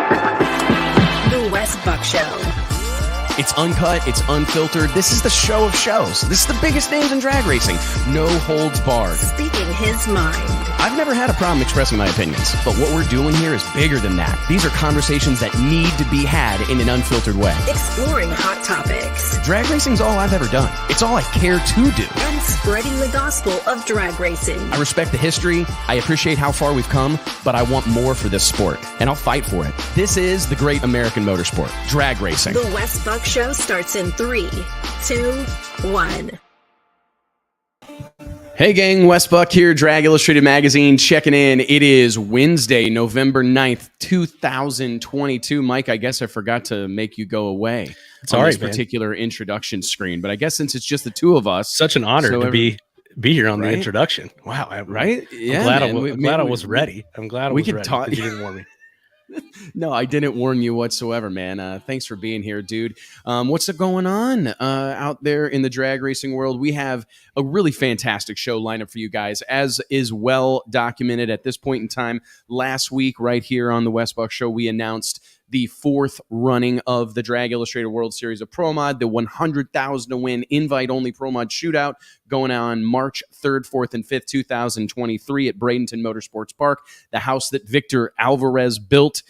The Wes Buck Show. It's uncut, it's unfiltered. This is the show of shows. This is the biggest names in drag racing. No holds barred. Speaking his mind. I've never had a problem expressing my opinions, but what we're doing here is bigger than that. These are conversations that need to be had in an unfiltered way. Exploring hot topics. Drag racing's all I've ever done. It's all I care to do. And spreading the gospel of drag racing. I respect the history. I appreciate how far we've come, but I want more for this sport, and I'll fight for it. This is the great American motorsport, drag racing. The Wes Buck Show starts in 3, 2, 1. Hey gang, Wes Buck here, Drag Illustrated Magazine, checking in. It is Wednesday, November 9th, 2022. Mike, I guess I forgot to make you go away on this particular introduction screen, but I guess since it's just the two of us. Such an honor to be here on the introduction. Wow. Right? I'm glad I was ready. I'm glad I was ready. You didn't warn me. No, I didn't warn you whatsoever, man. Thanks for being here, dude. What's going on out there in the drag racing world? We have a really fantastic show lineup for you guys, as is well documented at this point in time. Last week, right here on the Wes Buck Show, we announced the 4th running of the Drag Illustrated World Series of Pro Mod, the 100,000 to win invite-only Pro Mod shootout going on March 3rd, 4th, and 5th, 2023 at Bradenton Motorsports Park, the house that Victor Alvarez built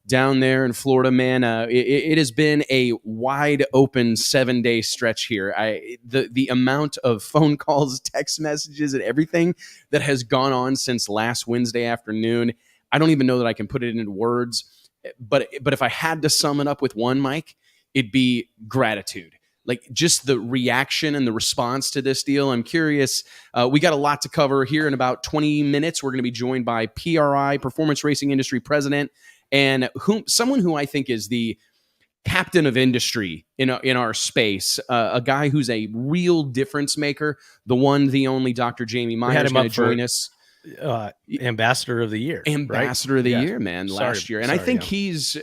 down there in Florida, man. It has been a wide open 7-day stretch here. The amount of phone calls, text messages, and everything that has gone on since last Wednesday afternoon, I don't even know that I can put it into words. But if I had to sum it up with one, Mike, it'd be gratitude. Like just the reaction and the response to this deal. I'm curious. We got a lot to cover here in about 20 minutes. We're going to be joined by PRI, Performance Racing Industry President, and someone who I think is the captain of industry in our space, a guy who's a real difference maker, the one, the only Dr. Jamie Meyer is going to join us. Ambassador of the year, of the year, man, last year. And I think he's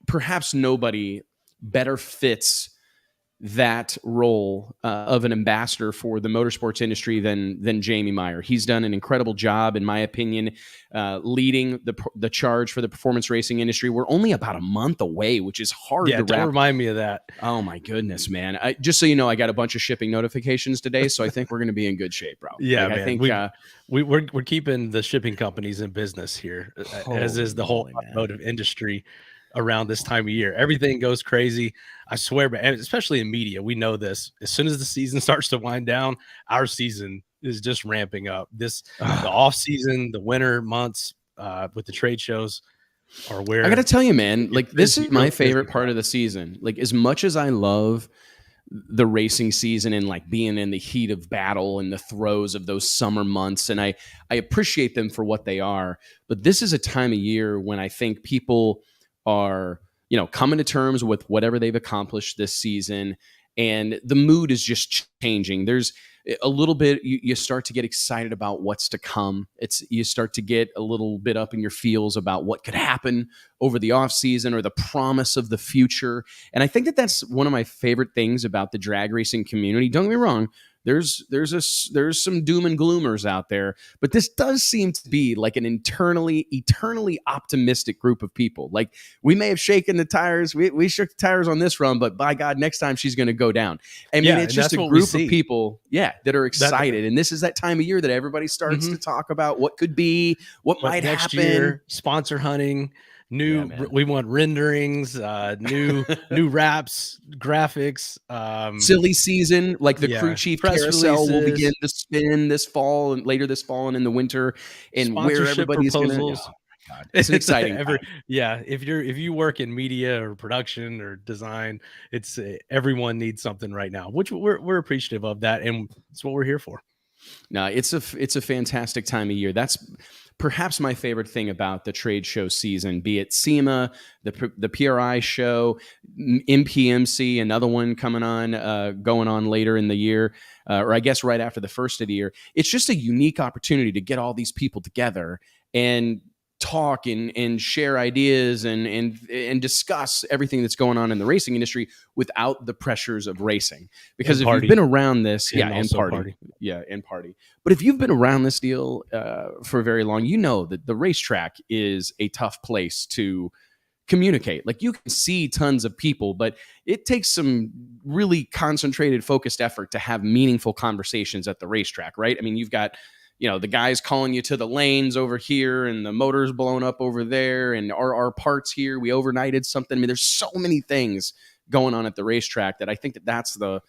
perhaps nobody better fits that role of an ambassador for the motorsports industry than Jamie Meyer. He's done an incredible job, in my opinion, leading the charge for the performance racing industry. We're only about a month away, which is hard to wrap. Don't remind me of that. Oh my goodness, man. Just so you know, I got a bunch of shipping notifications today, so I think we're going to be in good shape, bro. Yeah, man. I think we're keeping the shipping companies in business here, as is the whole automotive industry. Around this time of year, everything goes crazy. I swear, but especially in media, we know this. As soon as the season starts to wind down, our season is just ramping up. The off season, the winter months with the trade shows are where I got to tell you, man. Like this is my favorite part of the season. Like as much as I love the racing season and like being in the heat of battle and the throes of those summer months, and I appreciate them for what they are. But this is a time of year when I think people are, coming to terms with whatever they've accomplished this season, and the mood is just changing. There's a little bit, you start to get excited about what's to come. You start to get a little bit up in your feels about what could happen over the off season or the promise of the future. And I think that that's one of my favorite things about the drag racing community. Don't get me wrong. There's some doom and gloomers out there, but this does seem to be like an eternally optimistic group of people. Like we may have shaken the tires, we shook the tires on this run, but by God, next time she's going to go down. I mean, it's just a group of people, that are excited, and this is that time of year that everybody starts to talk about what could be, what might next happen. Year, sponsor hunting. We want renderings, new wraps, graphics, silly season, like the crew chief carousel will begin to spin this fall and later this fall and in the winter, and where everybody's going to. Oh my God, it's an exciting. If you work in media or production or design, it's everyone needs something right now, which we're appreciative of that, and it's what we're here for. No, it's a fantastic time of year. That's perhaps my favorite thing about the trade show season, be it SEMA, the PRI show, MPMC, another one coming on, going on later in the year, or I guess right after the first of the year. It's just a unique opportunity to get all these people together and talk and share ideas and discuss everything that's going on in the racing industry without the pressures of racing. Because if you've been around this, and party. But if you've been around this deal for very long, you know that the racetrack is a tough place to communicate. Like, you can see tons of people, but it takes some really concentrated, focused effort to have meaningful conversations at the racetrack, right? I mean, you've got, the guys calling you to the lanes over here and the motor's blown up over there and our parts here, we overnighted something. I mean, there's so many things going on at the racetrack that I think that's the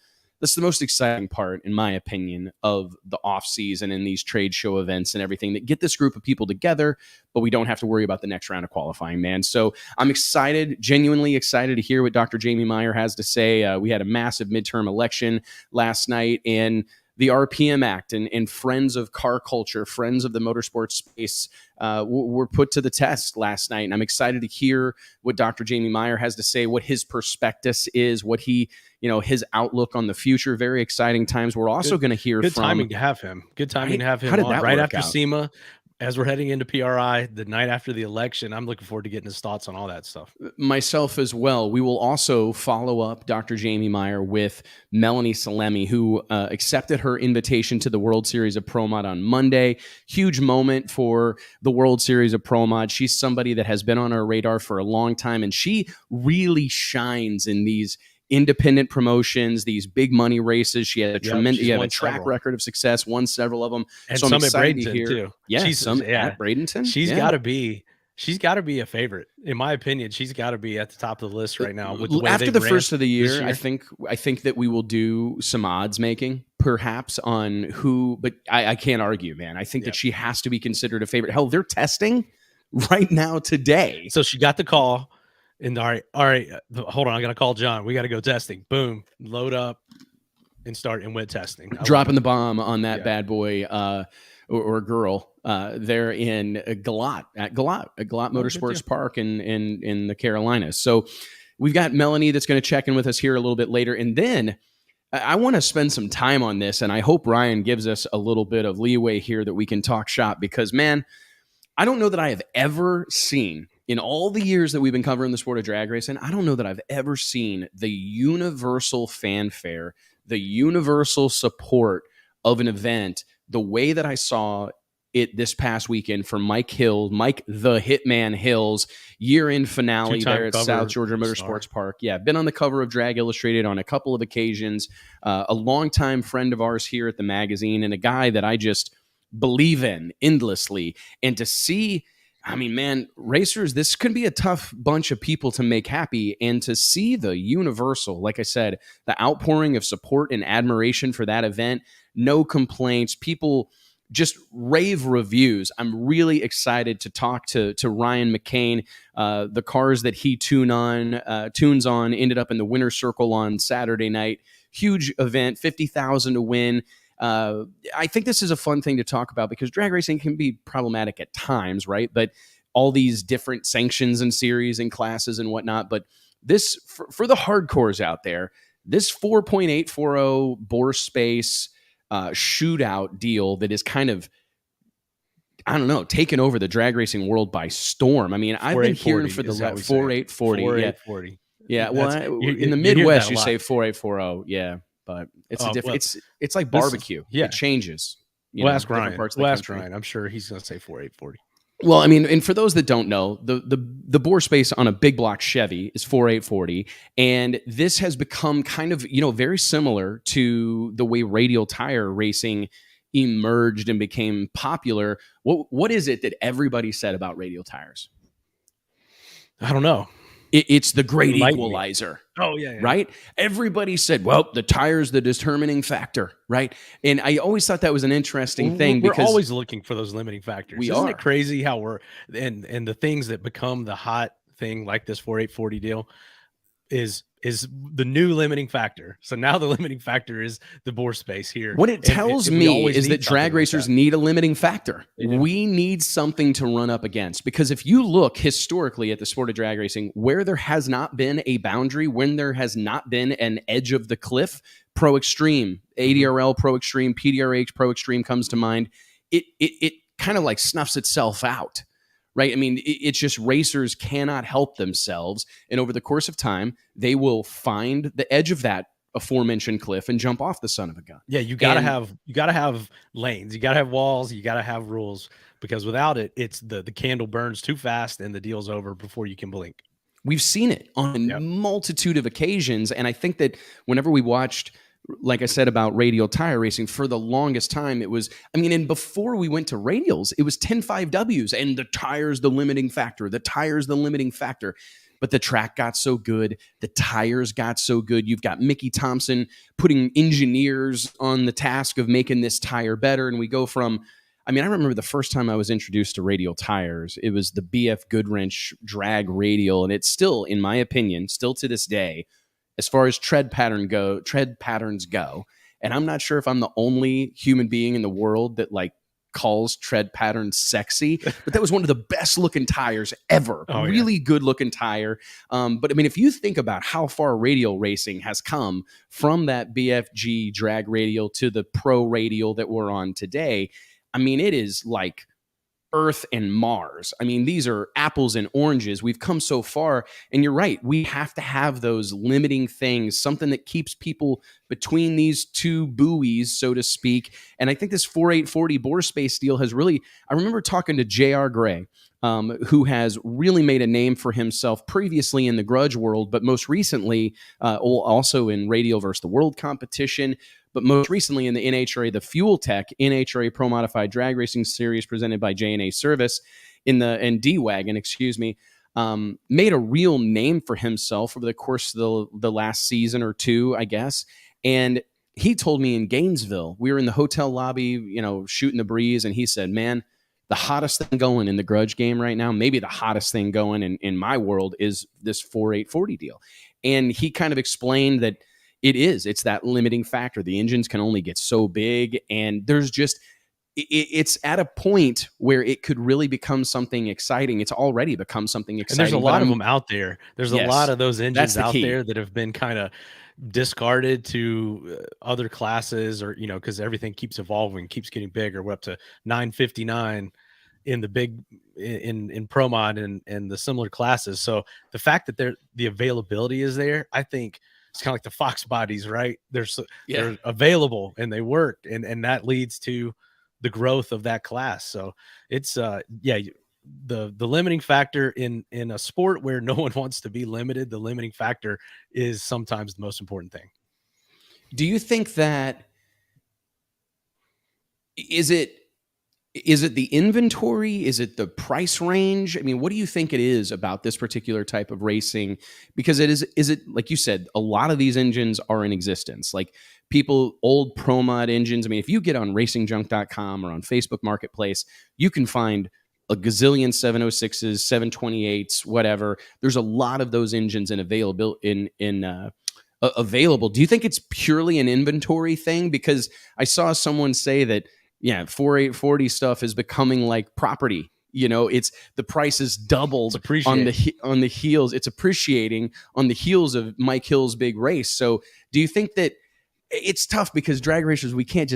most exciting part, in my opinion, of the off season and these trade show events and everything that get this group of people together, but we don't have to worry about the next round of qualifying, man. So I'm excited, genuinely excited to hear what Dr. Jamie Meyer has to say. We had a massive midterm election last night, and the RPM Act and friends of car culture, friends of the motorsports space were put to the test last night. And I'm excited to hear what Dr. Jamie Meyer has to say, what his prospectus is, what he, his outlook on the future. Very exciting times. We're also going to hear good timing to have him. Good timing to have him on right after SEMA. As we're heading into PRI, the night after the election, I'm looking forward to getting his thoughts on all that stuff. Myself as well. We will also follow up Dr. Jamie Meyer with Melanie Salemi, who accepted her invitation to the World Series of Pro Mod on Monday. Huge moment for the World Series of Pro Mod. She's somebody that has been on our radar for a long time, and she really shines in these independent promotions, these big money races. She had a track record of success, won several of them. And so some at Bradenton too. Yeah, at Bradenton. She's got to be a favorite. In my opinion, she's got to be at the top of the list right now. With the way after the first of the year, I think that we will do some odds making, perhaps, on who, but I can't argue, man. I think that she has to be considered a favorite. Hell, they're testing right now today. So she got the call. And all right, hold on. I got to call John. We got to go testing. Boom, load up and start and went testing. Dropping the bomb on that bad boy or girl there in Galat Motorsports Park in the Carolinas. So we've got Melanie that's going to check in with us here a little bit later. And then I want to spend some time on this, and I hope Ryan gives us a little bit of leeway here that we can talk shop, because, man, I don't know that I have ever seen, in all the years that we've been covering the sport of drag racing, I don't know that I've ever seen the universal fanfare, the universal support of an event the way that I saw it this past weekend for Mike the Hitman Hills, year-end finale there at South Georgia Motorsports Park. Yeah, been on the cover of Drag Illustrated on a couple of occasions, a longtime friend of ours here at the magazine, and a guy that I just believe in endlessly. And to see, I mean, man, racers, this could be a tough bunch of people to make happy. And to see the universal, like I said, the outpouring of support and admiration for that event, no complaints, people just rave reviews. I'm really excited to talk to Ryan McCain. The cars that he tunes on ended up in the winner's circle on Saturday night. Huge event, 50,000 to win. I think this is a fun thing to talk about because drag racing can be problematic at times, right? But all these different sanctions and series and classes and whatnot. But this, for the hardcores out there, this 4.840 bore space shootout deal that is kind of, I don't know, taken over the drag racing world by storm. I mean, I've been hearing for the 4840. 4840. Yeah. Well, in the Midwest, you say 4840. Yeah. But it's a different. It's like barbecue. It changes. We'll ask Ryan. I'm sure he's going to say 4840. Well, I mean, and for those that don't know, the bore space on a big block Chevy is 4840, and this has become kind of, very similar to the way radial tire racing emerged and became popular. What is it that everybody said about radial tires? I don't know. It's the great equalizer. Oh, yeah. Right? Everybody said, well, the tire's the determining factor, right? And I always thought that was an interesting thing. We're always looking for those limiting factors. Isn't it crazy how we're and the things that become the hot thing, like this 4840 deal, is the new limiting factor. So now the limiting factor is the bore space here. What it tells me is that drag racers need a limiting factor. We need something to run up against, because if you look historically at the sport of drag racing, where there has not been a boundary, when there has not been an edge of the cliff, Pro Extreme, ADRL Pro Extreme, PDRH Pro Extreme comes to mind. It kind of like snuffs itself out. right? I mean, it's just racers cannot help themselves. And over the course of time, they will find the edge of that aforementioned cliff and jump off the son of a gun. Yeah, you gotta have lanes, you gotta have walls, you gotta have rules, because without it, it's the candle burns too fast and the deal's over before you can blink. We've seen it on a multitude of occasions. And I think that whenever we watched, like I said about radial tire racing, for the longest time, it was, I mean, and before we went to radials, it was 10-5Ws and the tire's the limiting factor. The tire's the limiting factor. But the track got so good. The tires got so good. You've got Mickey Thompson putting engineers on the task of making this tire better. And we go from, I mean, I remember the first time I was introduced to radial tires, it was the BF Goodwrench drag radial. And it's still, in my opinion, still to this day, as far as tread patterns go. And I'm not sure if I'm the only human being in the world that like calls tread patterns sexy, but that was one of the best looking tires ever. Really good looking tire. But I mean, if you think about how far radial racing has come from that BFG drag radial to the pro radial that we're on today, I mean, it is like Earth and Mars. I mean, these are apples and oranges. We've come so far. And you're right. We have to have those limiting things, something that keeps people between these two buoys, so to speak. And I think this 4840 bore space deal has really, I remember talking to J.R. Gray, who has really made a name for himself previously in the grudge world, but most recently also in Radial versus the World competition. But most recently in the NHRA, the Fuel Tech NHRA Pro Modified Drag Racing Series presented by J&A Service and D-Wagon, made a real name for himself over the course of the last season or two, I guess. And he told me in Gainesville, we were in the hotel lobby, shooting the breeze, and he said, man, the hottest thing going in the grudge game right now, maybe the hottest thing going in my world, is this 4840 deal. And he kind of explained that it's that limiting factor. The engines can only get so big, and it's at a point where it could really become something exciting. It's already become something exciting. And there's a lot of them out there. There's a lot of those engines out there that have been kind of discarded to other classes, or, because everything keeps evolving, keeps getting bigger. We're up to 959 in the big in Pro Mod and the similar classes. So the fact that the availability is there, I think, it's kind of like the Fox bodies, right? They're available and they work, and that leads to the growth of that class. So it's the limiting factor in a sport where no one wants to be limited. The limiting factor is sometimes the most important thing. Do you think that is it the inventory? Is it the price range? I mean, what do you think it is about this particular type of racing? Because is it, like you said, a lot of these engines are in existence. Like old Pro Mod engines. I mean, if you get on racingjunk.com or on Facebook Marketplace, you can find a gazillion 706s, 728s, whatever. There's a lot of those engines available. Do you think it's purely an inventory thing? Because I saw someone say that, 4840 stuff is becoming like property. It's the price is doubled on the heels. It's appreciating on the heels of Mike Hill's big race. So do you think that it's tough, because drag racers, we can't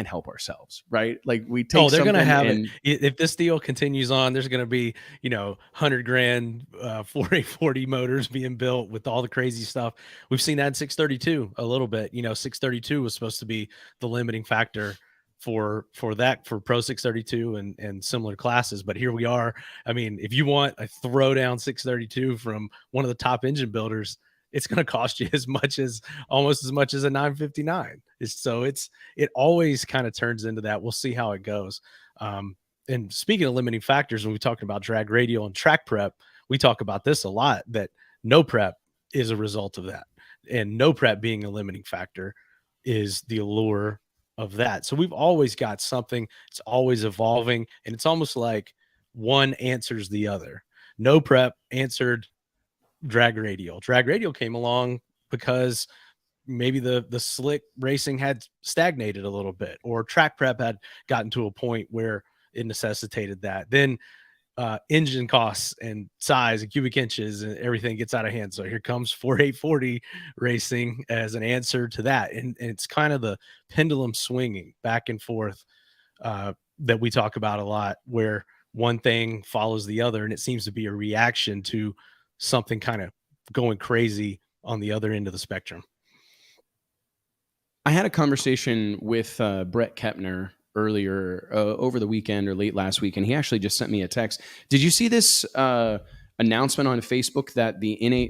help ourselves, right? Like we take. They're going to have it. If this deal continues on, there's going to be, $100,000 4840 motors being built with all the crazy stuff. We've seen that in 632 a little bit. 632 was supposed to be the limiting factor for Pro 632 and similar classes, but here we are. I mean, if you want a throwdown 632 from one of the top engine builders, it's going to cost you almost as much as a 959. It always kind of turns into that. We'll see how it goes. And speaking of limiting factors, when we talk about drag radial and track prep, we talk about this a lot, that no prep is a result of that, and no prep being a limiting factor is the allure of that. So we've always got something. It's always evolving, and it's almost like one answers the other. No prep answered drag radial. Drag radial came along because maybe the slick racing had stagnated a little bit, or track prep had gotten to a point where it necessitated that. Then engine costs and size and cubic inches and everything gets out of hand. So here comes 4840 racing as an answer to that. And it's kind of the pendulum swinging back and forth that we talk about a lot, where one thing follows the other, and it seems to be a reaction to something kind of going crazy on the other end of the spectrum. I had a conversation with Brett Kepner earlier over the weekend or late last week, and he actually just sent me a text. Did you see this announcement on Facebook that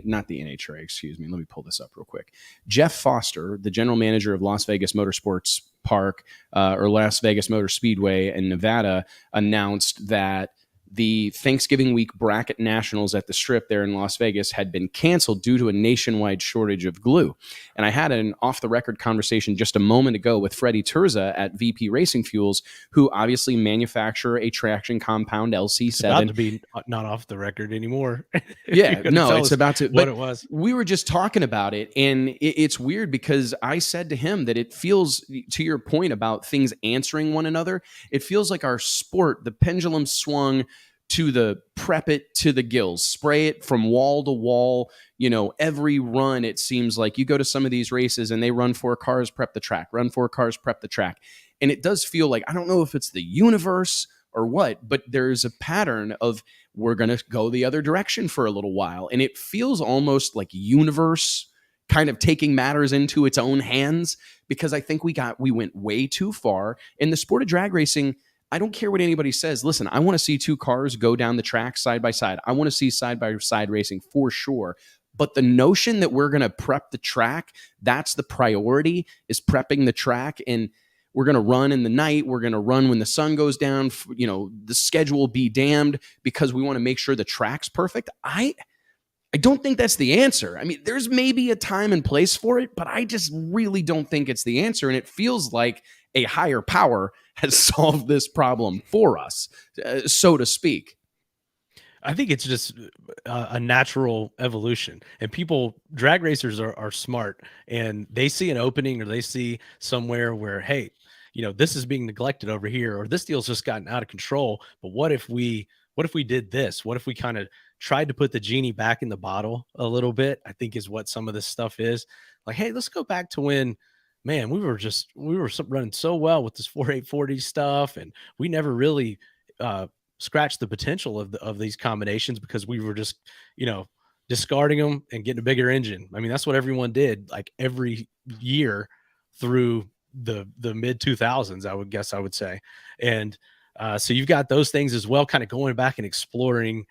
not the NHRA, excuse me, let me pull this up real quick. Jeff Foster, the general manager of Las Vegas Motorsports Park or Las Vegas Motor Speedway in Nevada, announced that the Thanksgiving week bracket nationals at the Strip there in Las Vegas had been canceled due to a nationwide shortage of glue. And I had an off-the-record conversation just a moment ago with Freddie Terza at VP Racing Fuels, who obviously manufacture a traction compound LC7. It's about to be not off the record anymore. Yeah, no, it's about to. What it was. We were just talking about it, and it's weird because I said to him that it feels, to your point about things answering one another, it feels like our sport, the pendulum swung to the prep it to the gills, spray it from wall to wall. You know, every run, it seems like you go to some of these races and they run 4 cars, prep the track, run 4 cars, prep the track. And it does feel like, I don't know if it's the universe or what, but there's a pattern of we're going to go the other direction for a little while. And it feels almost like universe kind of taking matters into its own hands, because I think we went way too far in the sport of drag racing. I don't care what anybody says. Listen, I want to see 2 cars go down the track side by side. I want to see side-by-side racing for sure. But the notion that we're going to prep the track, that's the priority, is prepping the track. And we're going to run in the night. We're going to run when the sun goes down. You know, the schedule be damned because we want to make sure the track's perfect. I don't think that's the answer. I mean, there's maybe a time and place for it, but I just really don't think it's the answer. And it feels like a higher power has solved this problem for us, so to speak. I think it's just a natural evolution, and drag racers are smart, and they see an opening or they see somewhere where, hey, you know, this is being neglected over here, or this deal's just gotten out of control. But what if we did this? What if we kind of tried to put the genie back in the bottle a little bit? I think is what some of this stuff is. Like, hey, let's go back to when, man, we were running so well with this 4840 stuff, and we never really scratched the potential of these combinations because we were just, you know, discarding them and getting a bigger engine. I mean, that's what everyone did, like every year through the mid 2000s, I would say. And so you've got those things as well, kind of going back and exploring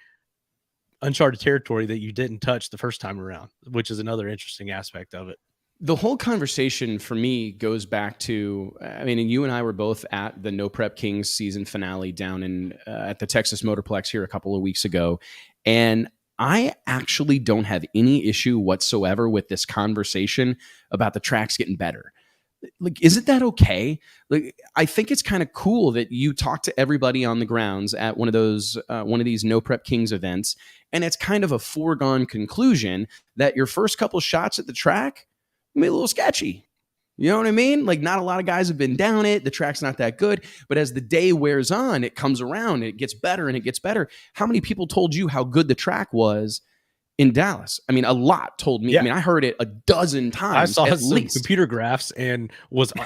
uncharted territory that you didn't touch the first time around, which is another interesting aspect of it. The whole conversation for me goes back to, I mean, and you and I were both at the No Prep Kings season finale down in at the Texas Motorplex here a couple of weeks ago. And I actually don't have any issue whatsoever with this conversation about the tracks getting better. Like, isn't that okay? Like, I think it's kind of cool that you talk to everybody on the grounds at one of these No Prep Kings events, and it's kind of a foregone conclusion that your first couple shots at the track may be a little sketchy. You know what I mean? Like, not a lot of guys have been down it. The track's not that good. But as the day wears on, it comes around, it gets better and it gets better. How many people told you how good the track was in Dallas? I mean, a lot told me. Yeah. I mean, I heard it a dozen times. I saw some computer graphs and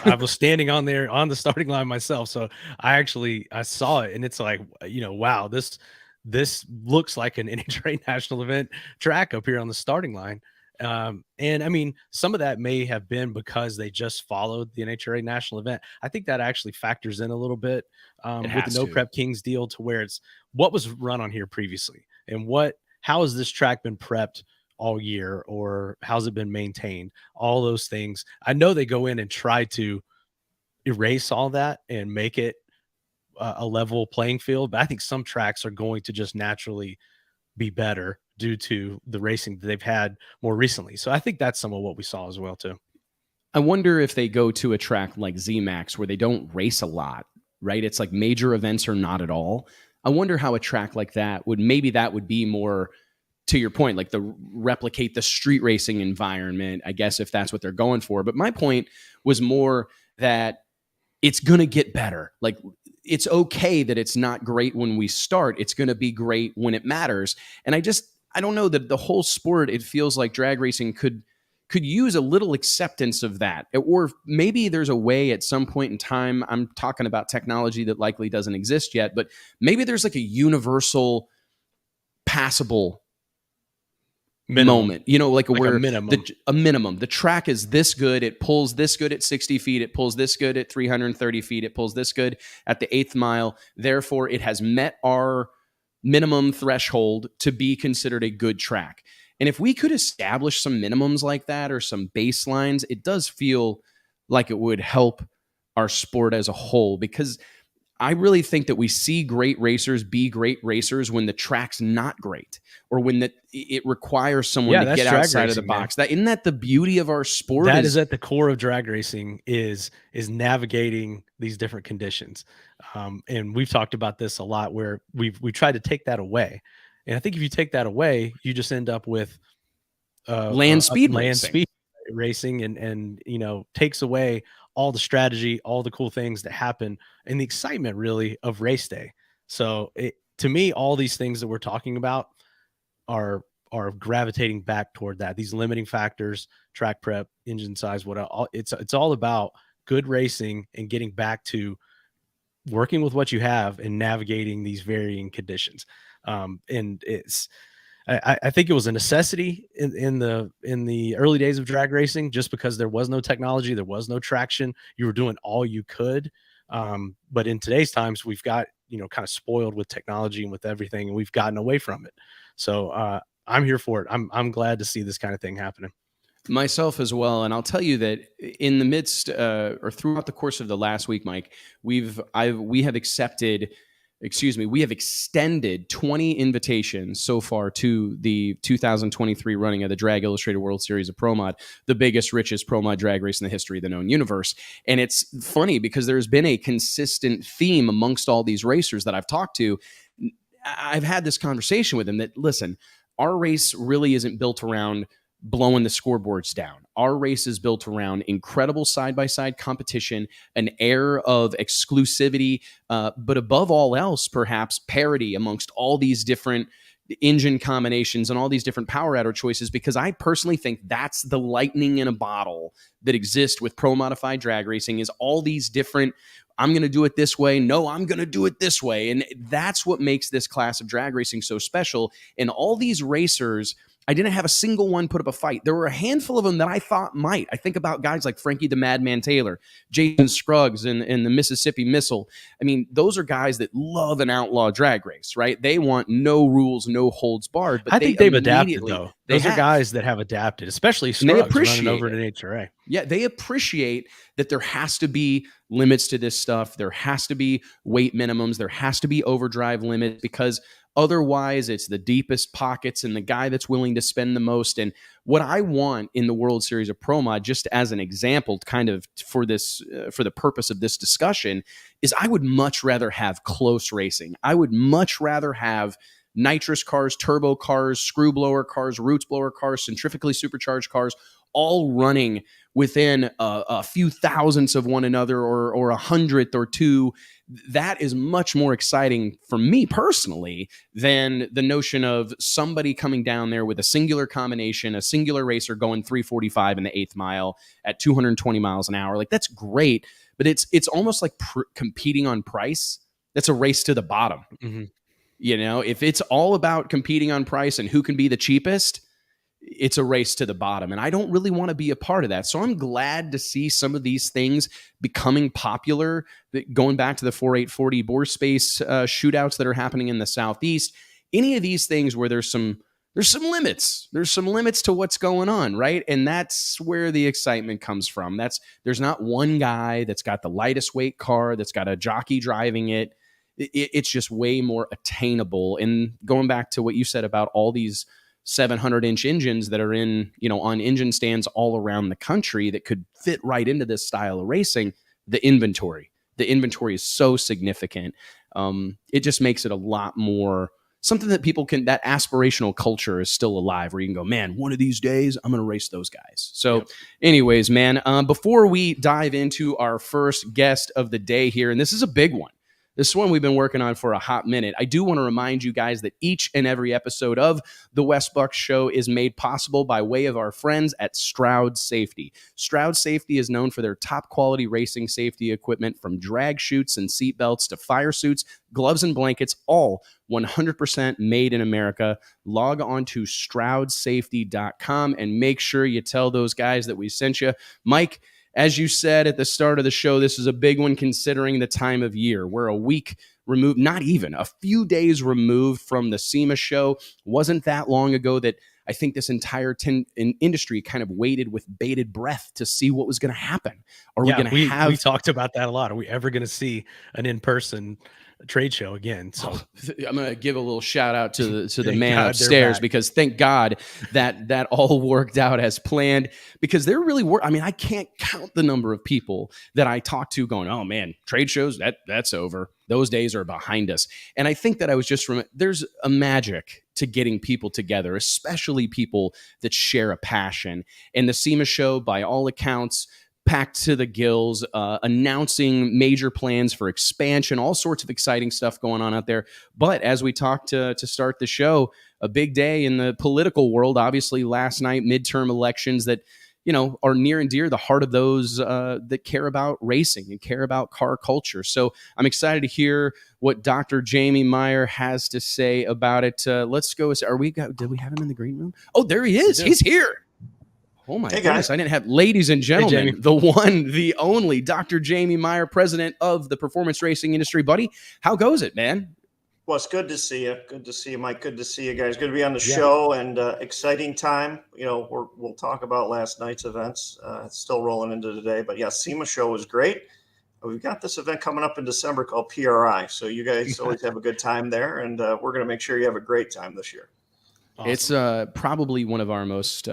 I was standing on there on the starting line myself. So I saw it, and it's like, you know, wow, this looks like an NHRA national event track up here on the starting line. And I mean, some of that may have been because they just followed the NHRA national event. I think that actually factors in a little bit with the No Prep Kings deal, to where it's what was run on here previously and how has this track been prepped all year, or how's it been maintained? All those things. I know they go in and try to erase all that and make it a level playing field, but I think some tracks are going to just naturally be better due to the racing that they've had more recently. So I think that's some of what we saw as well too. I wonder if they go to a track like ZMAX where they don't race a lot, right? It's like major events or not at all. I wonder how a track like that would be more, to your point, like replicate the street racing environment, I guess, if that's what they're going for. But my point was more that it's going to get better. Like, it's okay that it's not great when we start. It's going to be great when it matters. And I don't know that the whole sport, it feels like drag racing could could use a little acceptance of that. Or maybe there's a way at some point in time, I'm talking about technology that likely doesn't exist yet, but maybe there's like a universal passable moment, like where a minimum. The track is this good. It pulls this good at 60 feet. It pulls this good at 330 feet. It pulls this good at the 8th mile. Therefore, it has met our minimum threshold to be considered a good track. And if we could establish some minimums like that or some baselines, it does feel like it would help our sport as a whole, because I really think that we see great racers be great racers when the track's not great, or when it requires someone to get outside of the box. Isn't that the beauty of our sport? That is at the core of drag racing, is navigating these different conditions. And we've talked about this a lot, where we tried to take that away. And I think if you take that away, you just end up with land speed racing, and takes away all the strategy, all the cool things that happen, and the excitement really of race day. So to me, all these things that we're talking about are gravitating back toward that. These limiting factors, track prep, engine size, it's all about good racing and getting back to working with what you have and navigating these varying conditions. And I think it was a necessity in the early days of drag racing, just because there was no technology, there was no traction. You were doing all you could. But in today's times, we've got, kind of spoiled with technology and with everything, and we've gotten away from it. So I'm here for it. I'm glad to see this kind of thing happening. Myself as well. And I'll tell you that in the midst or throughout the course of the last week, Mike, we have extended 20 invitations so far to the 2023 running of the Drag Illustrated World Series of Pro Mod, the biggest, richest pro mod drag race in the history of the known universe. And it's funny because there's been a consistent theme amongst all these racers that I've talked to. I've had this conversation with them that, listen, our race really isn't built around blowing the scoreboards down. Our race is built around incredible side-by-side competition, an air of exclusivity, but above all else, perhaps parity amongst all these different engine combinations and all these different power adder choices, because I personally think that's the lightning in a bottle that exists with pro modified drag racing, is all these different, I'm going to do it this way. No, I'm going to do it this way. And that's what makes this class of drag racing so special. And all these racers, I didn't have a single one put up a fight. There were a handful of them that I thought might. I think about guys like Frankie the Madman Taylor, Jason Scruggs, and the Mississippi Missile. I mean, those are guys that love an outlaw drag race, right? They want no rules, no holds barred. But I think they've adapted, though. Those are guys that have adapted, especially Scruggs running over to NHRA. Yeah, they appreciate that there has to be limits to this stuff. There has to be weight minimums. There has to be overdrive limits, because otherwise, it's the deepest pockets and the guy that's willing to spend the most. And what I want in the World Series of Pro Mod, just as an example, kind of for this, for the purpose of this discussion, is I would much rather have close racing. I would much rather have nitrous cars, turbo cars, screw blower cars, roots blower cars, centrifugally supercharged cars, all running within a few thousandths of one another, or a hundredth or two. That is much more exciting for me personally than the notion of somebody coming down there with a singular combination, a singular racer going 345 in the 8th mile at 220 miles an hour. Like, that's great, but it's almost like competing on price. That's a race to the bottom. Mm-hmm. If it's all about competing on price and who can be the cheapest, it's a race to the bottom. And I don't really want to be a part of that. So I'm glad to see some of these things becoming popular, going back to the 4840 bore space shootouts that are happening in the Southeast. Any of these things where there's some limits. There's some limits to what's going on, right? And that's where the excitement comes from. There's not one guy that's got the lightest weight car, that's got a jockey driving it. It's just way more attainable. And going back to what you said about all these 700-inch engines that are in, on engine stands all around the country that could fit right into this style of racing, the inventory is so significant. It just makes it a lot more something that people can, that aspirational culture is still alive, where you can go, man, one of these days I'm going to race those guys. So anyways, man, before we dive into our first guest of the day here, and this is a big one. This is one we've been working on for a hot minute. I do want to remind you guys that each and every episode of the Wes Buck Show is made possible by way of our friends at Stroud Safety. Stroud Safety is known for their top quality racing safety equipment, from drag chutes and seat belts to fire suits, gloves and blankets, all 100% made in America. Log on to StroudSafety.com and make sure you tell those guys that we sent you. Mike, as you said at the start of the show, this is a big one considering the time of year. We're a week removed, not even, a few days removed from the SEMA show. Wasn't that long ago that I think this entire industry kind of waited with bated breath to see what was going to happen. Are we going to have... We talked about that a lot. Are we ever going to see an in-person trade show again? So I'm going to give a little shout out to the man upstairs, because thank God that all worked out as planned, because there really were, I mean, I can't count the number of people that I talked to going, oh man, trade shows, that's over. Those days are behind us. And I think that I was just there's a magic to getting people together, especially people that share a passion. And the SEMA show, by all accounts, packed to the gills, announcing major plans for expansion, all sorts of exciting stuff going on out there. But as we talked to start the show, a big day in the political world, obviously last night, midterm elections that, you know, are near and dear the heart of those that care about racing and care about car culture. So I'm excited to hear what Dr. Jamie Meyer has to say about it. Let's go. Did we have him in the green room? Oh, there he is. He's here. Oh my goodness, guys. I didn't have, ladies and gentlemen, the one, the only Dr. Jamie Meyer, president of the performance racing industry. Buddy, how goes it, man? Well, it's good to see you. Good to see you, Mike. Good to see you guys. Good to be on the show, and exciting time. You know, we'll talk about last night's events. It's still rolling into today, but yeah, SEMA show was great. We've got this event coming up in December called PRI. So you guys always have a good time there, and we're going to make sure you have a great time this year. Awesome. It's probably one of our most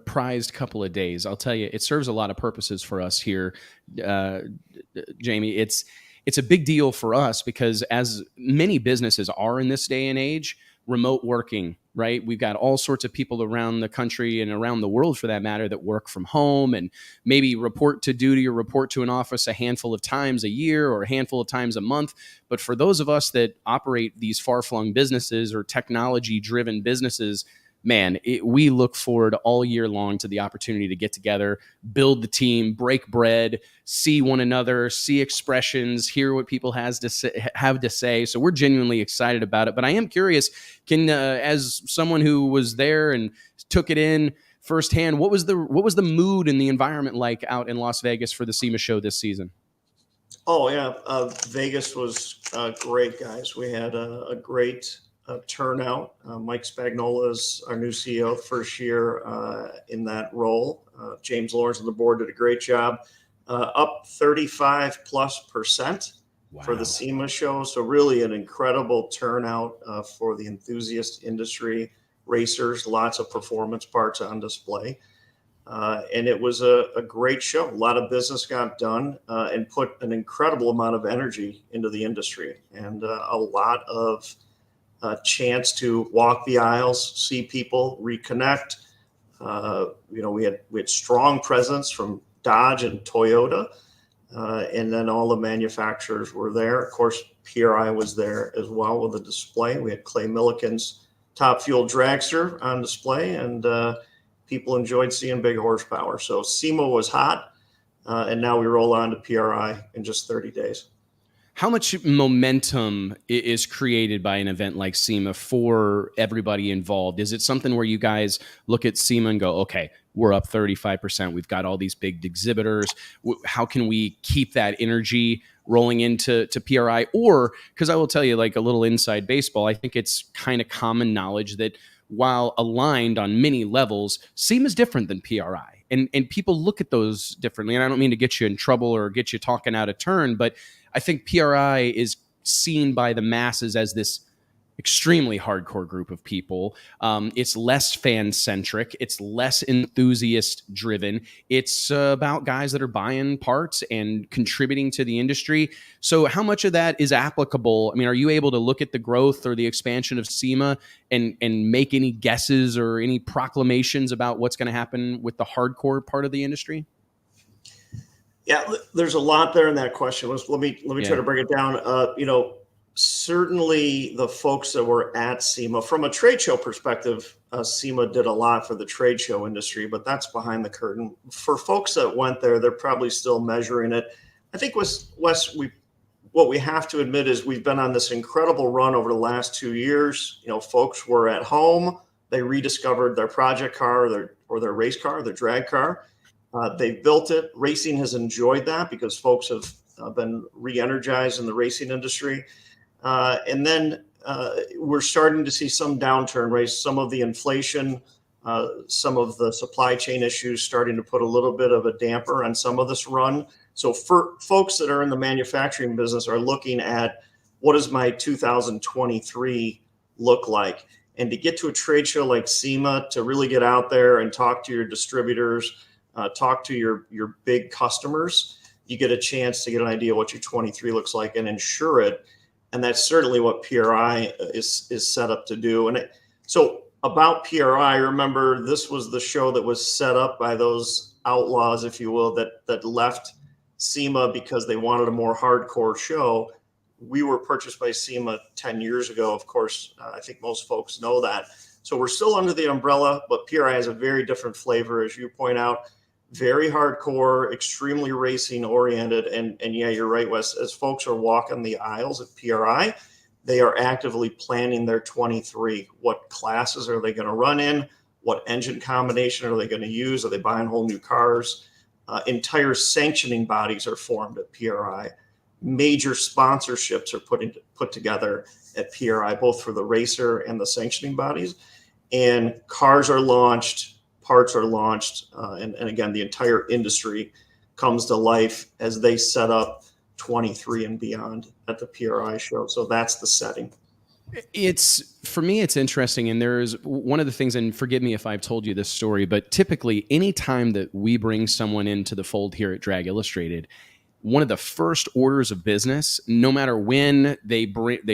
prized couple of days. I'll tell you, it serves a lot of purposes for us here, Jamie. It's a big deal for us because, as many businesses are in this day and age, remote working, right? We've got all sorts of people around the country and around the world, for that matter, that work from home and maybe report to duty or report to an office a handful of times a year or a handful of times a month. But for those of us that operate these far-flung businesses or technology-driven businesses, man, we look forward all year long to the opportunity to get together, build the team, break bread, see one another, see expressions, hear what people have to say. So we're genuinely excited about it. But I am curious, as someone who was there and took it in firsthand, what was the mood and the environment like out in Las Vegas for the SEMA show this season? Oh yeah, Vegas was great, guys. We had a great turnout. Mike Spagnola is our new CEO, first year in that role. James Lawrence on the board did a great job. Up 35+% for the SEMA show. So really an incredible turnout for the enthusiast industry, racers, lots of performance parts on display. And it was a great show. A lot of business got done and put an incredible amount of energy into the industry, and a lot of chance to walk the aisles, see people, reconnect. We had strong presence from Dodge and Toyota, and then all the manufacturers were there. Of course, PRI was there as well with a display. We had Clay Milliken's Top Fuel dragster on display, and people enjoyed seeing big horsepower. So SEMA was hot, and now we roll on to PRI in just 30 days. How much momentum is created by an event like SEMA for everybody involved? Is it something where you guys look at SEMA and go, okay, we're up 35%. We've got all these big exhibitors. How can we keep that energy rolling into PRI? Or, because I will tell you, like a little inside baseball, I think it's kind of common knowledge that while aligned on many levels, SEMA is different than PRI. And people look at those differently. And I don't mean to get you in trouble or get you talking out of turn, but I think PRI is seen by the masses as this extremely hardcore group of people. It's less fan-centric. It's less enthusiast-driven. It's about guys that are buying parts and contributing to the industry. So how much of that is applicable? I mean, are you able to look at the growth or the expansion of SEMA and make any guesses or any proclamations about what's going to happen with the hardcore part of the industry? Yeah, there's a lot there in that question. Let me try to break it down. Certainly the folks that were at SEMA, from a trade show perspective, SEMA did a lot for the trade show industry, but that's behind the curtain. For folks that went there, they're probably still measuring it. I think Wes, what we have to admit is we've been on this incredible run over the last 2 years. Folks were at home. They rediscovered their project car, or their race car, their drag car. They built it. Racing has enjoyed that because folks have been re-energized in the racing industry. And then we're starting to see some downturn, right? Some of the inflation, some of the supply chain issues starting to put a little bit of a damper on some of this run. So for folks that are in the manufacturing business are looking at, what does my 2023 look like? And to get to a trade show like SEMA, to really get out there and talk to your distributors, talk to your big customers, you get a chance to get an idea what your 23 looks like and ensure it. And that's certainly what PRI is set up to do. So about PRI, remember, this was the show that was set up by those outlaws, if you will, that left SEMA because they wanted a more hardcore show. We were purchased by SEMA 10 years ago. Of course, I think most folks know that. So we're still under the umbrella, but PRI has a very different flavor, as you point out. Very hardcore, extremely racing oriented. And yeah, you're right, Wes. As folks are walking the aisles at PRI, they are actively planning their 23. What classes are they going to run in? What engine combination are they going to use? Are they buying whole new cars? Entire sanctioning bodies are formed at PRI. Major sponsorships are put together at PRI, both for the racer and the sanctioning bodies. And cars are launched, parts are launched, and again, the entire industry comes to life as they set up 23 and beyond at the PRI show. So that's the setting. For me, it's interesting. And there's one of the things, and forgive me if I've told you this story, but typically any time that we bring someone into the fold here at Drag Illustrated, one of the first orders of business, no matter when they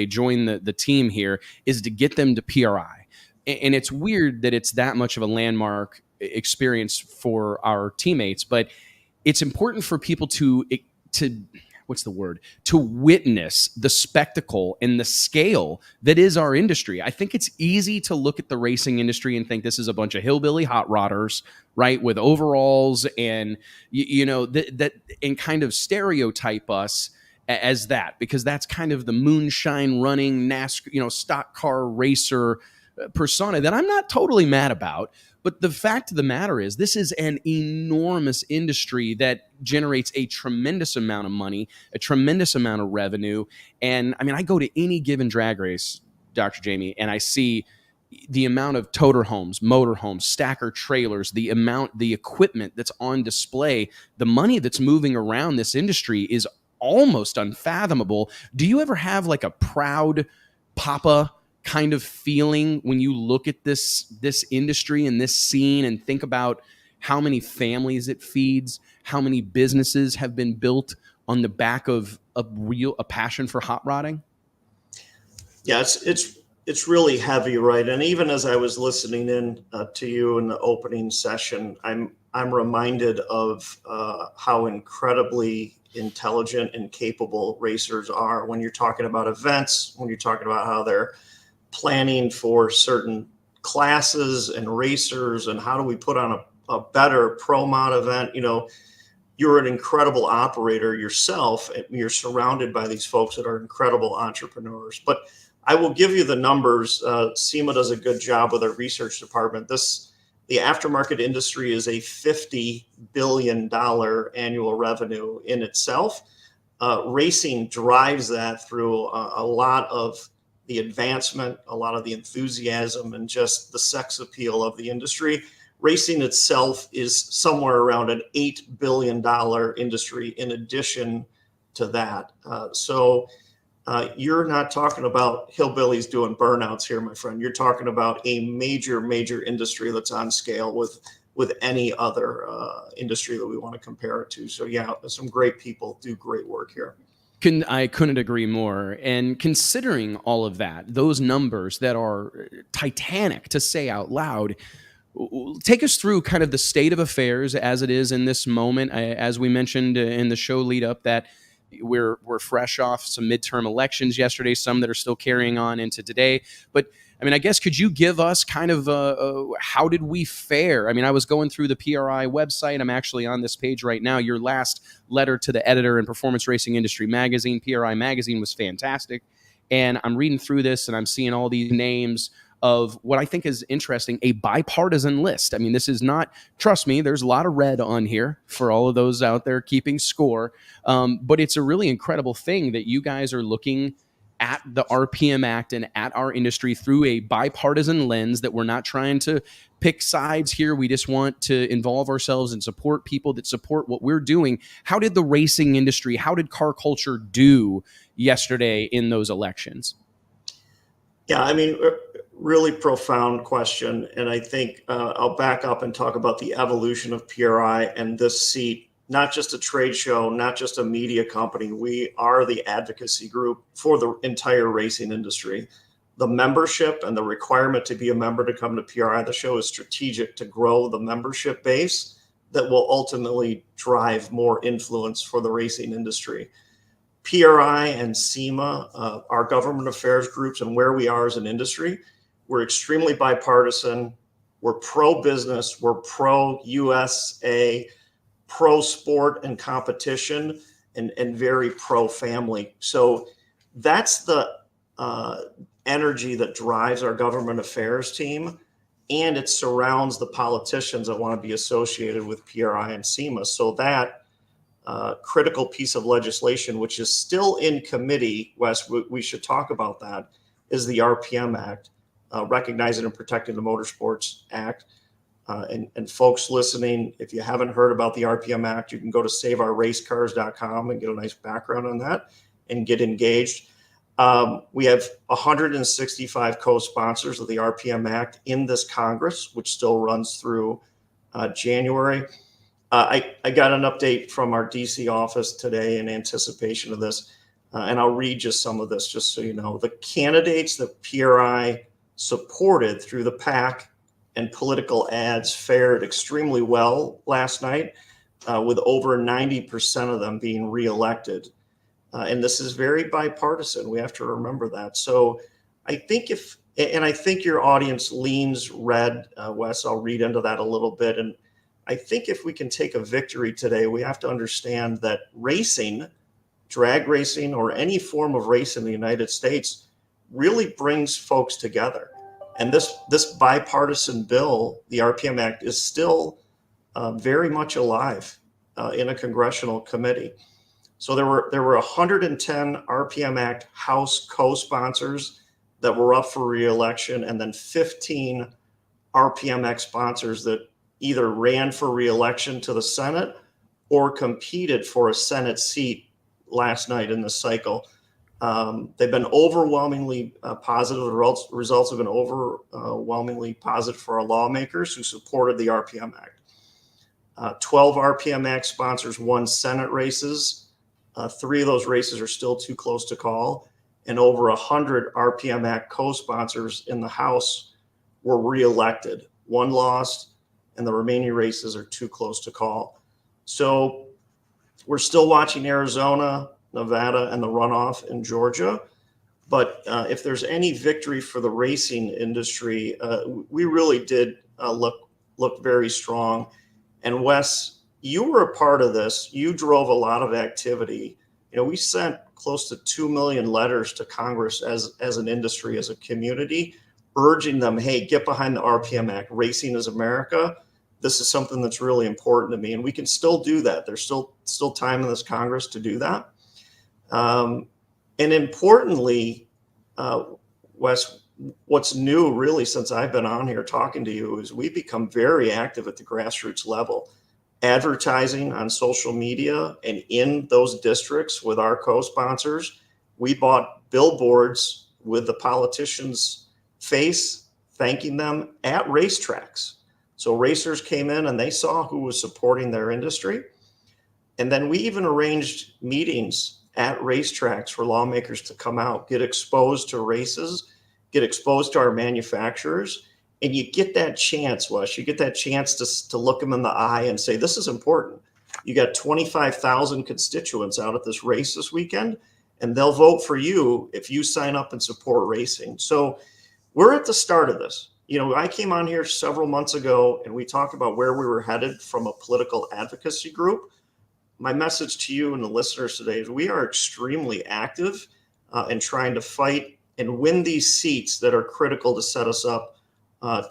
join the team here, is to get them to PRI. And it's weird that it's that much of a landmark experience for our teammates, but it's important for people to witness the spectacle and the scale that is our industry. I think it's easy to look at the racing industry and think this is a bunch of hillbilly hot rodders, right, with overalls, and that and kind of stereotype us as that, because that's kind of the moonshine running NASCAR, stock car racer persona that I'm not totally mad about. But the fact of the matter is, this is an enormous industry that generates a tremendous amount of money, a tremendous amount of revenue. And I mean, I go to any given drag race, Dr. Jamie, and I see the amount of toter homes, motor homes, stacker trailers, the equipment that's on display, the money that's moving around this industry is almost unfathomable. Do you ever have like a proud papa kind of feeling when you look at this industry and this scene and think about how many families it feeds, how many businesses have been built on the back of a passion for hot rodding? Yeah, it's really heavy, right? And even as I was listening in to you in the opening session, I'm reminded of how incredibly intelligent and capable racers are when you're talking about events, when you're talking about how they're planning for certain classes and racers, and how do we put on a better pro mod event. You're an incredible operator yourself, and you're surrounded by these folks that are incredible entrepreneurs. But I will give you the numbers. SEMA does a good job with our research department. The aftermarket industry is a $50 billion annual revenue in itself. Racing drives that through a lot of the advancement, a lot of the enthusiasm, and just the sex appeal of the industry. Racing itself is somewhere around an $8 billion industry in addition to that. So you're not talking about hillbillies doing burnouts here, my friend. You're talking about a major, major industry that's on scale with any other industry that we want to compare it to. So yeah, some great people do great work here. I couldn't agree more. And considering all of that, those numbers that are titanic to say out loud, take us through kind of the state of affairs as it is in this moment. As we mentioned in the show lead up, that we're fresh off some midterm elections yesterday, some that are still carrying on into today. But I mean, I guess, could you give us kind of how did we fare? I mean, I was going through the PRI website. I'm actually on this page right now. Your last letter to the editor in Performance Racing Industry Magazine, PRI Magazine, was fantastic. And I'm reading through this and I'm seeing all these names of what I think is interesting, a bipartisan list. I mean, this is not, trust me, there's a lot of red on here for all of those out there keeping score. But it's a really incredible thing that you guys are looking at the RPM Act and at our industry through a bipartisan lens, that we're not trying to pick sides here. We just want to involve ourselves and support people that support what we're doing. How did the racing industry, how did car culture do yesterday in those elections? Yeah, I mean, really profound question. And I think I'll back up and talk about the evolution of PRI and this seat. Not just a trade show, not just a media company. We are the advocacy group for the entire racing industry. The membership and the requirement to be a member to come to PRI, the show, is strategic to grow the membership base that will ultimately drive more influence for the racing industry. PRI and SEMA, our government affairs groups, and where we are as an industry, we're extremely bipartisan. We're pro-business. We're pro-USA, pro-sport and competition, and very pro-family. So that's the energy that drives our government affairs team, and it surrounds the politicians that want to be associated with PRI and SEMA. So that critical piece of legislation, which is still in committee, Wes, we should talk about that, is the RPM Act, Recognizing and Protecting the Motorsports Act. And folks listening, if you haven't heard about the RPM Act, you can go to saveourracecars.com and get a nice background on that and get engaged. We have 165 co-sponsors of the RPM Act in this Congress, which still runs through January. I got an update from our DC office today in anticipation of this, and I'll read just some of this just so you know. The candidates that PRI supported through the PAC and political ads fared extremely well last night, with over 90% of them being reelected. And this is very bipartisan. We have to remember that. So I think I think your audience leans red, Wes. I'll read into that a little bit. And I think if we can take a victory today, we have to understand that racing, drag racing, or any form of race in the United States really brings folks together. And this bipartisan bill, the RPM Act, is still very much alive in a congressional committee. So there were 110 RPM Act House co-sponsors that were up for re-election, and then 15 RPM Act sponsors that either ran for re-election to the Senate or competed for a Senate seat last night in the cycle. They've been overwhelmingly positive. The results have been overwhelmingly positive for our lawmakers who supported the RPM Act. 12 RPM Act sponsors won Senate races. 3 of those races are still too close to call. And over 100 RPM Act co-sponsors in the House were reelected. 1 lost, and the remaining races are too close to call. So we're still watching Arizona, Nevada, and the runoff in Georgia. But if there's any victory for the racing industry, we really did look very strong. And Wes, you were a part of this. You drove a lot of activity. You know, we sent close to 2 million letters to Congress as an industry, as a community, urging them, hey, get behind the RPM Act. Racing is America. This is something that's really important to me. And we can still do that. There's still time in this Congress to do that. And importantly, Wes, what's new really since I've been on here talking to you is we've become very active at the grassroots level, advertising on social media and in those districts with our co-sponsors. We bought billboards with the politicians' face, thanking them at racetracks. So racers came in and they saw who was supporting their industry. And then we even arranged meetings at racetracks for lawmakers to come out, get exposed to races, get exposed to our manufacturers, And you get that chance, Wes, you get that chance to look them in the eye and say, this is important. You got 25,000 constituents out at this race this weekend, and they'll vote for you if you sign up and support racing. So we're at the start of this. You know, I came on here several months ago and we talked about where we were headed from a political advocacy group. My message to you and the listeners today is we are extremely active in trying to fight and win these seats that are critical to set us up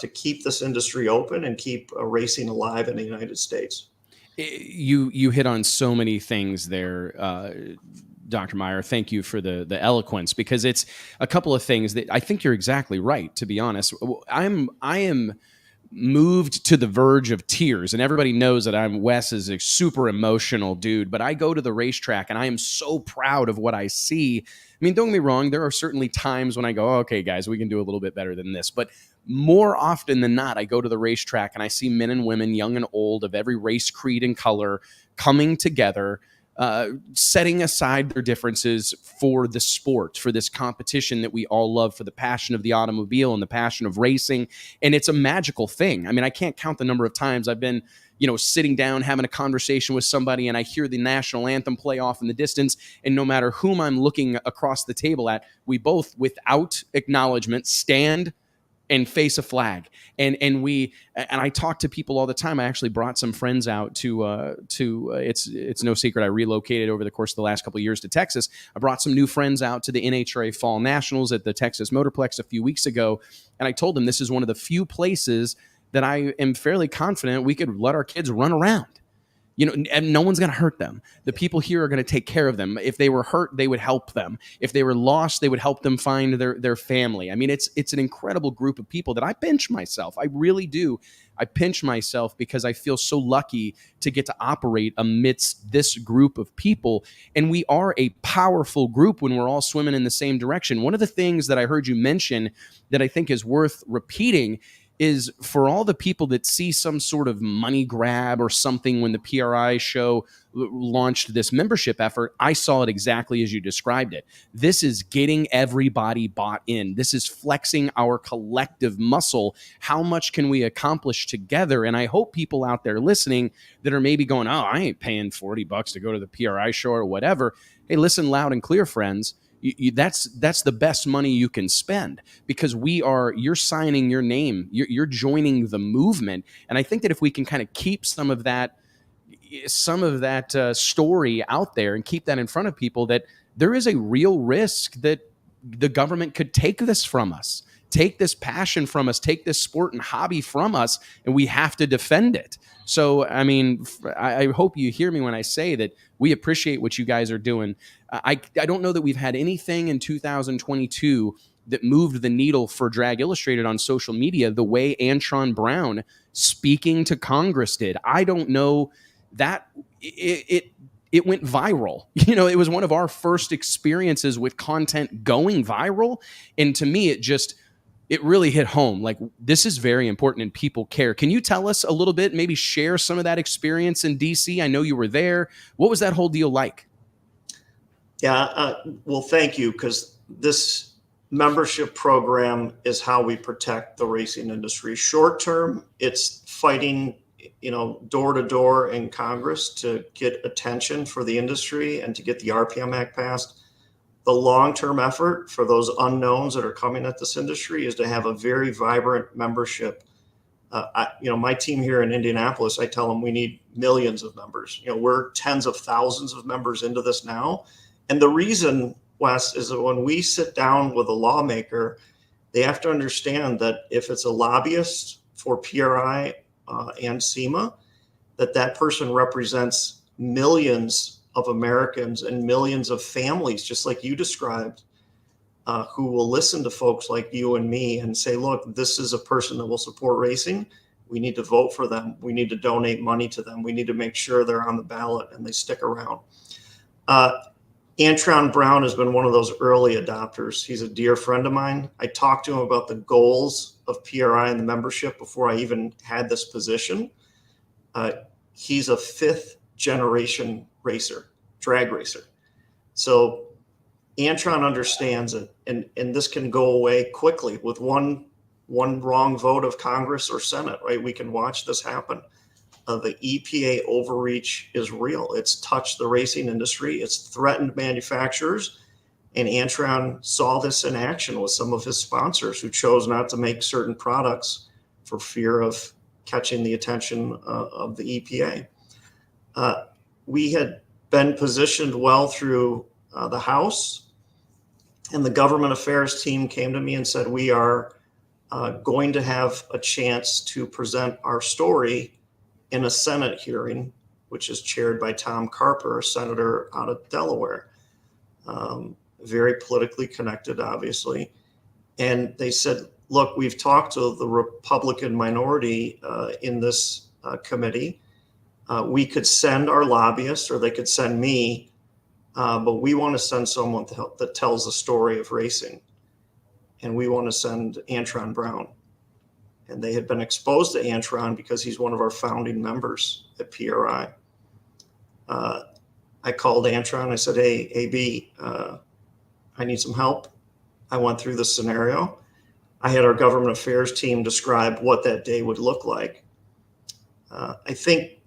to keep this industry open and keep racing alive in the United States. You hit on so many things there, Dr. Meyer. Thank you for the eloquence, because it's a couple of things that I think you're exactly right. To be honest, I am moved to the verge of tears, and everybody knows that Wes is a super emotional dude, but I go to the racetrack and I am so proud of what I see. I mean, don't get me wrong, there are certainly times when I go, okay, guys, we can do a little bit better than this, but more often than not, I go to the racetrack and I see men and women, young and old, of every race, creed, and color coming together, setting aside their differences for the sport, for this competition that we all love, for the passion of the automobile and the passion of racing. And it's a magical thing. I mean, I can't count the number of times I've been, sitting down, having a conversation with somebody, and I hear the national anthem play off in the distance. And no matter whom I'm looking across the table at, we both, without acknowledgement, stand and face a flag. And I talk to people all the time. I actually brought some friends out to it's no secret, I relocated over the course of the last couple of years to Texas. I brought some new friends out to the NHRA Fall Nationals at the Texas Motorplex a few weeks ago. And I told them this is one of the few places that I am fairly confident we could let our kids run around. And no one's going to hurt them. The people here are going to take care of them. If they were hurt, they would help them. If they were lost, they would help them find their family. I mean, it's an incredible group of people that I pinch myself. I really do. I pinch myself because I feel so lucky to get to operate amidst this group of people. And we are a powerful group when we're all swimming in the same direction. One of the things that I heard you mention that I think is worth repeating is for all the people that see some sort of money grab or something when the PRI show launched this membership effort, I saw it exactly as you described it. This is getting everybody bought in. This is flexing our collective muscle. How much can we accomplish together? And I hope people out there listening that are maybe going, oh, I ain't paying $40 to go to the PRI show or whatever. Hey, listen loud and clear, friends. That's the best money you can spend, because you're signing your name, you're joining the movement. And I think that if we can kind of keep some of that story out there and keep that in front of people, that there is a real risk that the government could take this from us, take this passion from us, take this sport and hobby from us, and we have to defend it. So, I mean, I hope you hear me when I say that we appreciate what you guys are doing. I don't know that we've had anything in 2022 that moved the needle for Drag Illustrated on social media the way Antron Brown speaking to Congress did. I don't know that it went viral. It was one of our first experiences with content going viral. And to me, it really hit home. Like, this is very important and people care. Can you tell us a little bit, maybe share some of that experience in DC? I know you were there. What was that whole deal like? Yeah, well, thank you, because this membership program is how we protect the racing industry. Short term, it's fighting, door to door in Congress to get attention for the industry and to get the RPM Act passed. The long-term effort for those unknowns that are coming at this industry is to have a very vibrant membership. My team here in Indianapolis, I tell them we need millions of members. We're tens of thousands of members into this now. And the reason, Wes, is that when we sit down with a lawmaker, they have to understand that if it's a lobbyist for PRI and SEMA, that person represents millions of Americans and millions of families, just like you described, who will listen to folks like you and me and say, look, this is a person that will support racing. We need to vote for them. We need to donate money to them. We need to make sure they're on the ballot and they stick around. Antron Brown has been one of those early adopters. He's a dear friend of mine. I talked to him about the goals of PRI and the membership before I even had this position. He's a fifth generation racer, drag racer. So Antron understands it, and this can go away quickly with one one wrong vote of Congress or Senate, right? We can watch this happen. The EPA overreach is real. It's touched the racing industry. It's threatened manufacturers. And Antron saw this in action with some of his sponsors who chose not to make certain products for fear of catching the attention of the EPA. We had been positioned well through the House, and the government affairs team came to me and said, we are going to have a chance to present our story in a Senate hearing, which is chaired by Tom Carper, a senator out of Delaware. Very politically connected, obviously. And they said, look, we've talked to the Republican minority in this committee. We could send our lobbyists, or they could send me, but we want to send someone that tells the story of racing. And we want to send Antron Brown. And they had been exposed to Antron because he's one of our founding members at PRI. I called Antron. I said, hey, AB, I need some help. I went through the scenario. I had our government affairs team describe what that day would look like. I think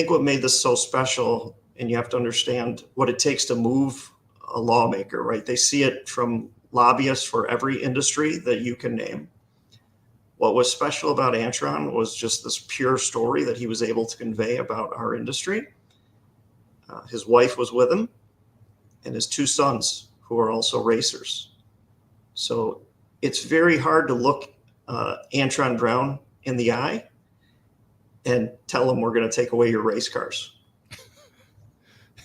what made this so special, and you have to understand what it takes to move a lawmaker, right? They see it from lobbyists for every industry that you can name. What was special about Antron was just this pure story that he was able to convey about our industry. His wife was with him, and his two sons, who are also racers. So it's very hard to look Antron Brown in the eye and tell him we're going to take away your race cars.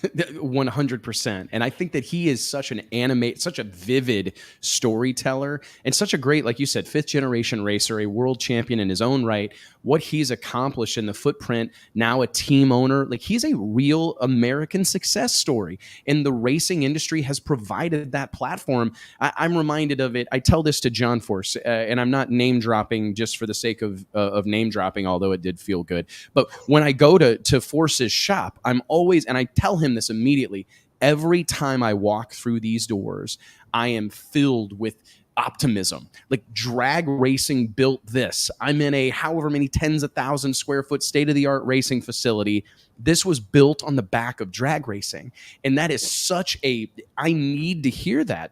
100%. And I think that he is such such a vivid storyteller, and such a great, like you said, 5th generation racer, a world champion in his own right. What he's accomplished in the footprint, now a team owner, like he's a real American success story. And the racing industry has provided that platform. I'm reminded of it. I tell this to John Force, and I'm not name dropping just for the sake of name dropping, although it did feel good. But when I go to Force's shop, I'm always, and I tell him this immediately, every time I walk through these doors, I am filled with optimism. Like, drag racing built this. I'm in a however many tens of thousands square foot state-of-the-art racing facility. This was built on the back of drag racing. And that is such I need to hear that.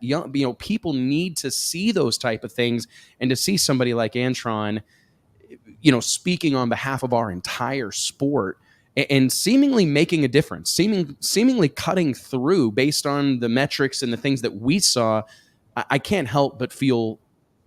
People need to see those type of things, and to see somebody like Antron, speaking on behalf of our entire sport and seemingly making a difference, seemingly cutting through based on the metrics and the things that we saw. I can't help but feel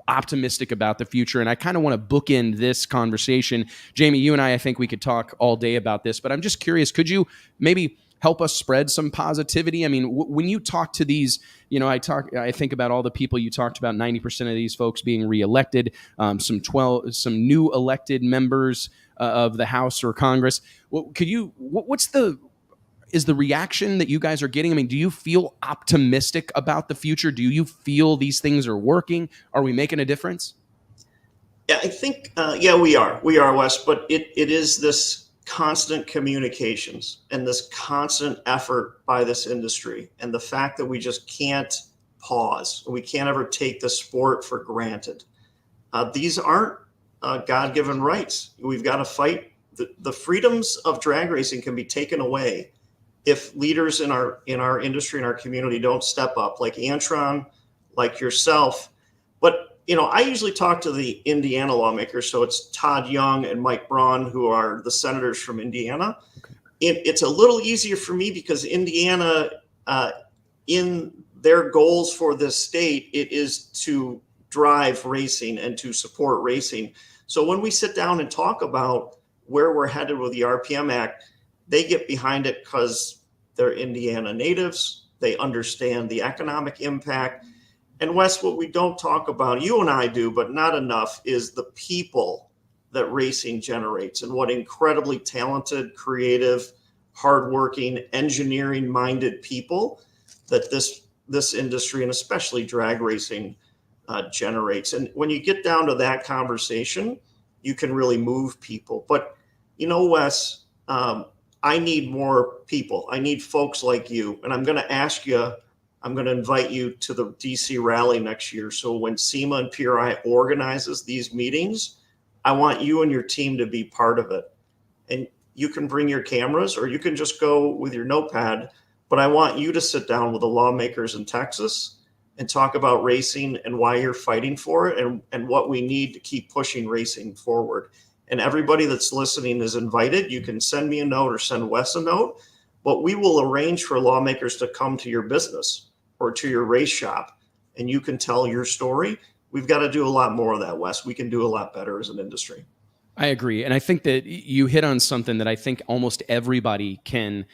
optimistic about the future. And I kind of want to bookend this conversation. Jamie, you and I think we could talk all day about this, but I'm just curious, could you maybe help us spread some positivity? I mean, when you talk to these, I think about all the people you talked about, 90% of these folks being reelected, some new elected members of the House or Congress. Is the reaction that you guys are getting? I mean, do you feel optimistic about the future? Do you feel these things are working? Are we making a difference? Yeah, I think, we are, Wes, but it is this constant communications and this constant effort by this industry, and the fact that we just can't pause. We can't ever take the sport for granted. These aren't God-given rights. We've got to fight. The freedoms of drag racing can be taken away if leaders in our industry, in our community, don't step up, like Antron, like yourself. But I usually talk to the Indiana lawmakers, so it's Todd Young and Mike Braun, who are the senators from Indiana. Okay. It's a little easier for me because Indiana, in their goals for this state, it is to drive racing and to support racing. So when we sit down and talk about where we're headed with the RPM Act, they get behind it because they're Indiana natives. They understand the economic impact. And Wes, what we don't talk about, you and I do, but not enough, is the people that racing generates, and what incredibly talented, creative, hardworking, engineering-minded people that this industry, and especially drag racing, generates. And when you get down to that conversation, you can really move people. But Wes, I need more people. I need folks like you. And I'm going to ask you I'm going to invite you to the DC rally next year. So when SEMA and PRI organizes these meetings, I want you and your team to be part of it. And you can bring your cameras or you can just go with your notepad, but I want you to sit down with the lawmakers in Texas and talk about racing and why you're fighting for it and what we need to keep pushing racing forward. And everybody that's listening is invited. You can send me a note or send Wes a note, but we will arrange for lawmakers to come to your business or to your race shop and you can tell your story. We've got to do a lot more of that, Wes. We can do a lot better as an industry. I agree. And I think that you hit on something that I think almost everybody can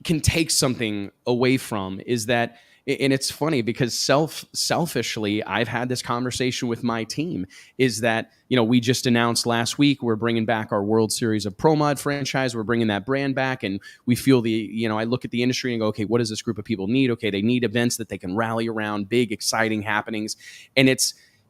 take something away from, is that, and it's funny because selfishly, I've had this conversation with my team, is that, we just announced last week, we're bringing back our World Series of Pro Mod franchise. We're bringing that brand back. And we feel I look at the industry and go, okay, what does this group of people need? Okay, they need events that they can rally around, big, exciting happenings. And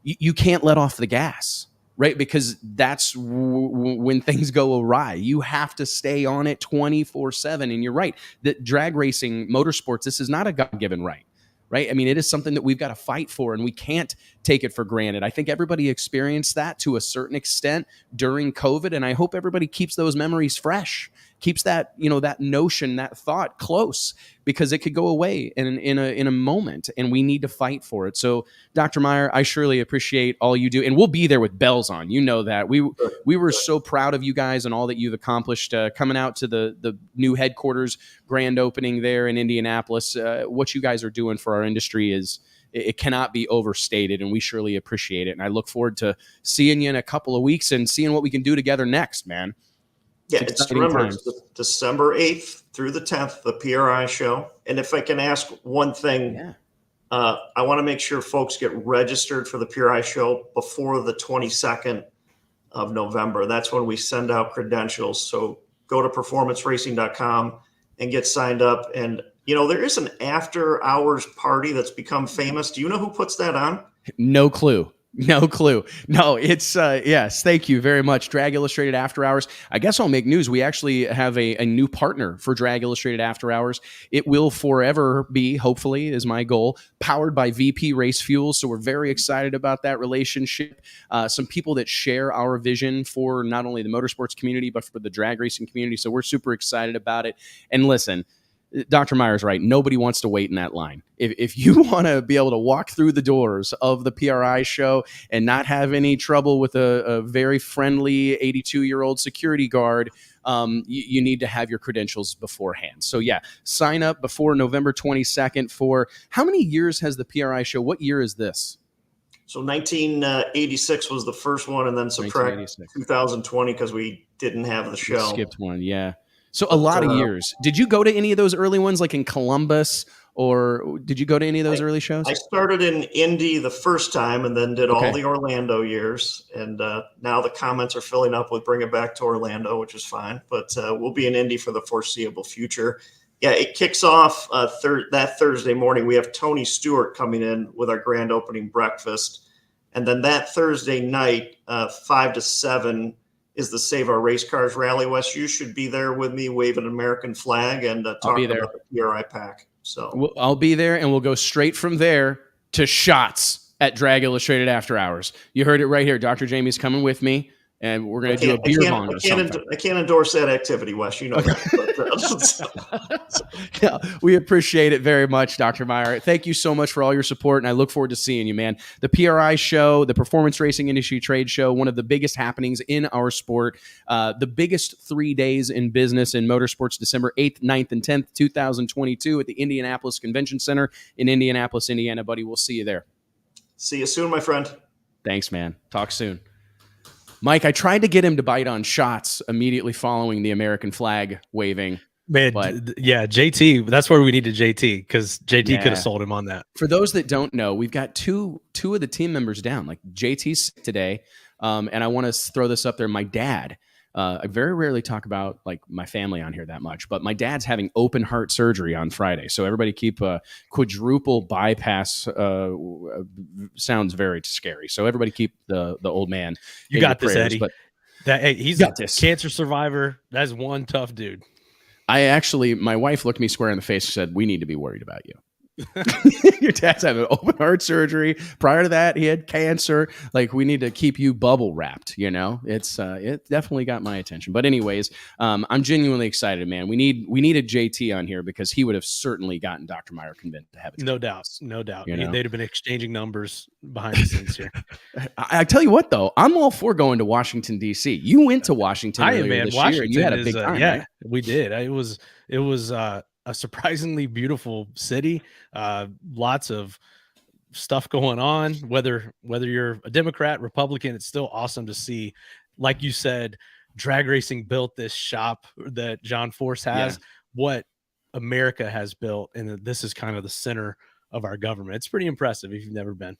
you can't let off the gas. Right? Because that's when things go awry. You have to stay on it 24/7. And you're right, that drag racing, motorsports, this is not a God-given right. Right? I mean, it is something that we've got to fight for, and we can't take it for granted. I think everybody experienced that to a certain extent during COVID, and I hope everybody keeps those memories fresh, keeps that, that notion, that thought close, because it could go away in a moment, and we need to fight for it. So, Dr. Meyer, I surely appreciate all you do, and we'll be there with bells on. You know that. We were so proud of you guys and all that you've accomplished coming out to the new headquarters grand opening there in Indianapolis. What you guys are doing for our industry it cannot be overstated, and we surely appreciate it. And I look forward to seeing you in a couple of weeks and seeing what we can do together next, man. Yeah, it's December 8th through the 10th, the PRI show. And if I can ask one thing, I want to make sure folks get registered for the PRI show before the 22nd of November. That's when we send out credentials. So go to performanceracing.com and get signed up. And, there is an after hours party that's become famous. Do you know who puts that on? No clue. No, it's yes. Thank you very much. Drag Illustrated After Hours. I guess I'll make news. We actually have a new partner for Drag Illustrated After Hours. It will forever be, hopefully, is my goal, powered by VP Race Fuel. So we're very excited about that relationship. Some people that share our vision for not only the motorsports community, but for the drag racing community. So we're super excited about it. And listen, Dr. Meyer's right. Nobody wants to wait in that line. If you want to be able to walk through the doors of the PRI show and not have any trouble with a very friendly 82-year-old security guard, you need to have your credentials beforehand. So yeah, sign up before November 22nd for, how many years has the PRI show? What year is this? So 1986 was the first one, and then subtract 2020 because we didn't have the show. We skipped one, yeah. So a lot of years. Did you go to any of those early ones, like in Columbus, or did you go to any of those early shows? I started in Indy the first time and then did all the Orlando years. And now the comments are filling up with bring it back to Orlando, which is fine. But we'll be in Indy for the foreseeable future. Yeah, it kicks off that Thursday morning. We have Tony Stewart coming in with our grand opening breakfast. And then that Thursday night, 5 to 7, is the Save Our Race Cars Rally. Wes, you should be there with me, wave an American flag and talk about the PRI pack. So I'll be there, and we'll go straight from there to shots at Drag Illustrated After Hours. You heard it right here. Dr. Jamie's coming with me, and we're going to do a beer bong or something. I can't endorse that activity, Wes. You know that. Yeah, we appreciate it very much, Dr. Meyer. Thank you so much for all your support, and I look forward to seeing you, man. The PRI show, the Performance Racing Industry Trade Show, one of the biggest happenings in our sport, the biggest 3 days in business in motorsports, December 8th, 9th, and 10th, 2022 at the Indianapolis Convention Center in Indianapolis, Indiana, buddy. We'll see you there. See you soon, my friend. Thanks, man. Talk soon. Mike, I tried to get him to bite on shots immediately following the American flag waving. Man, yeah, JT, that's where we needed JT, because JT could have sold him on that. For those that don't know, we've got two of the team members down. Like, JT's sick today, and I want to throw this up there. My dad, I very rarely talk about like my family on here that much, but my dad's having open heart surgery on Friday. So everybody keep a quadruple bypass. Sounds very scary. So everybody keep the old man. You got this, prayers, Eddie. But he's a cancer survivor. That's one tough dude. My wife looked me square in the face and said, "We need to be worried about you." Your dad's having open heart surgery. Prior to that, he had cancer. Like, we need to keep you bubble wrapped. You know, it definitely got my attention. But anyways, I'm genuinely excited, man. We needed JT on here because he would have certainly gotten Dr. Meyer convinced to have it. No doubt, no doubt. You know? They'd have been exchanging numbers behind the scenes here. I tell you what, though, I'm all for going to Washington D.C. You went to Washington earlier this year. You had a big time. Yeah, right? we did. It was a surprisingly beautiful city. Lots of stuff going on. Whether you're a Democrat, Republican, it's still awesome to see. Like you said, drag racing built this shop that John Force has. Yeah. What America has built, and this is kind of the center of our government. It's pretty impressive if you've never been.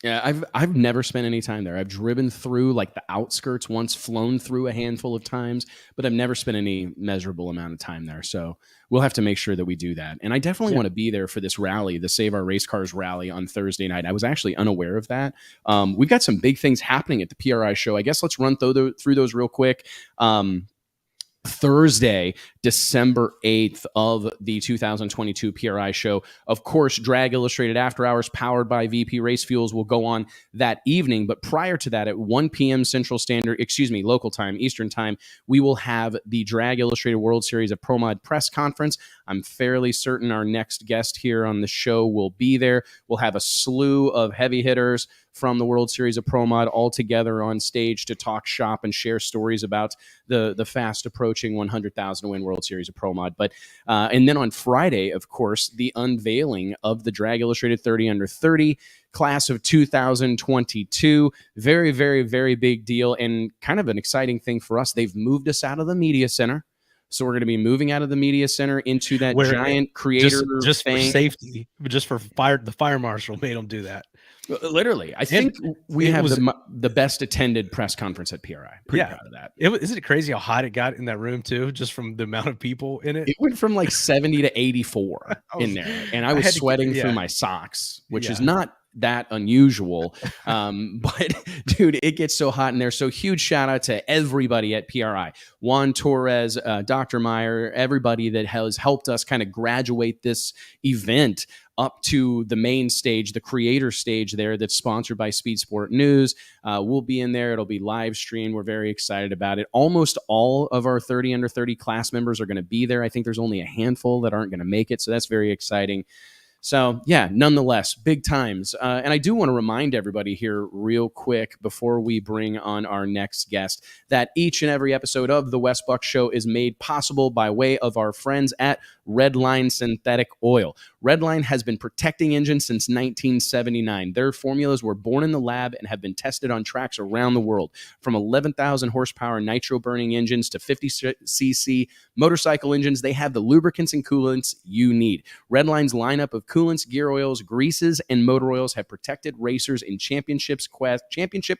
Yeah, I've never spent any time there. I've driven through like the outskirts once, flown through a handful of times, but I've never spent any measurable amount of time there. So we'll have to make sure that we do that. And I definitely want to be there for this rally, the Save Our Race Cars rally on Thursday night. I was actually unaware of that. We've got some big things happening at the PRI show. I guess let's run through those real quick. Thursday, December 8th of the 2022 PRI show. Of course, Drag Illustrated After Hours powered by VP Race Fuels will go on that evening. But prior to that, at 1 p.m. local time, Eastern time, we will have the Drag Illustrated World Series of Pro Mod press conference. I'm fairly certain our next guest here on the show will be there. We'll have a slew of heavy hitters from the World Series of Pro Mod all together on stage to talk shop and share stories about the fast approaching 100,000 win World Series of Pro Mod. But and then on Friday, of course, the unveiling of the Drag Illustrated 30 Under 30 class of 2022. Very, very, very big deal, and kind of an exciting thing for us. They've moved us out of the media center. So we're going to be moving out of the media center into that giant creator just thing. For safety, just for the fire marshal made them do that. Literally, I think we have the best attended press conference at PRI. Pretty proud of that. Isn't it crazy how hot it got in that room too, just from the amount of people in it? It went from like 70 to 84 in there, and I was sweating through my socks, which is not that unusual. But dude, it gets so hot in there. So huge shout out to everybody at PRI, Juan Torres, Dr. Meyer, everybody that has helped us kind of graduate this event up to the main stage, the creator stage there that's sponsored by Speed Sport News. We'll be in there. It'll be live streamed. We're very excited about it. Almost all of our 30 under 30 class members are going to be there. I think there's only a handful that aren't going to make it. So that's very exciting. So, yeah, nonetheless, big times. And I do want to remind everybody here real quick before we bring on our next guest that each and every episode of The Wes Buck Show is made possible by way of our friends at Redline Synthetic Oil. Redline has been protecting engines since 1979. Their formulas were born in the lab and have been tested on tracks around the world. From 11,000 horsepower nitro-burning engines to 50cc motorcycle engines, they have the lubricants and coolants you need. Redline's lineup of coolants, gear oils, greases, and motor oils have protected racers in championship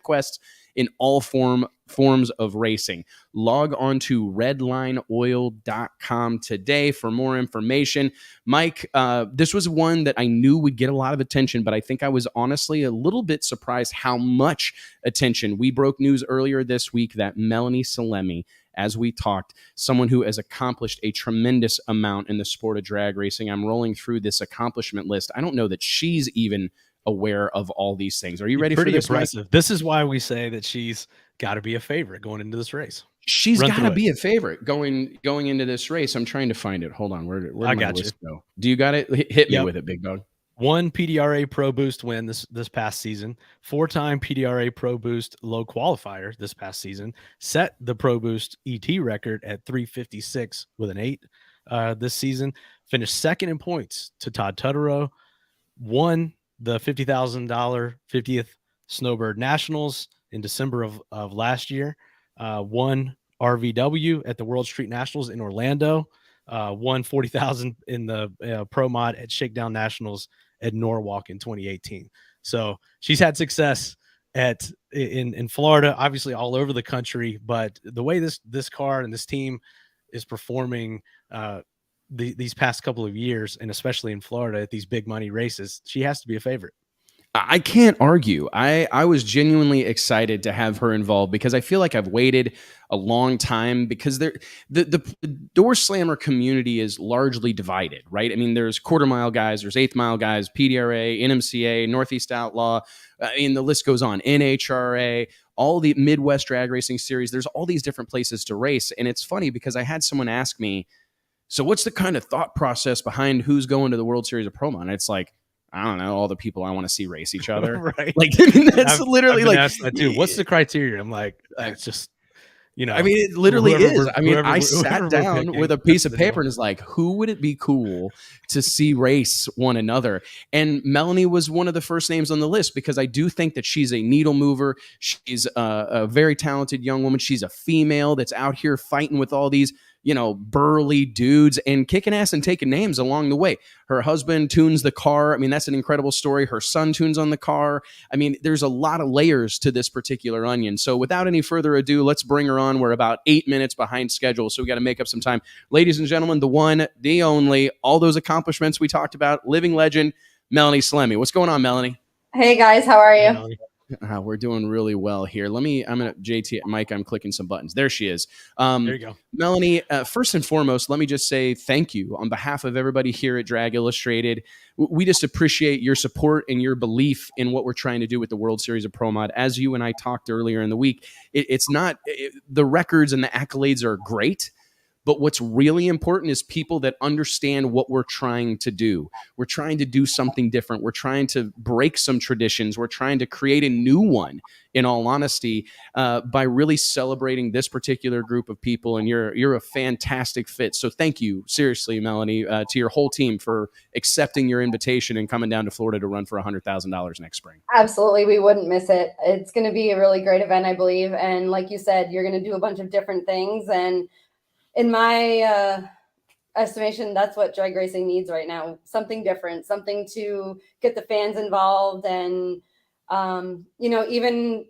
quests in all forms of racing. Log on to redlineoil.com today for more information. Mike, this was one that I knew would get a lot of attention, but I think I was honestly a little bit surprised how much attention. We broke news earlier this week that Melanie Salemi, as we talked, someone who has accomplished a tremendous amount in the sport of drag racing. I'm rolling through this accomplishment list. I don't know that she's even aware of all these things. Are you ready for this? Impressive. Mike? This is why we say that she's got to be a favorite going into this race. She's got to be a favorite going into this race. I'm trying to find it. Hold on. Where did my list go? Do you got it? Hit me with it, big dog. 1 PDRA Pro Boost win this past season, 4-time PDRA Pro Boost low qualifier this past season, set the Pro Boost ET record at 356 with an 8 this season, finished second in points to Todd Tutterow, won the $50,000 50th Snowbird Nationals in December of last year, won RVW at the World Street Nationals in Orlando, won 40,000 in the Pro Mod at Shakedown Nationals at Norwalk in 2018. So she's had success in Florida, obviously all over the country, but the way this car and this team is performing these past couple of years, and especially in Florida at these big money races, she has to be a favorite. I can't argue. I was genuinely excited to have her involved because I feel like I've waited a long time because the door slammer community is largely divided, right? I mean, there's quarter mile guys, there's eighth mile guys, PDRA, NMCA, Northeast Outlaw. I mean, the list goes on. NHRA, all the Midwest drag racing series. There's all these different places to race, and it's funny because I had someone ask me, "So, what's the kind of thought process behind who's going to the World Series of Pro-Mod?" And it's like, I don't know, all the people I want to see race each other. Right. Like, I mean, that's literally I've been like, asked that too. What's the criteria? I'm like, it's just, I mean, it literally is. I mean, I whoever sat we're down picking, with a piece of that's the paper and is like, who would it be cool to see race one another? And Melanie was one of the first names on the list because I do think that she's a needle mover. She's a very talented young woman. She's a female that's out here fighting with all these, burly dudes and kicking ass and taking names along the way. Her husband tunes the car. I mean, that's an incredible story. Her son tunes on the car. I mean, there's a lot of layers to this particular onion. So without any further ado, let's bring her on. We're about 8 minutes behind schedule, so we got to make up some time. Ladies and gentlemen, the one, the only, all those accomplishments we talked about, living legend, Melanie Salemi. What's going on, Melanie? Hey guys, how are you? We're doing really well here. JT, Mike, I'm clicking some buttons. There she is. There you go. Melanie, first and foremost, let me just say thank you on behalf of everybody here at Drag Illustrated. We just appreciate your support and your belief in what we're trying to do with the World Series of Pro Mod. As you and I talked earlier in the week, the records and the accolades are great. But what's really important is people that understand what we're trying to do. We're trying to do something different. We're trying to break some traditions. We're trying to create a new one, in all honesty, by really celebrating this particular group of people. And you're a fantastic fit. So thank you, seriously, Melanie, to your whole team for accepting your invitation and coming down to Florida to run for $100,000 next spring. Absolutely. We wouldn't miss it. It's going to be a really great event, I believe. And like you said, you're going to do a bunch of different things. And in my estimation, that's what drag racing needs right now. Something different, something to get the fans involved. And, even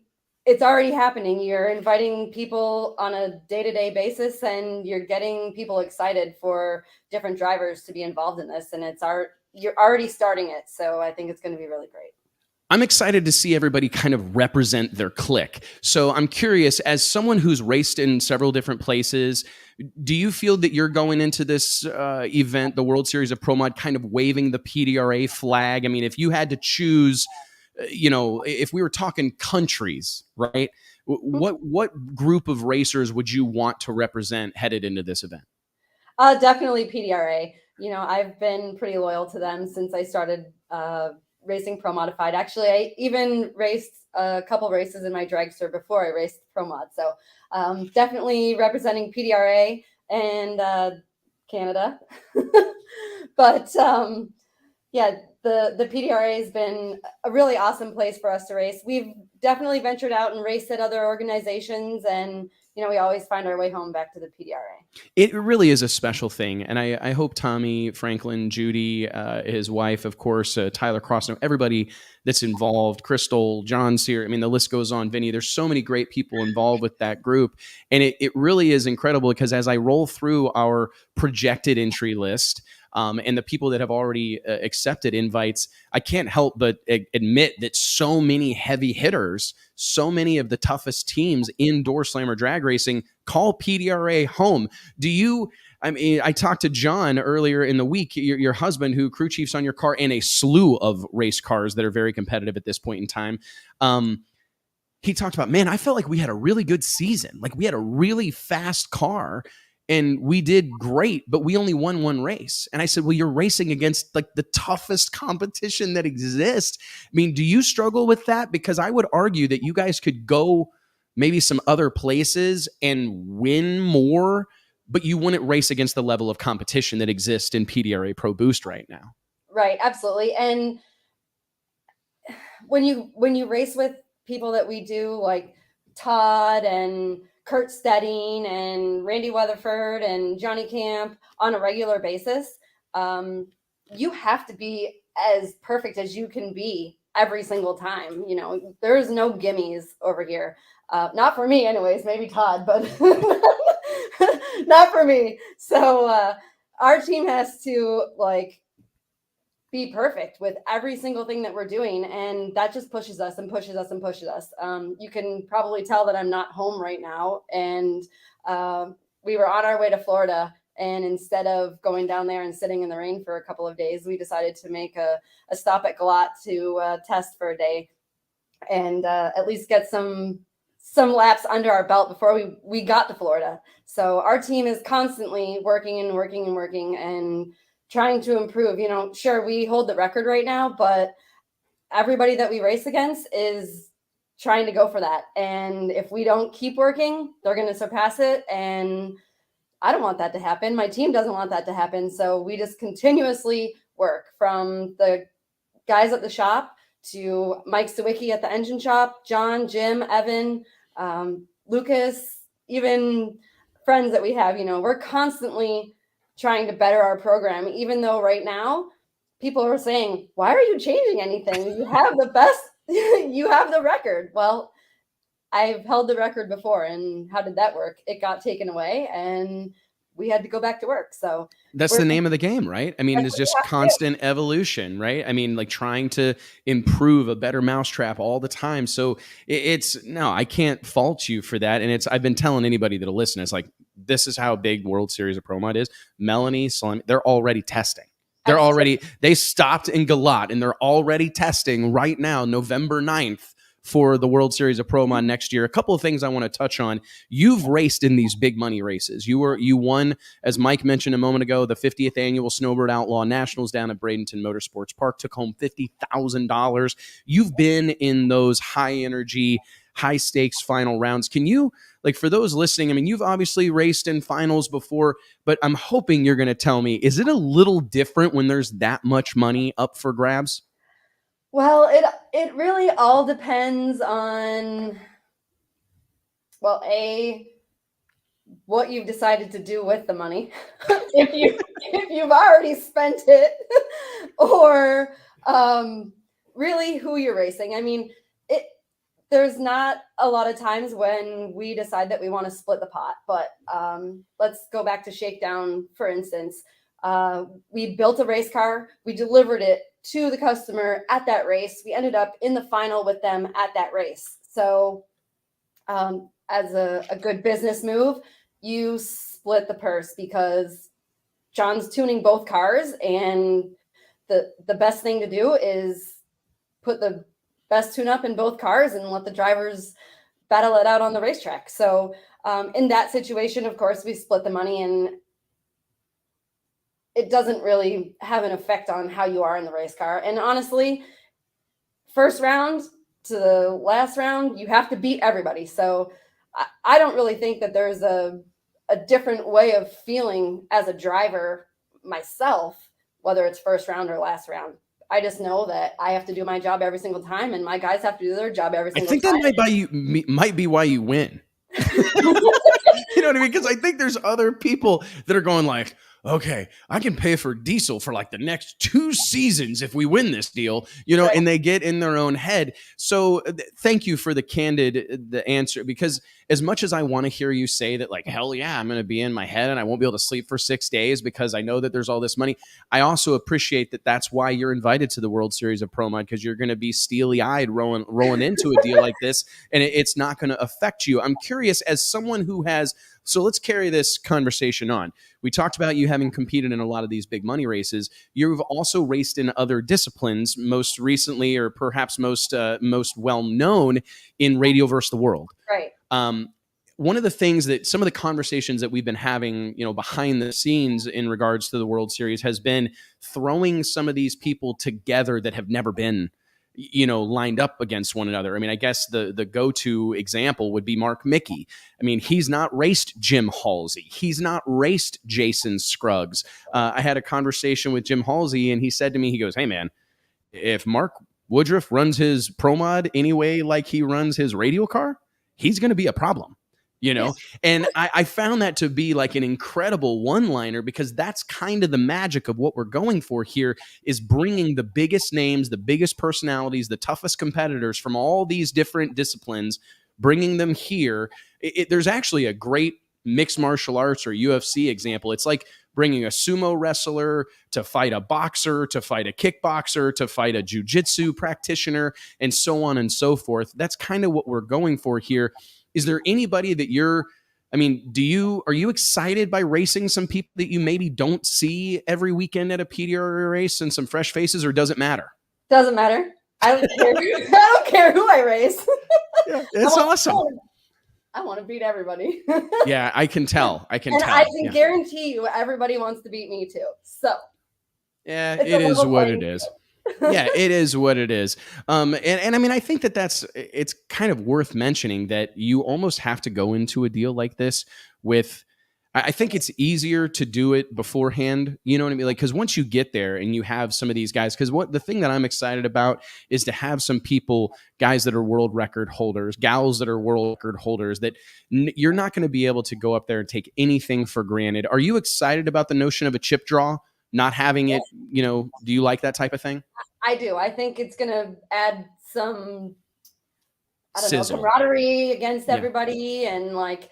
it's already happening. You're inviting people on a day-to-day basis and you're getting people excited for different drivers to be involved in this. And you're already starting it. So I think it's going to be really great. I'm excited to see everybody kind of represent their clique. So I'm curious, as someone who's raced in several different places, do you feel that you're going into this event, the World Series of Pro Mod, kind of waving the PDRA flag? I mean, if you had to choose, if we were talking countries, right? What group of racers would you want to represent headed into this event? Definitely PDRA. I've been pretty loyal to them since I started racing Pro Modified. Actually, I even raced a couple races in my dragster before I raced Pro Mod. So definitely representing PDRA and Canada. But the PDRA has been a really awesome place for us to race. We've definitely ventured out and raced at other organizations, and we always find our way home back to the PDRA. It really is a special thing. And I hope Tommy, Franklin, Judy, his wife, of course, Tyler Cross, everybody that's involved, Crystal, John Sear, I mean, the list goes on, Vinny, there's so many great people involved with that group. And it really is incredible because as I roll through our projected entry list, and the people that have already accepted invites, I can't help but admit that so many heavy hitters, so many of the toughest teams in door slammer drag racing call PDRA home. I talked to John earlier in the week, your husband, who crew chiefs on your car and a slew of race cars that are very competitive at this point in time. He talked about, man, I felt like we had a really good season. Like we had a really fast car. And we did great, but we only won one race. And I said, well, you're racing against like the toughest competition that exists. I mean, do you struggle with that? Because I would argue that you guys could go maybe some other places and win more, but you wouldn't race against the level of competition that exists in PDRA Pro Boost right now. Right. Absolutely. And when you race with people that we do, like Todd and Kurt Stedding and Randy Weatherford and Johnny Camp on a regular basis, you have to be as perfect as you can be every single time. There's no gimmies over here. Not for me anyways, maybe Todd, but not for me. So our team has to be perfect with every single thing that we're doing. And that just pushes us and pushes us and pushes us. You can probably tell that I'm not home right now. And we were on our way to Florida. And instead of going down there and sitting in the rain for a couple of days, we decided to make a stop at Galat to test for a day and at least get some laps under our belt before we got to Florida. So our team is constantly working and trying to improve. You know, sure, we hold the record right now, but everybody that we race against is trying to go for that. And if we don't keep working, they're going to surpass it. And I don't want that to happen. My team doesn't want that to happen. So we just continuously work, from the guys at the shop to Mike Sawicki at the engine shop, John, Jim, Evan, Lucas, even friends that we have. You know, we're constantly trying to better our program, even though right now people are saying, why are you changing anything? You have the best, you have the record. Well, I've held the record before, and how did that work? It got taken away and we had to go back to work. So that's the name of the game, right? I mean, it's just constant evolution, right? I mean, like trying to improve a better mousetrap all the time. So no, I can't fault you for that. And I've been telling anybody that'll listen, it's like, this is how big World Series of Pro Mod is. Melanie, Salemi, they're already testing. They stopped in Galat and they're already testing right now, November 9th. For the World Series of Pro Mod next year. A couple of things I want to touch on. You've raced in these big money races. You won, as Mike mentioned a moment ago, the 50th annual Snowbird Outlaw Nationals down at Bradenton Motorsports Park, took home $50,000. You've been in those high energy, high stakes final rounds. Can you, like, for those listening, I mean, you've obviously raced in finals before, but I'm hoping you're going to tell me, is it a little different when there's that much money up for grabs? Well, it really all depends on, well, what you've decided to do with the money, if you've already spent it, or really who you're racing. I mean, there's not a lot of times when we decide that we want to split the pot, but let's go back to Shakedown, for instance. We built a race car, we delivered it to the customer at that race. We ended up in the final with them at that race. So as a good business move, you split the purse, because John's tuning both cars, and the best thing to do is put the best tune up in both cars and let the drivers battle it out on the racetrack. So in that situation, of course, we split the money, and it doesn't really have an effect on how you are in the race car. And honestly, first round to the last round, you have to beat everybody. So I don't really think that there's a different way of feeling as a driver myself, whether it's first round or last round. I just know that I have to do my job every single time, and my guys have to do their job every single time. I think that might be why you win. You know what I mean? Because I think there's other people that are going like, okay, I can pay for diesel for like the next 2 seasons if we win this deal, you know, right. And they get in their own head. So thank you for the answer, because as much as I want to hear you say that, like, hell yeah, I'm going to be in my head and I won't be able to sleep for 6 days because I know that there's all this money. I also appreciate that that's why you're invited to the World Series of Pro Mod, because you're going to be steely eyed rolling into a deal like this, and it's not going to affect you. I'm curious, as someone who has, so let's carry this conversation on. We talked about you having competed in a lot of these big money races. You've also raced in other disciplines, most recently, or perhaps most well known, in Radio versus the World. Right. One of the things that some of the conversations that we've been having, you know, behind the scenes in regards to the World Series has been throwing some of these people together that have never been, you know, lined up against one another. I mean, I guess the go-to example would be Mark Mickey. I mean, he's not raced Jim Halsey. He's not raced Jason Scruggs. I had a conversation with Jim Halsey, and he said to me, he goes, hey, man, if Mark Woodruff runs his Pro Mod anyway like he runs his radio car, he's going to be a problem. You know, and I found that to be like an incredible one-liner, because that's kind of the magic of what we're going for here, is bringing the biggest names, the biggest personalities, the toughest competitors from all these different disciplines, bringing them here. There's actually a great mixed martial arts or UFC example. It's like bringing a sumo wrestler to fight a boxer, to fight a kickboxer, to fight a jujitsu practitioner, and so on and so forth. That's kind of what we're going for here. Is there anybody that are you excited by racing some people that you maybe don't see every weekend at a PDRA race and some fresh faces, or does it matter? Doesn't matter. I don't care. I don't care who I race. Yeah, it's awesome. I want to beat everybody. Yeah, I can tell. I can tell. I can guarantee you everybody wants to beat me too. So yeah, it is what it is. Yeah, it is what it is. And I mean, I think that it's kind of worth mentioning that you almost have to go into a deal like this with, I think it's easier to do it beforehand. You know what I mean? Like, because once you get there and you have some of these guys, because the thing that I'm excited about is to have some people, guys that are world record holders, gals that are world record holders, that you're not going to be able to go up there and take anything for granted. Are you excited about the notion of a chip draw? Not having it, do you like that type of thing? I do. I think it's going to add some, camaraderie against everybody, and like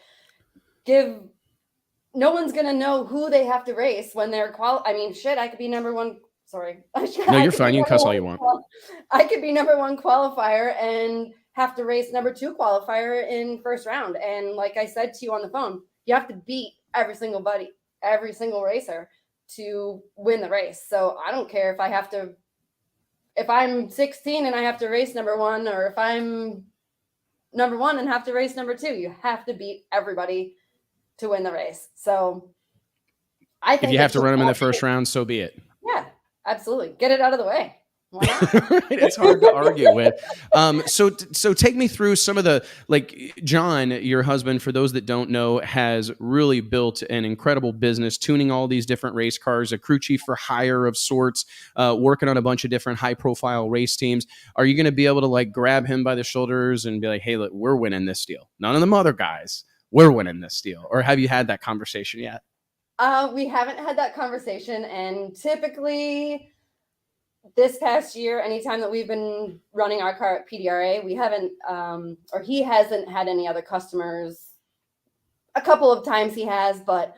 no one's going to know who they have to race when they're I could be number one. Sorry. No, you're fine. You can cuss all you want. I could be number one qualifier and have to race number 2 qualifier in first round. And like I said to you on the phone, you have to beat every single racer to win the race. So I don't care if I'm 16 and I have to race number 1, or if I'm number 1 and have to race number 2, you have to beat everybody to win the race. So I think if you have to run them in the first round, so be it. Yeah, absolutely. Get it out of the way. Why not? It's hard to argue with. So take me through some of the, like, John, your husband, for those that don't know, has really built an incredible business tuning all these different race cars, a crew chief for hire of sorts, working on a bunch of different high profile race teams. Are you going to be able to like grab him by the shoulders and be like, hey, look, we're winning this deal. None of them other guys, we're winning this deal. Or have you had that conversation yet? We haven't had that conversation. And typically this past year, anytime that we've been running our car at PDRA, we haven't, or he hasn't had any other customers. A couple of times he has, but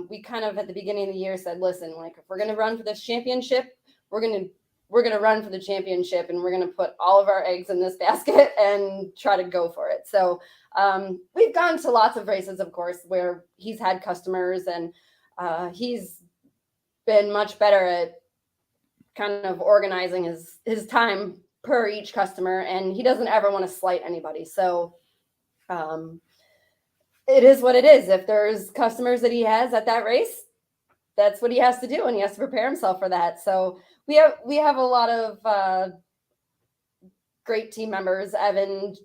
we kind of at the beginning of the year said, listen, like if we're going to run for this championship, we're going to run for the championship, and we're going to put all of our eggs in this basket and try to go for it. So we've gone to lots of races, of course, where he's had customers, and he's been much better at kind of organizing his time per each customer, and he doesn't ever want to slight anybody. So it is what it is. If there's customers that he has at that race, that's what he has to do, and he has to prepare himself for that. So we have a lot of great team members, Evan,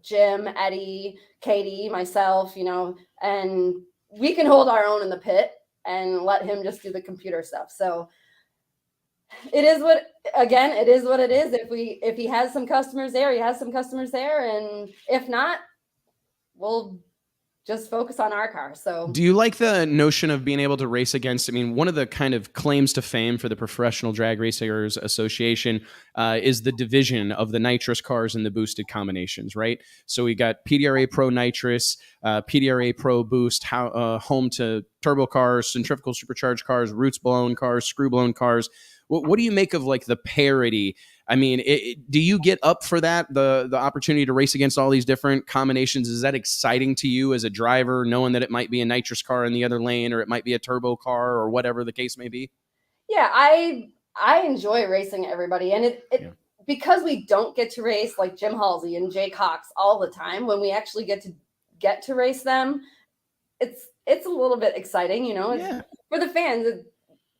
Jim, Eddie, Katie, myself, and we can hold our own in the pit and let him just do the computer stuff. So it is what it is. If he has some customers there, he has some customers there. And if not, we'll just focus on our car. So do you like the notion of being able to race against, one of the kind of claims to fame for the Professional Drag Racers Association is the division of the nitrous cars and the boosted combinations, right? So we got PDRA Pro Nitrous, PDRA Pro Boost, home to turbo cars, centrifugal supercharged cars, roots blown cars, screw blown cars. What do you make of like the parity? Do you get up for that, the opportunity to race against all these different combinations? Is that exciting to you as a driver, knowing that it might be a nitrous car in the other lane, or it might be a turbo car, or whatever the case may be? Yeah, I enjoy racing everybody, and because we don't get to race like Jim Halsey and Jay Cox all the time. When we actually get to race them, it's a little bit exciting, for the fans.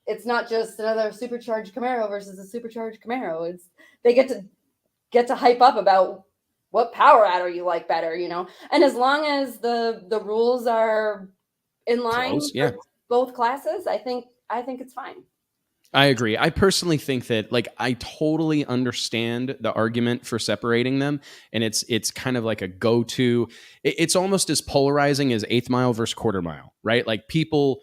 It's not just another supercharged Camaro versus a supercharged Camaro. They get to hype up about what power adder you like better, And as long as the rules are in line for both classes, I think it's fine. I agree. I personally think that, like, I totally understand the argument for separating them, and it's kind of like a go-to. It's almost as polarizing as 1/8 mile versus 1/4 mile, right? Like, people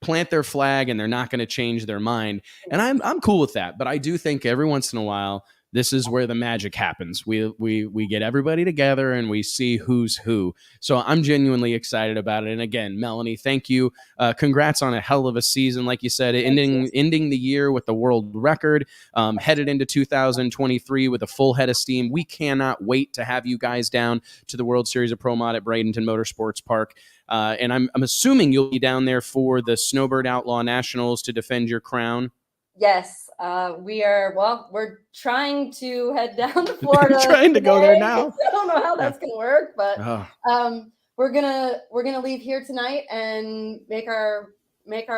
plant their flag and they're not going to change their mind. And I'm cool with that. But I do think every once in a while, This is where the magic happens. We get everybody together and we see who's who. So I'm genuinely excited about it. And again, Melanie, thank you. Congrats on a hell of a season, like you said, ending the year with the world record, headed into 2023 with a full head of steam. We cannot wait to have you guys down to the World Series of Pro Mod at Bradenton Motorsports Park. And I'm assuming you'll be down there for the Snowbird Outlaw Nationals to defend your crown. Yes, we are. Well, we're trying to head down to Florida. Trying to go there now. I don't know how that's gonna work, but we're gonna leave here tonight and make our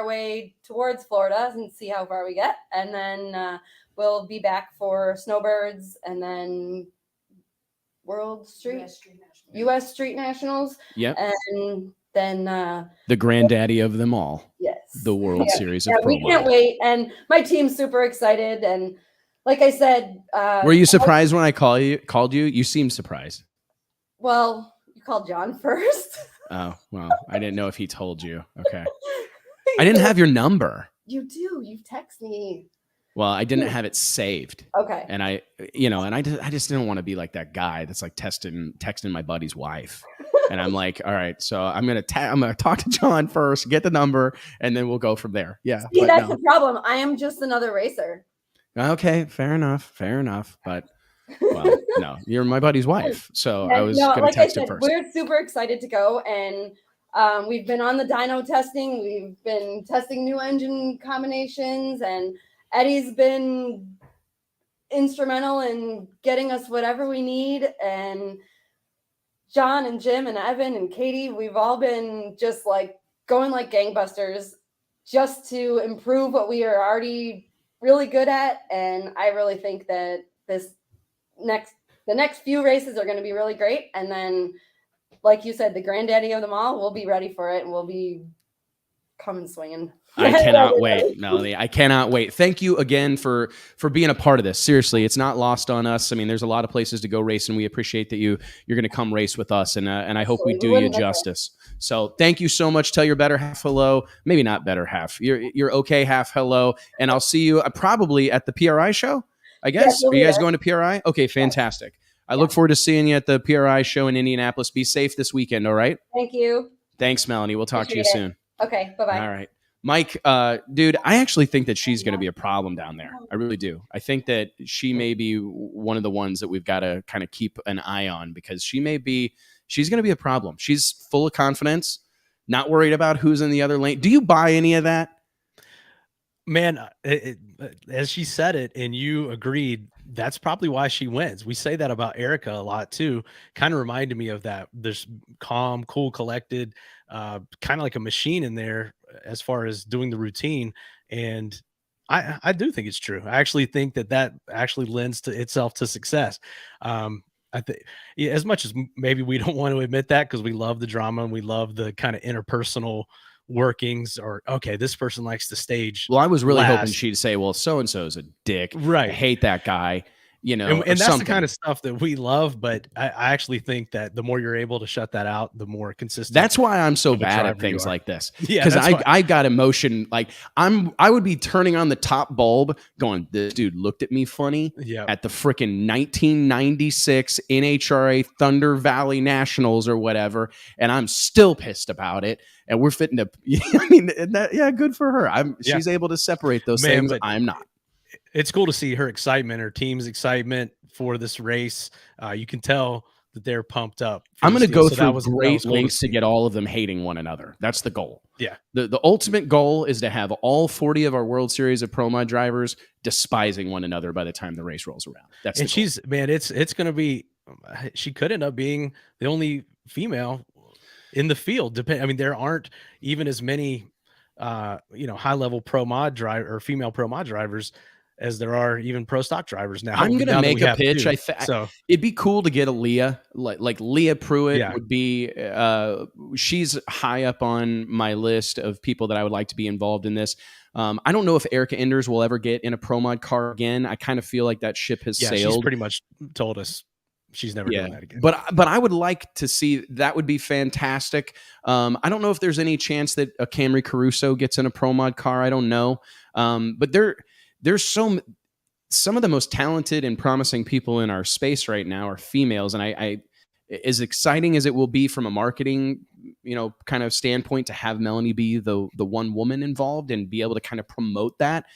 way towards Florida and see how far we get, and then we'll be back for Snowbirds and then U.S. Street Nationals. Yep. And then the granddaddy of them all. Yes. The World Series of Pro We can't wait. And my team's super excited. And like I said, were you surprised when I called you? You seemed surprised. Well, you called John first. Oh, well, I didn't know if he told you. Okay. I didn't have your number. You do. You text me. Well, I didn't have it saved. Okay. And I just didn't want to be like that guy that's like texting my buddy's wife. And I'm like, all right, so I'm gonna talk to John first, get the number, and then we'll go from there. Yeah. See, that's the problem. I am just another racer. Okay, fair enough. But well, no, you're my buddy's wife, so I was gonna text him first. We're super excited to go, and we've been on the dyno testing. We've been testing new engine combinations, and Eddie's been instrumental in getting us whatever we need. And John and Jim and Evan and Katie, we've all been just like going like gangbusters just to improve what we are already really good at. And I really think that the next few races are going to be really great. And then, like you said, the granddaddy of them all, we'll be ready for it, and we'll be coming swinging. I cannot wait, Melanie. I cannot wait. Thank you again for being a part of this. Seriously, it's not lost on us. I mean, there's a lot of places to go race, and we appreciate that you're going to come race with us, and I hope we do you justice. So thank you so much. Tell your better half hello. Maybe not better half. You're okay half hello, and I'll see you probably at the PRI show, I guess. Are you guys going to PRI? Okay, fantastic. I look forward to seeing you at the PRI show in Indianapolis. Be safe this weekend, all right? Thank you. Thanks, Melanie. We'll talk to you soon. Okay, bye-bye. All right. Mike, dude, I actually think that she's going to be a problem down there. I really do. I think that she may be one of the ones that we've got to kind of keep an eye on, because she's going to be a problem. She's full of confidence, not worried about who's in the other lane. Do you buy any of that? Man, as she said it and you agreed, that's probably why she wins. We say that about Erica a lot too. Kind of reminded me of that. There's calm, cool, collected, kind of like a machine in there as far as doing the routine. And I do think it's true. I actually think that actually lends to itself to success. I think as much as maybe we don't want to admit that, because we love the drama and we love the kind of interpersonal workings, or okay, this person likes the stage. Well, I was really hoping she'd say, well, so-and-so's a dick. Right. I hate that guy. You know, and that's the kind of stuff that we love, but I actually think that the more you're able to shut that out, the more consistent. That's why I'm so bad at things like this. Yeah, because I got emotion. Like I would be turning on the top bulb, going, "This dude looked at me funny." Yeah. At the freaking 1996 NHRA Thunder Valley Nationals or whatever, and I'm still pissed about it. And we're fitting to. I mean, good for her. She's able to separate those things. I'm not. It's cool to see her excitement, her team's excitement for this race. You can tell that they're pumped up. I'm going to go through great lengths to get all of them hating one another. That's the goal. Yeah. The ultimate goal is to have all 40 of our World Series of Pro Mod drivers despising one another by the time the race rolls around. That's it's going to be, she could end up being the only female in the field. I mean, there aren't even as many, high level pro mod driver or female pro mod drivers as there are even pro stock drivers now. I'm going to make a pitch. It'd be cool to get a Leah, like Leah Pruitt would be, she's high up on my list of people that I would like to be involved in this. I don't know if Erica Enders will ever get in a pro mod car again. I kind of feel like that ship has sailed. She's pretty much told us she's never doing that again. But I would like to see, that would be fantastic. I don't know if there's any chance that a Camry Caruso gets in a pro mod car. I don't know. But there's some of the most talented and promising people in our space right now are females. And I as exciting as it will be from a marketing, kind of standpoint to have Melanie be the one woman involved and be able to kind of promote that.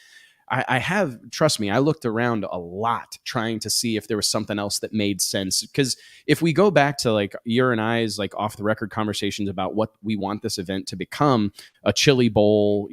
I have, trust me, I looked around a lot trying to see if there was something else that made sense. Because if we go back to like your and I's like off the record conversations about what we want this event to become, a chili bowl,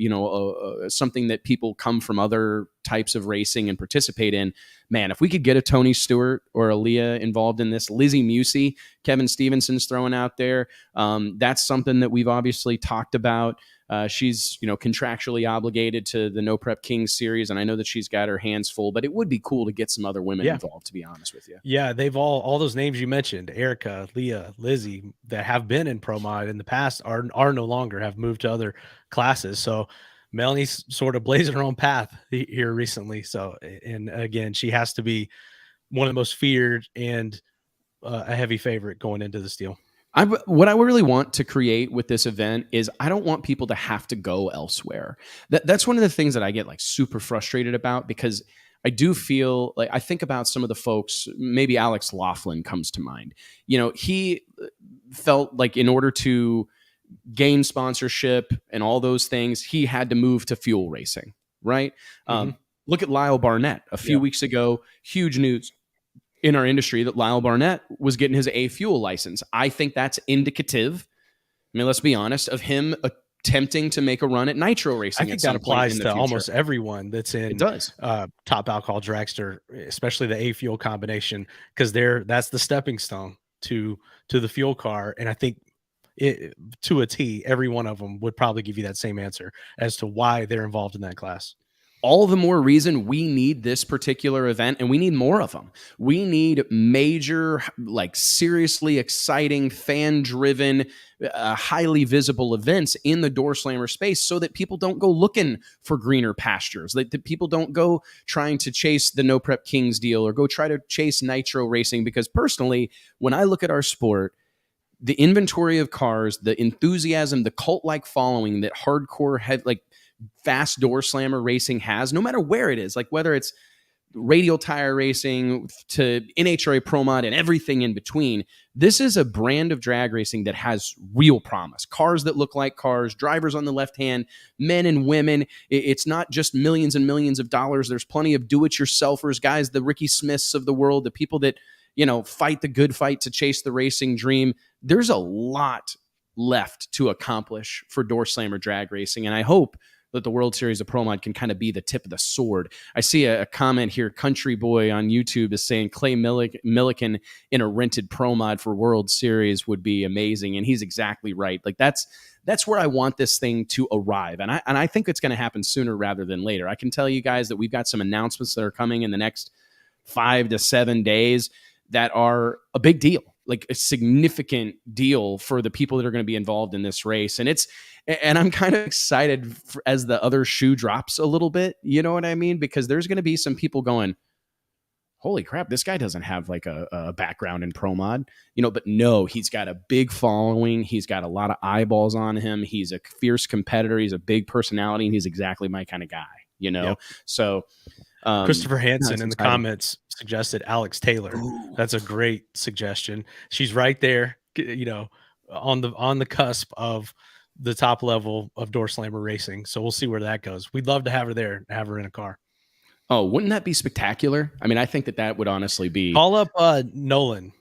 something that people come from other types of racing and participate in, man, if we could get a Tony Stewart or a Leah involved in this, Lizzie Musey, Kevin Stevenson's throwing out there. That's something that we've obviously talked about. She's, contractually obligated to the No Prep Kings series, and I know that she's got her hands full, but it would be cool to get some other women involved, to be honest with you. Yeah, they've all those names you mentioned, Erica, Leah, Lizzie, that have been in Pro Mod in the past are no longer, have moved to other classes. So Melanie's sort of blazing her own path here recently. So, and again, she has to be one of the most feared and a heavy favorite going into this deal. What I really want to create with this event is I don't want people to have to go elsewhere. That's one of the things that I get like super frustrated about, because I do feel like I think about some of the folks, maybe Alex Laughlin comes to mind. He felt like in order to gain sponsorship and all those things, he had to move to fuel racing, right? Look at Lyle Barnett a few weeks ago, huge news in our industry that Lyle Barnett was getting his A fuel license. I think that's indicative, I mean, let's be honest, of him attempting to make a run at nitro racing. I think that applies to almost everyone that's in top alcohol dragster, especially the A fuel combination, because that's the stepping stone to the fuel car. And I think to a T, every one of them would probably give you that same answer as to why they're involved in that class. All the more reason we need this particular event, and we need more of them. We need major, like seriously exciting, fan-driven, highly visible events in the door slammer space so that people don't go looking for greener pastures, that people don't go trying to chase the No Prep Kings deal or go try to chase nitro racing. Because personally, when I look at our sport, the inventory of cars, the enthusiasm, the cult-like following that hardcore fast door slammer racing has, no matter where it is, like whether it's radial tire racing to NHRA Pro Mod and everything in between, this is a brand of drag racing that has real promise. Cars that look like cars, drivers on the left hand, men and women. It's not just millions and millions of dollars. There's plenty of do-it-yourselfers, guys, the Ricky Smiths of the world, the people that, fight the good fight to chase the racing dream. There's a lot left to accomplish for door slammer drag racing, and I hope that the World Series of Pro Mod can kind of be the tip of the sword. I see a comment here. Country Boy on YouTube is saying Clay Milliken in a rented Pro Mod for World Series would be amazing. And he's exactly right. Like that's where I want this thing to arrive. And I think it's going to happen sooner rather than later. I can tell you guys that we've got some announcements that are coming in the next 5 to 7 days that are a big deal, like a significant deal for the people that are going to be involved in this race. And I'm kind of excited as the other shoe drops a little bit, you know what I mean? Because there's going to be some people going, holy crap, this guy doesn't have like a background in Pro Mod, but no, he's got a big following. He's got a lot of eyeballs on him. He's a fierce competitor. He's a big personality, and he's exactly my kind of guy, Yep. So Christopher Hansen in the comments suggested Alex Taylor. Ooh. That's a great suggestion. She's right there, on the cusp of the top level of door slammer racing. So we'll see where that goes. We'd love to have her there, have her in a car. Oh, wouldn't that be spectacular? I mean, I think that would honestly be. Call up Nolan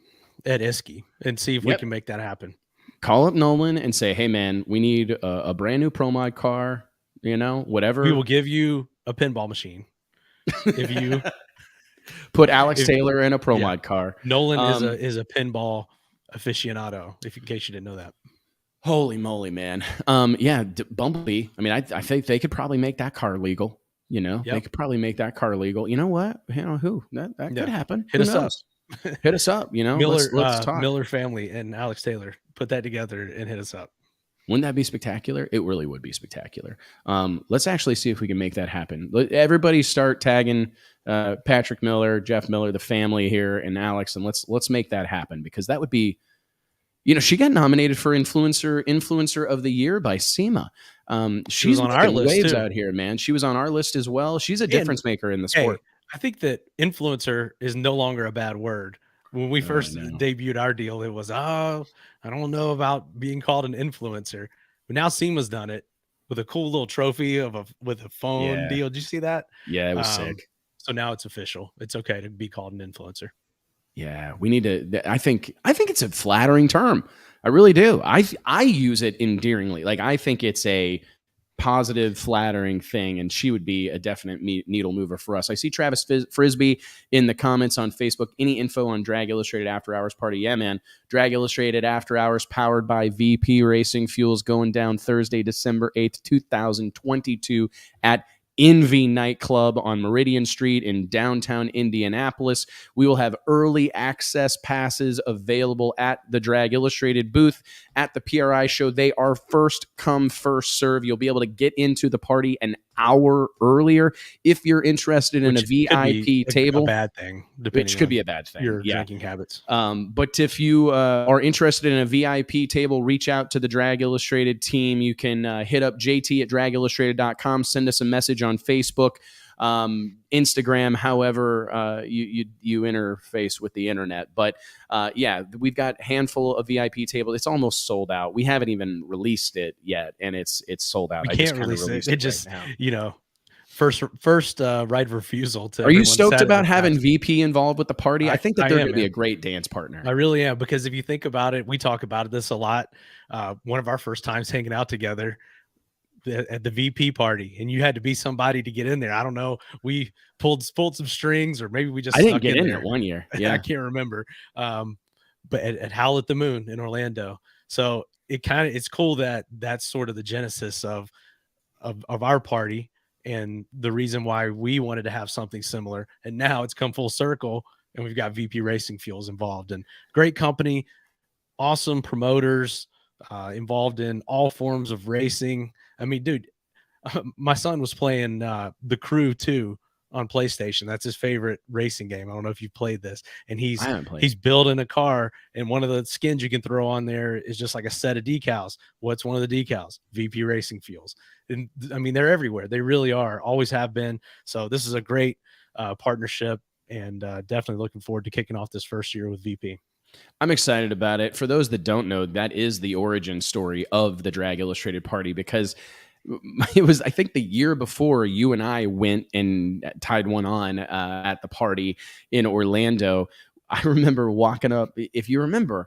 at Iski and see if we can make that happen. Call up Nolan and say, hey man, we need a brand new Pro Mod car, whatever. We will give you a pinball machine. If you put Alex Taylor in a Pro Mod car. Nolan is a pinball aficionado, in case you didn't know that. Holy moly, man. Bumblebee. I mean, I think they could probably make that car legal. They could probably make that car legal. You know what? Who? That could happen. Hit us up. Hit us up. Miller, let's talk. Miller family and Alex Taylor. Put that together and hit us up. Wouldn't that be spectacular? It really would be spectacular. Let's actually see if we can make that happen. Everybody start tagging Patrick Miller, Jeff Miller, the family here, and Alex, and let's make that happen, because that would be. She got nominated for influencer of the year by SEMA. She's on our list waves too. Out here, man. She was on our list as well. She's a difference maker in the sport. I think that influencer is no longer a bad word. When we first debuted our deal, it was, oh, I don't know about being called an influencer. But now SEMA's done it with a cool little trophy of with a phone deal. Did you see that? Yeah, it was sick. So now it's official. It's okay to be called an influencer. Yeah, we need to. I think it's a flattering term. I really do. I use it endearingly. Like, I think it's a positive, flattering thing, and she would be a definite needle mover for us. I see Travis Frisbee in the comments on Facebook. Any info on Drag Illustrated After Hours Party? Yeah, man. Drag Illustrated After Hours, powered by VP Racing Fuels, going down Thursday, December 8th, 2022 at Envy Nightclub on Meridian Street in downtown Indianapolis. We will have early access passes available at the Drag Illustrated booth at the PRI show. They are first come, first serve. You'll be able to get into the party an hour earlier if you're interested in a VIP table. A bad thing, which could be a bad thing. Your drinking habits. But if you are interested in a VIP table, reach out to the Drag Illustrated team. You can hit up JT at dragillustrated.com. Send us a message on Facebook, Instagram, however you interface with the internet. But yeah, we've got a handful of VIP tables. It's almost sold out. We haven't even released it yet, and it's sold out. We can't release it. It just, you know, first right of refusal to. Are you stoked about having VP involved with the party? I think that they're going to be a great dance partner. I really am, because if you think about it, we talk about this a lot. One of our first times hanging out together at the VP party, and you had to be somebody to get in there. I don't know. We pulled some strings, or maybe we just I didn't get in there one year. Yeah, I can't remember. But at Howl at the Moon in Orlando. So it's cool that that's sort of the genesis of our party, and the reason why we wanted to have something similar. And now it's come full circle, and we've got VP Racing Fuels involved, and great company, awesome promoters, involved in all forms of racing. I mean, dude, my son was playing The Crew 2 on PlayStation. That's his favorite racing game. I don't know if you've played this. And he's building a car, and one of the skins you can throw on there is just like a set of decals. What's one of the decals? VP Racing Fuels. And I mean, they're everywhere. They really are. Always have been. So this is a great partnership, and definitely looking forward to kicking off this first year with VP. I'm excited about it. For those that don't know, that is the origin story of the Drag Illustrated party, because it was, I think, the year before you and I went and tied one on at the party in Orlando. I remember walking up, if you remember,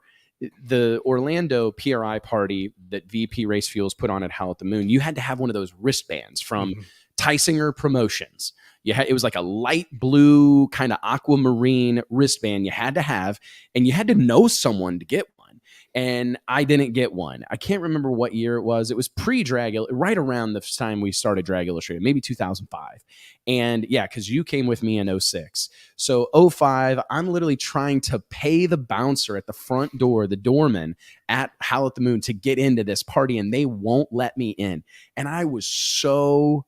the Orlando PRI party that VP Race Fuels put on at Howl at the Moon, you had to have one of those wristbands from Tysinger Promotions. It was like a light blue kind of aquamarine wristband you had to have, and you had to know someone to get one. And I didn't get one. I can't remember what year it was. It was pre-Drag, right around the time we started Drag Illustrated, maybe 2005. And yeah, because you came with me in 2006. So 2005, I'm literally trying to pay the bouncer at the front door, the doorman at Howl at the Moon, to get into this party, and they won't let me in. And I was so...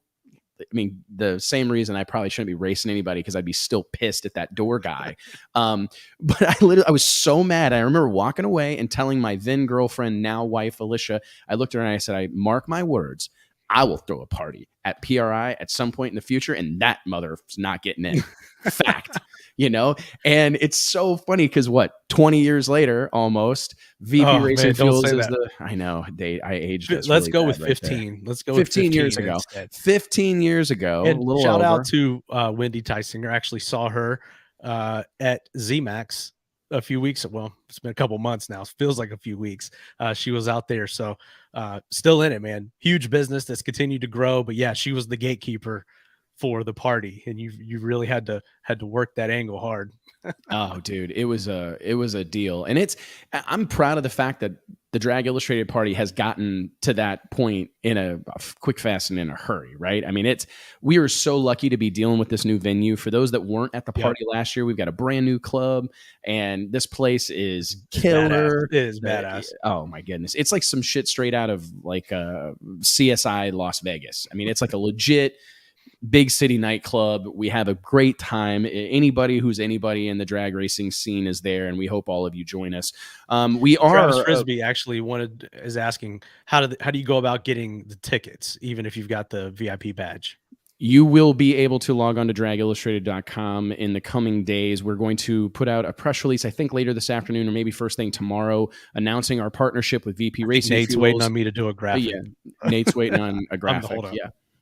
I mean, the same reason I probably shouldn't be racing anybody, because I'd be still pissed at that door guy. But I was so mad. I remember walking away and telling my then girlfriend, now wife, Alicia, I looked at her and I said, I mark my words, I will throw a party at PRI at some point in the future, and that mother's not getting in. Fact. You know, and it's so funny because 20 years later, almost, VP Racing Fuels is the, I know, I aged. Let's go with 15. Let's go 15 years ago. 15 years ago. And shout out to Wendy Tysinger. I actually saw her at ZMAX a few weeks. Well, it's been a couple months now. It feels like a few weeks. She was out there. So still in it, man. Huge business that's continued to grow. But yeah, she was the gatekeeper for the party, and you really had to work that angle hard. Oh, dude, it was a deal. And I'm proud of the fact that the Drag Illustrated party has gotten to that point in a quick, fast, and in a hurry, right? I mean, we are so lucky to be dealing with this new venue. For those that weren't at the party last year, we've got a brand new club, and this place is killer. It is badass. Oh my goodness. It's like some shit straight out of like CSI Las Vegas. I mean, it's like a legit big city nightclub. We have a great time. Anybody who's anybody in the drag racing scene is there, and we hope all of you join us. Travis Frisbee actually is asking, how do you go about getting the tickets, even if you've got the VIP badge? You will be able to log on to dragillustrated.com in the coming days. We're going to put out a press release, I think later this afternoon or maybe first thing tomorrow, announcing our partnership with VP Racing Nate's Fuels. waiting on me to do a graphic. Yeah, Nate's waiting on a graphic.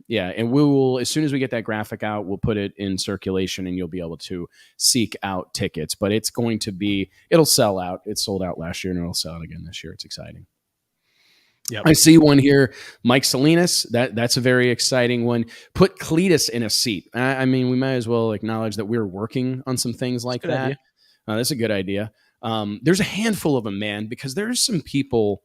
Yeah. And we will, as soon as we get that graphic out, we'll put it in circulation and you'll be able to seek out tickets. But it's going to be, it'll sell out. It sold out last year and it'll sell out again this year. It's exciting. Yep. I see one here, Mike Salinas. That's a very exciting one. Put Cletus in a seat. I mean, we might as well acknowledge that we're working on some things like that. That's a good idea. There's a handful of them, man, because there's some people.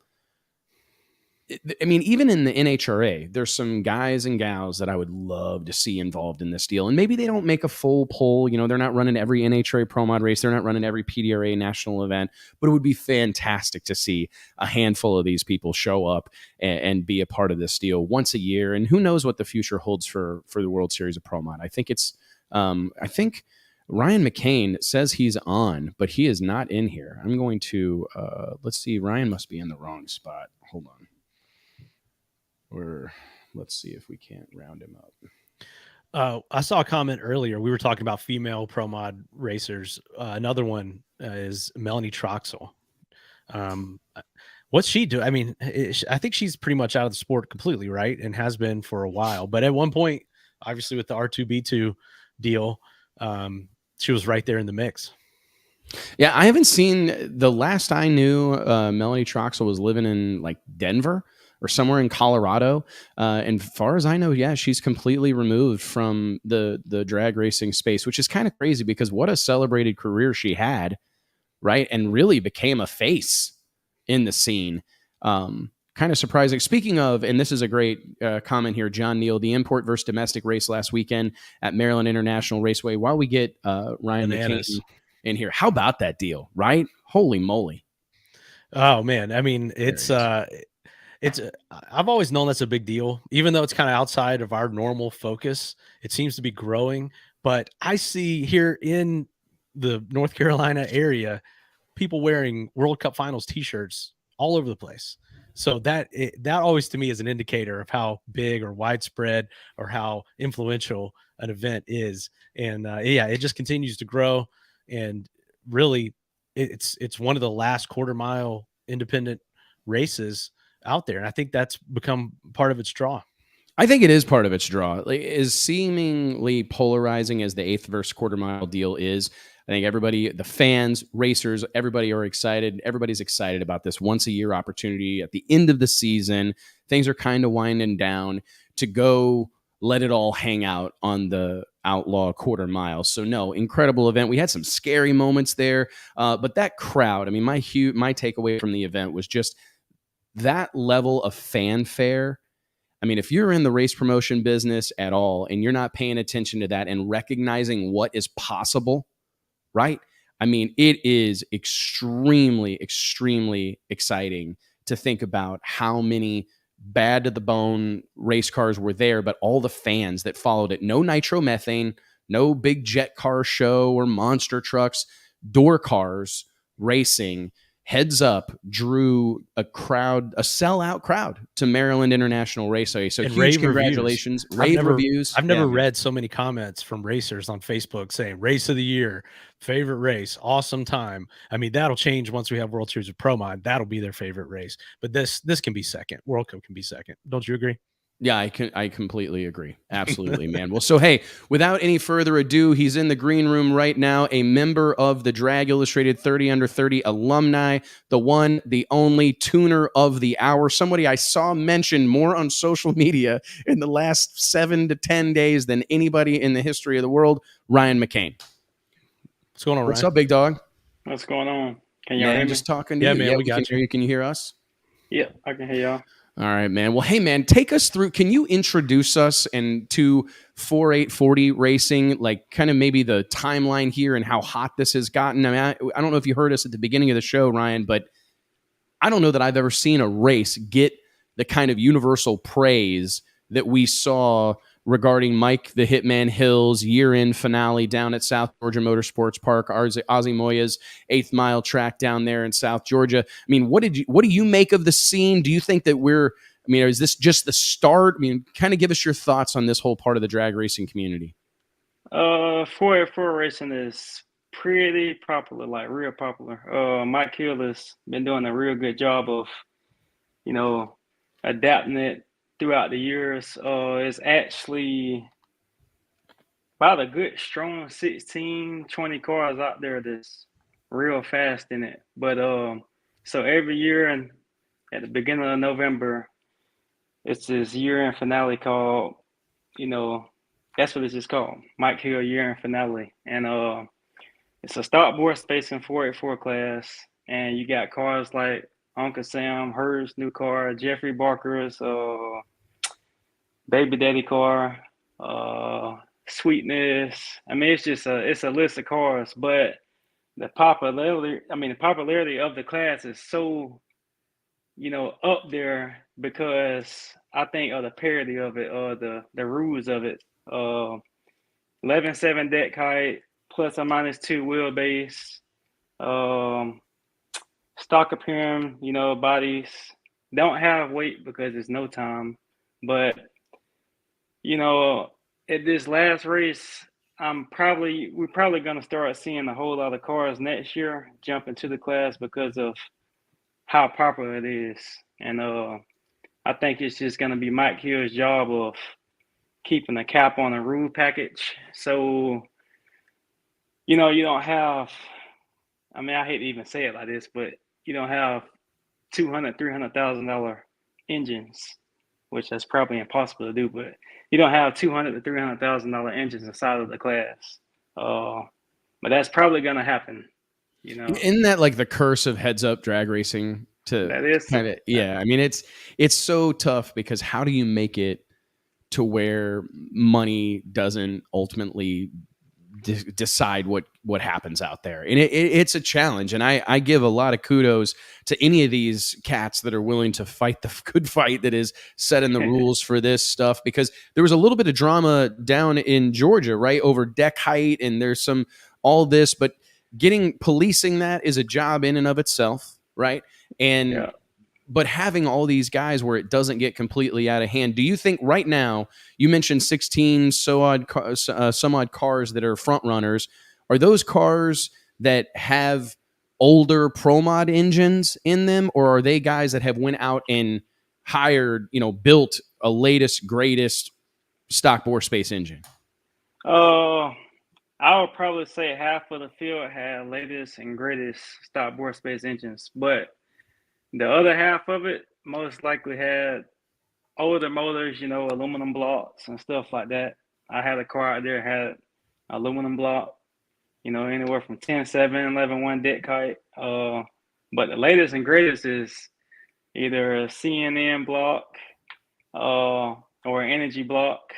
I mean, even in the NHRA, there's some guys and gals that I would love to see involved in this deal. And maybe they don't make a full poll. You know, they're not running every NHRA Pro Mod race. They're not running every PDRA national event. But it would be fantastic to see a handful of these people show up and be a part of this deal once a year. And who knows what the future holds for the World Series of Pro Mod. I think Ryan McCain says he's on, but he is not in here. I'm going to, let's see. Ryan must be in the wrong spot. Hold on. Or let's see if we can't round him up. I saw a comment earlier. We were talking about female pro mod racers. Another one is Melanie Troxel. What's she do? I mean, I think she's pretty much out of the sport completely, right? And has been for a while. But at one point, obviously with the R2B2 deal, she was right there in the mix. Yeah, I haven't seen, the last I knew, Melanie Troxel was living in like Denver or somewhere in Colorado. And far as I know, yeah, she's completely removed from the drag racing space, which is kind of crazy because what a celebrated career she had, right? And really became a face in the scene. Kind of surprising. Speaking of, and this is a great comment here, John Neal, the import versus domestic race last weekend at Maryland International Raceway. While we get Ryan McCain in here, how about that deal, right? Holy moly. Oh, man. I mean, I've always known that's a big deal, even though it's kind of outside of our normal focus. It seems to be growing, but I see here in the North Carolina area, people wearing World Cup Finals t-shirts all over the place. So that always to me is an indicator of how big or widespread or how influential an event is. And it just continues to grow. And really it's one of the last quarter mile independent races out there. And I think that's become part of its draw. I think it is part of its draw. Like, as seemingly polarizing as the 8th versus quarter mile deal is, I think everybody, the fans, racers, everybody are excited. Everybody's excited about this once a year opportunity at the end of the season. Things are kind of winding down to go let it all hang out on the outlaw quarter mile. So no, incredible event. We had some scary moments there, but that crowd, I mean, my takeaway from the event was just that level of fanfare. I mean, if you're in the race promotion business at all and you're not paying attention to that and recognizing what is possible, right? I mean, it is extremely, extremely exciting to think about how many bad to the bone race cars were there, but all the fans that followed it. No nitromethane, no big jet car show or monster trucks, door cars racing. Heads Up drew a sellout crowd to Maryland International Raceway. So huge congratulations. Rave reviews. I've never read so many comments from racers on Facebook saying race of the year, favorite race, awesome time. I mean, that'll change once we have World Series of Pro Mod. That'll be their favorite race. But this can be second. World Cup can be second. Don't you agree? Yeah, I completely agree. Absolutely, man. Well, so hey, without any further ado, he's in the green room right now, a member of the Drag Illustrated 30 Under 30 alumni, the one, the only tuner of the hour, somebody I saw mentioned more on social media in the last 7 to 10 days than anybody in the history of the world, Ryan McCain. What's going on, Ryan? What's up, big dog? What's going on? Can y'all hear me? Just talking to you. Man, we got you. Can you hear us? Yeah, I can hear y'all. All right, man. Well, hey, man, take us through. Can you introduce us and to 4840 racing, like kind of maybe the timeline here and how hot this has gotten? I mean, I don't know if you heard us at the beginning of the show, Ryan, but I don't know that I've ever seen a race get the kind of universal praise that we saw regarding Mike the Hitman Hill's year-end finale down at South Georgia Motorsports Park, Ozzie Moya's 8th mile track down there in South Georgia. I mean, what do you make of the scene? Do you think that we're I mean, is this just the start? I mean, kind of give us your thoughts on this whole part of the drag racing community. 4x4 racing is pretty popular, like real popular. Mike Hill has been doing a real good job of, adapting it throughout the years. It's actually about a good strong 16, 20 cars out there that's real fast in it. But so every year and at the beginning of November, it's this year-end finale called, that's what it's just called, Mike Hill year-end finale. And it's a stock board spacing 4x4 class, and you got cars like Uncle Sam, Hers new car, Jeffrey Barker's baby daddy car, Sweetness. I mean, it's a list of cars, but the popularity of the class is so, up there because I think of the parity of it, or the rules of it. 11.7 deck height, plus or minus 2 wheelbase, stock appearing, bodies don't have weight because it's no time. But, at this last race, we're probably going to start seeing a whole lot of cars next year jump into the class because of how popular it is. And I think it's just going to be Mike Hill's job of keeping a cap on the rule package. So, you don't have, I hate to even say it like this, but you don't have $200,000, $300,000 engines, which that's probably impossible to do, but you don't have $200,000 to $300,000 engines inside of the class. But that's probably going to happen, Isn't that like the curse of heads up drag racing? That is kind of, yeah. I mean, it's so tough because how do you make it to where money doesn't ultimately decide what happens out there? And it's a challenge. And I give a lot of kudos to any of these cats that are willing to fight the good fight that is set in the rules for this stuff, because there was a little bit of drama down in Georgia, right, over deck height, and there's all this, but policing that is a job in and of itself, right? And yeah. But having all these guys where it doesn't get completely out of hand, do you think right now, you mentioned 16 some odd cars that are front runners, are those cars that have older Pro Mod engines in them, or are they guys that have went out and hired, built a latest, greatest stock bore space engine? I would probably say half of the field had latest and greatest stock bore space engines, but the other half of it most likely had older motors, aluminum blocks and stuff like that. I had a car out there had aluminum block, anywhere from 10.7, 11.1 deck height. But the latest and greatest is either a CNN block or an energy block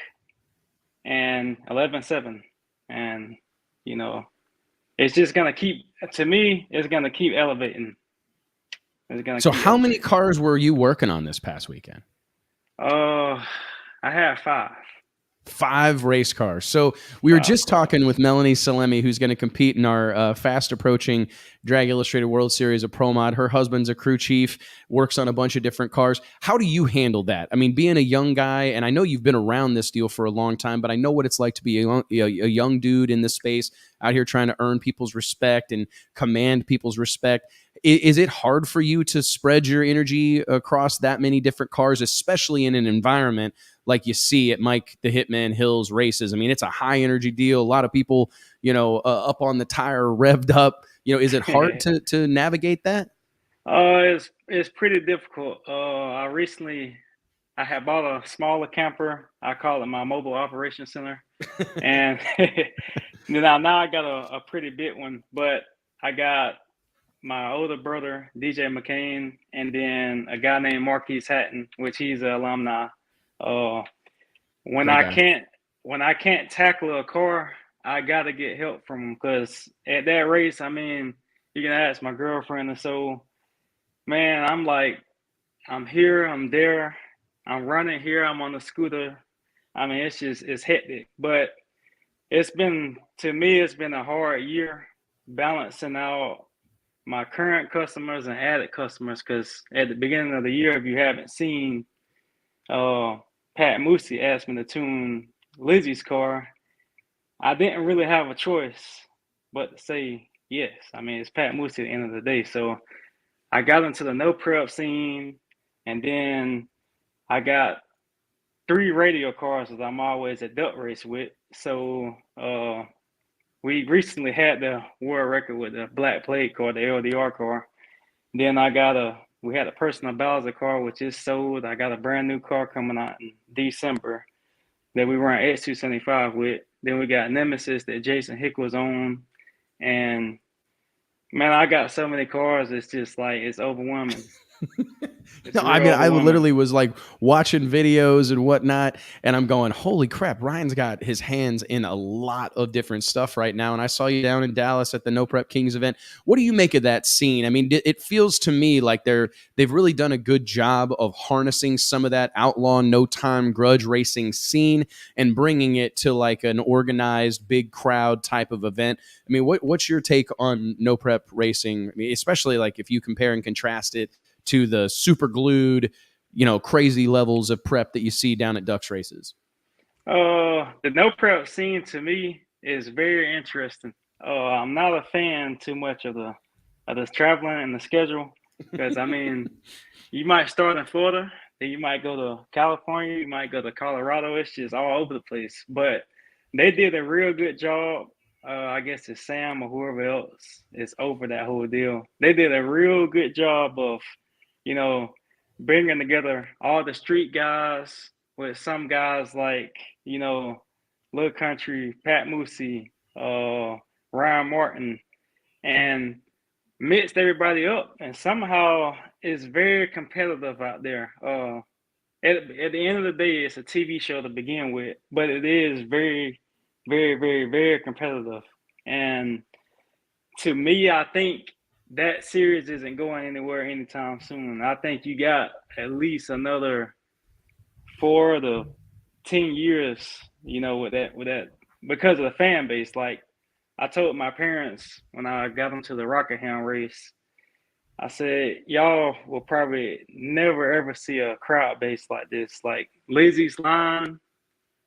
and 11.7. And, it's just going to keep, to me, it's going to keep elevating. So how many cars were you working on this past weekend? I had 5. 5 race cars. So we were just talking with Melanie Salemi, who's going to compete in our fast approaching Drag Illustrated World Series of Pro Mod. Her husband's a crew chief, works on a bunch of different cars. How do you handle that? I mean, being a young guy, and I know you've been around this deal for a long time, but I know what it's like to be a young dude in this space out here trying to earn people's respect and command people's respect. Is it hard for you to spread your energy across that many different cars, especially in an environment like you see at Mike the Hitman Hill's races? I mean, it's a high energy deal. A lot of people, up on the tire, revved up. Is it hard to navigate that? It's pretty difficult. I had bought a smaller camper. I call it my mobile operations center. And now I got a pretty big one, but I got my older brother, DJ McCain, and then a guy named Marquise Hatton, which he's an alumni. When I can't tackle a car, I gotta get help from him, because at that race, you can ask my girlfriend, and so, man, I'm like, I'm here, I'm there, I'm running here, I'm on the scooter. It's hectic, but it's been a hard year balancing out my current customers and added customers, because at the beginning of the year, if you haven't seen, Pat Moosey asked me to tune Lizzie's car, I didn't really have a choice but to say yes. I mean, it's Pat Moosey at the end of the day. So I got into the no prep scene, and then I got 3 radio cars that I'm always at duck race with. So we recently had the world record with the black plate car, the LDR car. Then we had a personal Bowser car, which is sold. I got a brand new car coming out in December that we run X275 with. Then we got Nemesis that Jason Hick was on. And man, I got so many cars. It's just like, it's overwhelming. No, I mean, I literally was like watching videos and whatnot, and I'm going, holy crap, Ryan's got his hands in a lot of different stuff right now. And I saw you down in Dallas at the No Prep Kings event. What do you make of that scene? I mean, it feels to me like they've really done a good job of harnessing some of that outlaw, no time grudge racing scene and bringing it to like an organized, big crowd type of event. I mean, what's your take on no prep racing? I mean, especially like if you compare and contrast it to the super glued, crazy levels of prep that you see down at Ducks races? The no prep scene to me is very interesting. I'm not a fan too much of the traveling and the schedule, because I mean, you might start in Florida, then you might go to California, you might go to Colorado. It's just all over the place. But they did a real good job. I guess it's Sam or whoever else is over that whole deal. They did a real good job of bringing together all the street guys with some guys like, Lil Country, Pat Moosey, Ryan Martin, and mixed everybody up. And somehow it's very competitive out there. At the end of the day, it's a TV show to begin with, but it is very, very, very, very competitive. And to me, I think that series isn't going anywhere anytime soon. I think you got at least another 4 to 10 years, with that because of the fan base. Like I told my parents when I got them to the Rockingham race, I said, y'all will probably never ever see a crowd base like this. Like Lizzie's line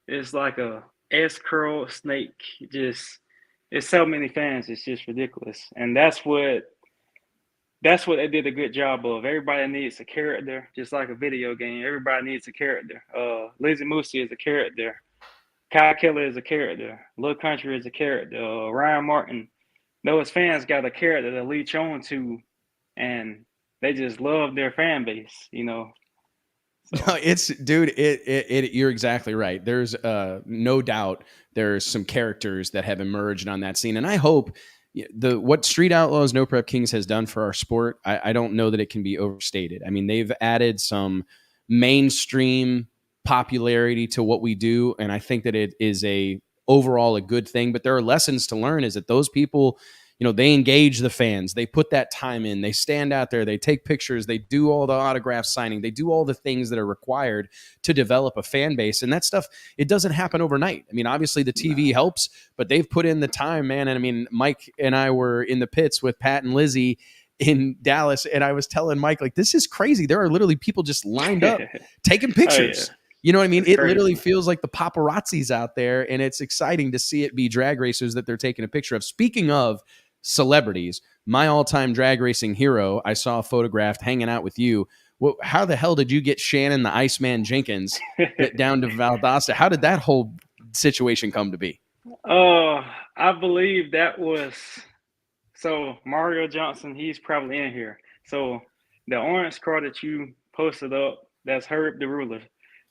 is like a S-curl snake. Just, it's so many fans. It's just ridiculous. And that's what they did a good job of. Everybody needs a character, just like a video game. Everybody needs a character. Lizzie Moosey is a character. Kyle Kelly is a character. Lil Country is a character. Ryan Martin. Those fans got a character to leech on to, and they just love their fan base, So. No, you're exactly right. There's no doubt there's some characters that have emerged on that scene, and I hope what Street Outlaws No Prep Kings has done for our sport, I don't know that it can be overstated. I mean, they've added some mainstream popularity to what we do, and I think that it is overall a good thing. But there are lessons to learn. Is that those people, they engage the fans. They put that time in. They stand out there. They take pictures. They do all the autograph signing. They do all the things that are required to develop a fan base. And that stuff, it doesn't happen overnight. I mean, obviously the TV helps, but they've put in the time, man. And I mean, Mike and I were in the pits with Pat and Lizzie in Dallas, and I was telling Mike, like, this is crazy. There are literally people just lined up taking pictures. Oh, yeah. You know what I mean? It literally feels like the paparazzi's out there, and it's exciting to see it be drag racers that they're taking a picture of. Speaking of celebrities, my all-time drag racing hero, I saw photographed hanging out with you. How the hell did you get Shannon the Iceman Jenkins down to Valdosta? How did that whole situation come to be? I believe that was Mario Johnson. He's probably in here. So the orange car that you posted up, that's Herb the Ruler.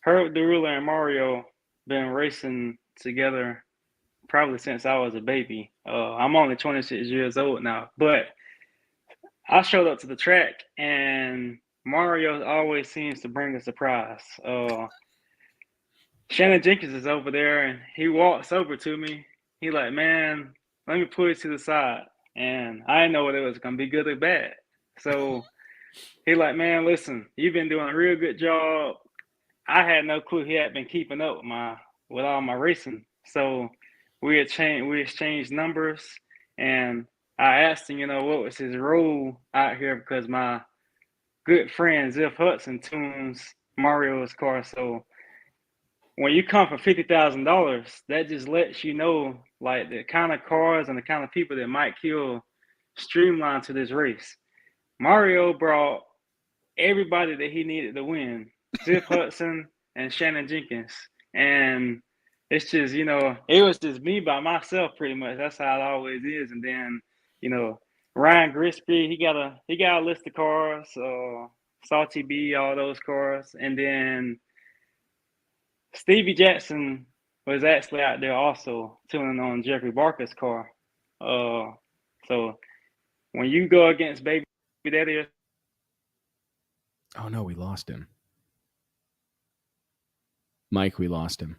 Herb the Ruler and Mario been racing together probably since I was a baby. I'm only 26 years old now, but I showed up to the track, and Mario always seems to bring a surprise. Shannon Jenkins is over there, and he walks over to me. He like, man, let me pull you to the side. And I didn't know whether it was going to be good or bad. So he like, man, listen, you've been doing a real good job. I had no clue he had been keeping up with all my racing. So we exchanged numbers, and I asked him, what was his role out here, because my good friend Ziff Hudson tunes Mario's car. So when you come for $50,000, that just lets you know like the kind of cars and the kind of people that Mike Hill streamlined to this race. Mario brought everybody that he needed to win, Ziff Hudson and Shannon Jenkins. And it's just, it was just me by myself pretty much. That's how it always is. And then, Ryan Grispy, he got a list of cars, Salty B, all those cars. And then Stevie Jackson was actually out there also tuning on Jeffrey Barker's car. So when you go against Baby Daddy. Oh no, we lost him. Mike, we lost him.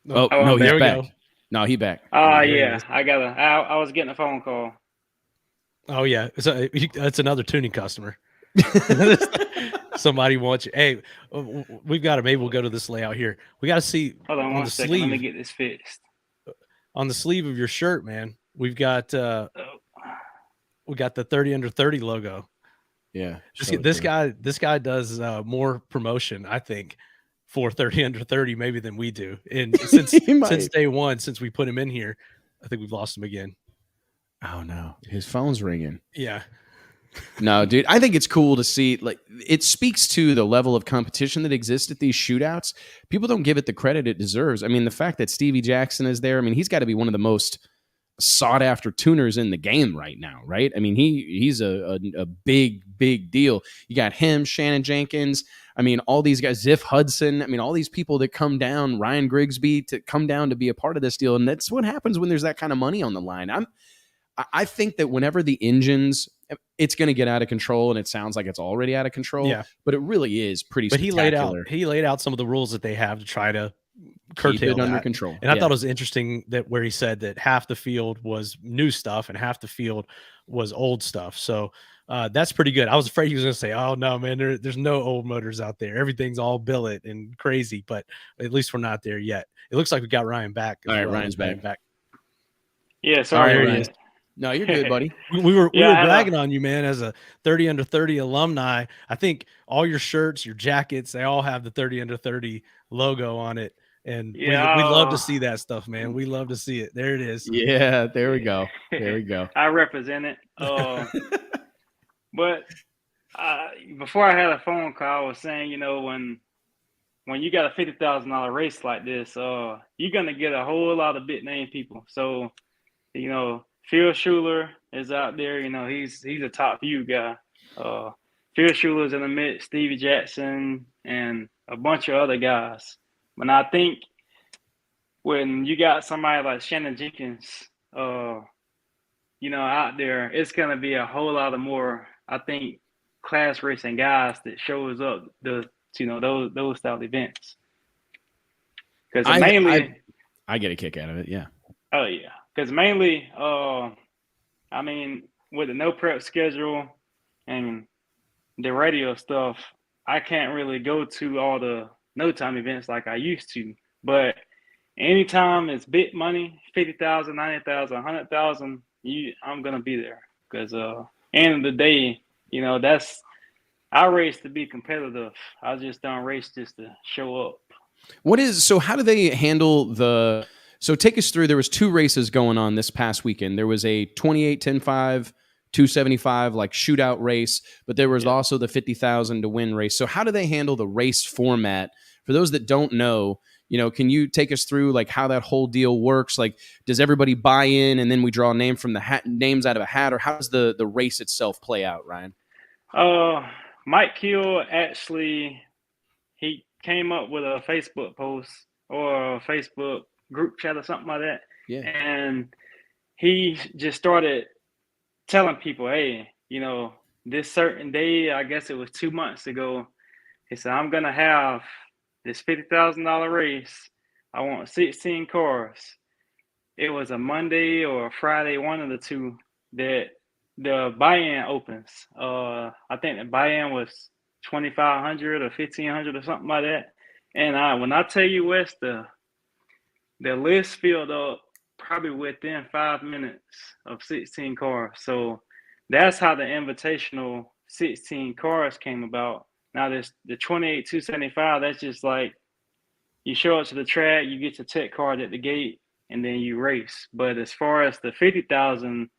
Oh no, he's back. No, he back. Yeah, I was getting a phone call. Oh yeah, it's another tuning customer. Somebody wants you. Hey, we've got to, maybe we'll go to this layout here. We got to see. Hold on one second. Let me get this fixed. On the sleeve of your shirt, man, we've got the 30 under 30 logo. Yeah. This guy does more promotion, I think, for 30 under 30 maybe than we do. And since day one, since we put him in here, I think we've lost him again. Oh no, his phone's ringing. Yeah. No, dude, I think it's cool to see, like, it speaks to the level of competition that exists at these shootouts. People don't give it the credit it deserves. I mean, the fact that Stevie Jackson is there, I mean, he's got to be one of the most sought after tuners in the game right now, right? I mean, he's a big deal. You got him, Shannon Jenkins. I mean, all these guys, Ziff Hudson. I mean, all these people that come down, Ryan Grigsby, to come down to be a part of this deal. And that's what happens when there's that kind of money on the line. I think that whenever the engines, it's going to get out of control, and it sounds like it's already out of control. Yeah, but it really is pretty. But spectacular. he laid out some of the rules that they have to try to curtail it under control. And I thought it was interesting that where he said that half the field was new stuff and half the field was old stuff. So that's pretty good. I was afraid he was going to say, "Oh no, man, there's no old motors out there. Everything's all billet and crazy." But at least we're not there yet. It looks like we got Ryan back. All right, Ryan's back. Yeah, sorry. Ryan. No, you're good, buddy. We were bragging on you, man, as a 30 under 30 alumni. I think all your shirts, your jackets, they all have the 30 under 30 logo on it. And we love to see that stuff, man. We love to see it. There it is. Yeah, there we go. There we go. I represent it. But before I had a phone call, I was saying, when you got a $50,000 race like this, you're going to get a whole lot of big name people. So, Phil Schuler is out there. He's a top view guy. Phil Schuler's in the mix, Stevie Jackson, and a bunch of other guys. But I think when you got somebody like Shannon Jenkins, out there, it's going to be a whole lot of more, I think, class racing guys that shows up those style events. Because mainly, I get a kick out of it. Yeah. Oh yeah. Because mainly, with the no prep schedule and the radio stuff, I can't really go to all the no time events like I used to. But anytime it's big money, 50,000, 90,000, 100,000, I'm gonna be there. Because end of the day, I race to be competitive. I just don't race just to show up. So how do they handle so take us through, there was 2 races going on this past weekend. There was a 28, 10-5, 275 like shootout race, but there was also the 50,000 to win race. So how do they handle the race format? For those that don't know, can you take us through like how that whole deal works? Like, does everybody buy in and then we draw a name from the names out of a hat, or how does the race itself play out, Ryan? Mike Hill actually, he came up with a Facebook post or a Facebook group chat or something like that. Yeah. And he just started telling people, hey, this certain day, I guess it was 2 months ago, he said, I'm going to have this $50,000 race. I want 16 cars. It was a Monday or a Friday, one of the two, that the buy-in opens. I think the buy-in was $2,500 or $1,500 or something like that. And when I tell you, Wes, the list filled up probably within 5 minutes of 16 cars. So that's how the invitational 16 cars came about. Now the 28 275. That's just like you show up to the track, you get your tech card at the gate, and then you race. But as far as the 50,000,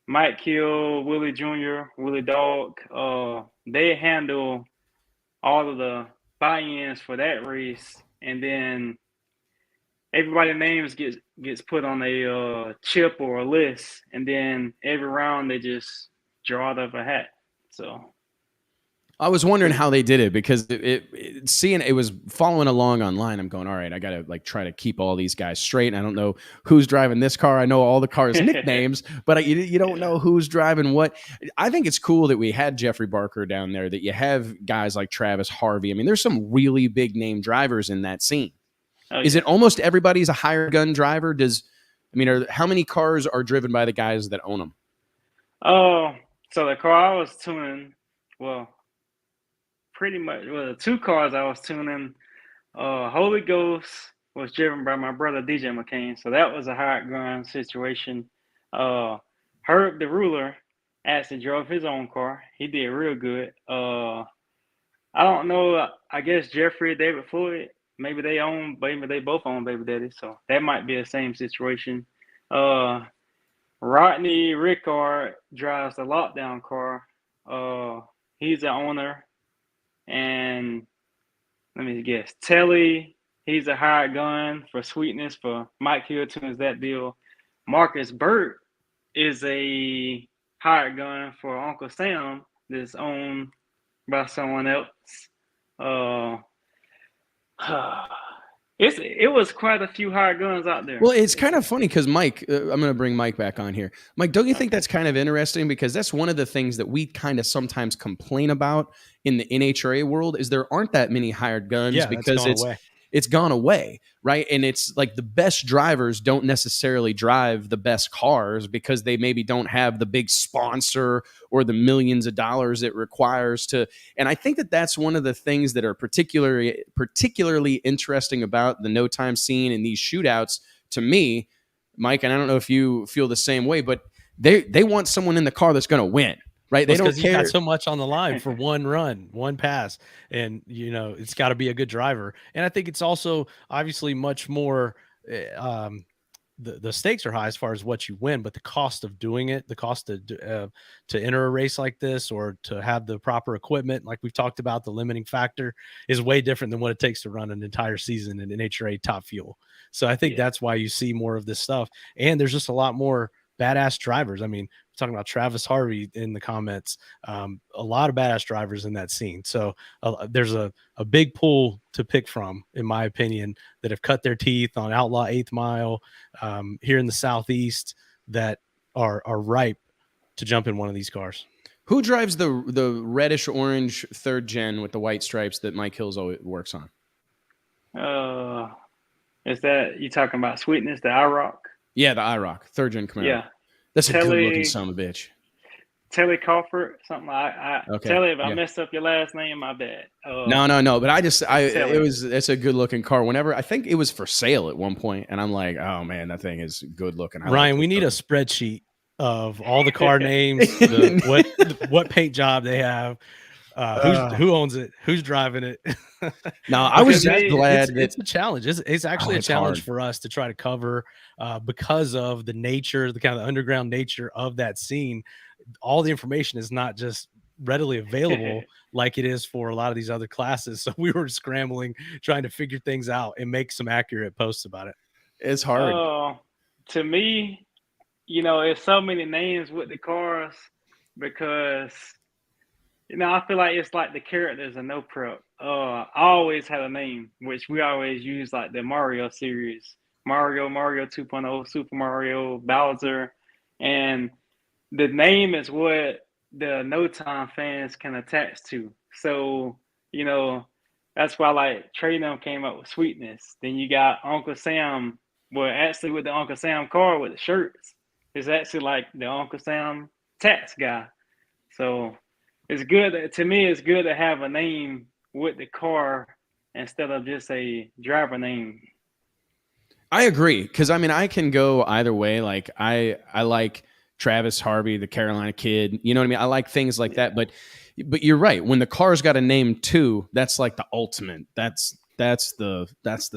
Mike Hill, Willie Jr., Willie Dog, they handle all of the buy-ins for that race, and then everybody's names gets put on a chip or a list, and then every round they just draw it out of a hat. So I was wondering how they did it, because seeing it was following along online. I'm going, all right, I got to like try to keep all these guys straight. And I don't know who's driving this car. I know all the cars' nicknames, but you don't know who's driving what. I think it's cool that we had Jeffrey Barker down there, that you have guys like Travis Harvey. I mean, there's some really big name drivers in that scene. Is it almost everybody's a hired gun driver? How many cars are driven by the guys that own them? Oh, so the car I was tuning, pretty much, the two cars I was tuning, Holy Ghost was driven by my brother DJ McCain, so that was a hired gun situation. Herb the Ruler actually drove his own car. He did real good. I don't know. I guess Jeffrey, David Floyd, maybe they both own Baby Daddy, so that might be the same situation. Rodney Rickard drives the lockdown car. He's the owner. And let me guess, Telly, he's a hired gun for Sweetness for Mike Hill tunes that deal. Marcus Burt is a hired gun for Uncle Sam that's owned by someone else. It was quite a few hired guns out there. Well, it's kind of funny because Mike, I'm going to bring Mike back on here. Mike, don't you think that's kind of interesting? Because that's one of the things that we kind of sometimes complain about in the NHRA world is there aren't that many hired guns because it's gone away, right? And it's like the best drivers don't necessarily drive the best cars because they maybe don't have the big sponsor or the millions of dollars it requires to. And I think that that's one of the things that are particularly interesting about the no time scene and these shootouts to me, Mike, and I don't know if you feel the same way, but they want someone in the car that's going to win. Right, they don't care. You got so much on the line for one run, one pass, and it's got to be a good driver. And I think it's also obviously much more. The stakes are high as far as what you win, but the cost of doing it, the cost to enter a race like this or to have the proper equipment, like we've talked about, the limiting factor is way different than what it takes to run an entire season in NHRA Top Fuel. So I think that's why you see more of this stuff, and there's just a lot more badass drivers. I mean, we're talking about Travis Harvey in the comments, a lot of badass drivers in that scene. So there's a big pool to pick from, in my opinion, that have cut their teeth on Outlaw 8th Mile here in the Southeast that are ripe to jump in one of these cars. Who drives the reddish orange third gen with the white stripes that Mike Hills always works on? Is that you talking about Sweetness, the IROC? Yeah, the IROC, third gen Camaro. Yeah. That's a good-looking son of a bitch. Telly Crawford, something okay. Telly, if I messed up your last name, my bad. No. But it's a good-looking car. Whenever I think it was for sale at one point, and I'm like, oh man, that thing is good-looking. Ryan, we need a spreadsheet of all the car names, what paint job they have, who owns it, who's driving it. No, I was just glad it's a challenge. It's actually a challenge for us to try to cover because of the nature, the kind of underground nature of that scene. All the information is not just readily available like it is for a lot of these other classes. So we were scrambling, trying to figure things out and make some accurate posts about it. It's hard. To me, it's so many names with the cars because I feel like it's like the characters in No Prep. I always had a name, which we always use like the Mario series. Mario 2.0, Super Mario, Bowser. And the name is what the No Time fans can attach to. So, that's why like Trey them came up with Sweetness. Then you got Uncle Sam. Well, actually with the Uncle Sam car with the shirts, it's actually like the Uncle Sam tax guy. So it's good to me. It's good to have a name with the car instead of just a driver name. I agree because I can go either way. Like I like Travis Harvey, the Carolina Kid. You know what I mean? I like things like that. But but you're right. When the car's got a name too, that's like the ultimate. That's the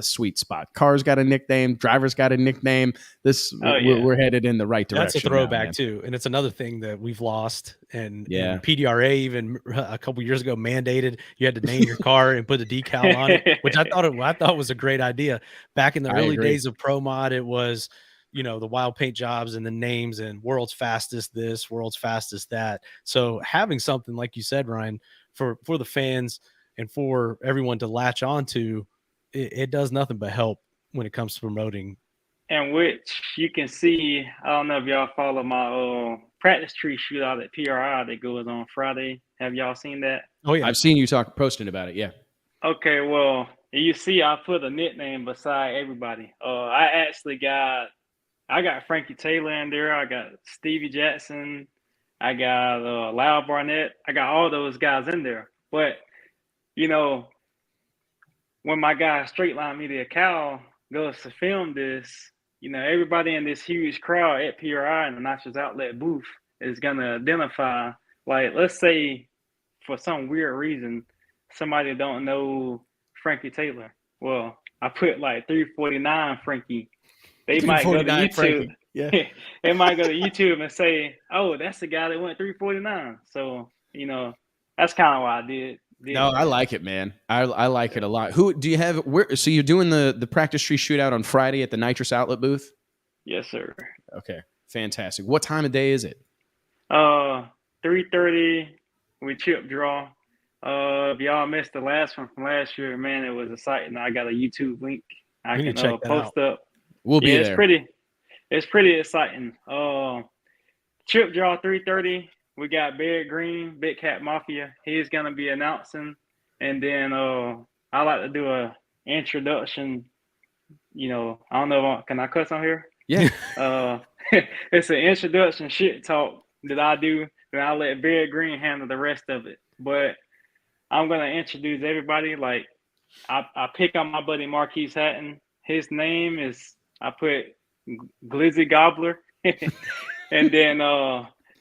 sweet spot. Car's got a nickname. Driver's got a nickname. We're headed in the right direction. That's a throwback now, too, and it's another thing that we've lost. And PDRA even a couple years ago mandated you had to name your car and put a decal on it, which I thought was a great idea. Back in the early days of Pro Mod, it was, you know, the wild paint jobs and the names and world's fastest this, world's fastest that. So having something like you said, Ryan, for the fans and for everyone to latch on to, it does nothing but help when it comes to promoting. And which you can see, I don't know if y'all follow my practice tree shootout at PRI that goes on Friday. Have y'all seen that? Oh yeah, I've seen you posting about it. Yeah. Okay, well, you see, I put a nickname beside everybody. I got Frankie Taylor in there. I got Stevie Jackson. I got Lyle Barnett. I got all those guys in there. But, you know, when my guy Straight Line Media Cal goes to film this, you know, everybody in this huge crowd at PRI and the Notches Outlet booth is going to identify, like, let's say for some weird reason, somebody don't know Frankie Taylor. Well, I put like 349 Frankie. They might go to YouTube. Yeah. They might go to YouTube and say, "Oh, that's the guy that went 349." So, you know, that's kind of what I did. No, I like it, man. I like it a lot. Who do you have? Where? So you're doing the practice tree shootout on Friday at the Nitrous Outlet booth? Yes, sir. Okay, fantastic. What time of day is it? 3:30. We chip draw. If y'all missed the last one from last year, man, it was exciting. I got a YouTube link I can post up. We'll be there. It's pretty exciting. Chip draw 3:30. We got Barry Green, Big Cat Mafia. He's gonna be announcing, and then I like to do a introduction. You know, I don't know. Can I cuss on here? Yeah. It's an introduction shit talk that I do. Then I let Barry Green handle the rest of it. But I'm gonna introduce everybody. Like I pick on my buddy Marquise Hatton. His name is, I put Glizzy Gobbler. And then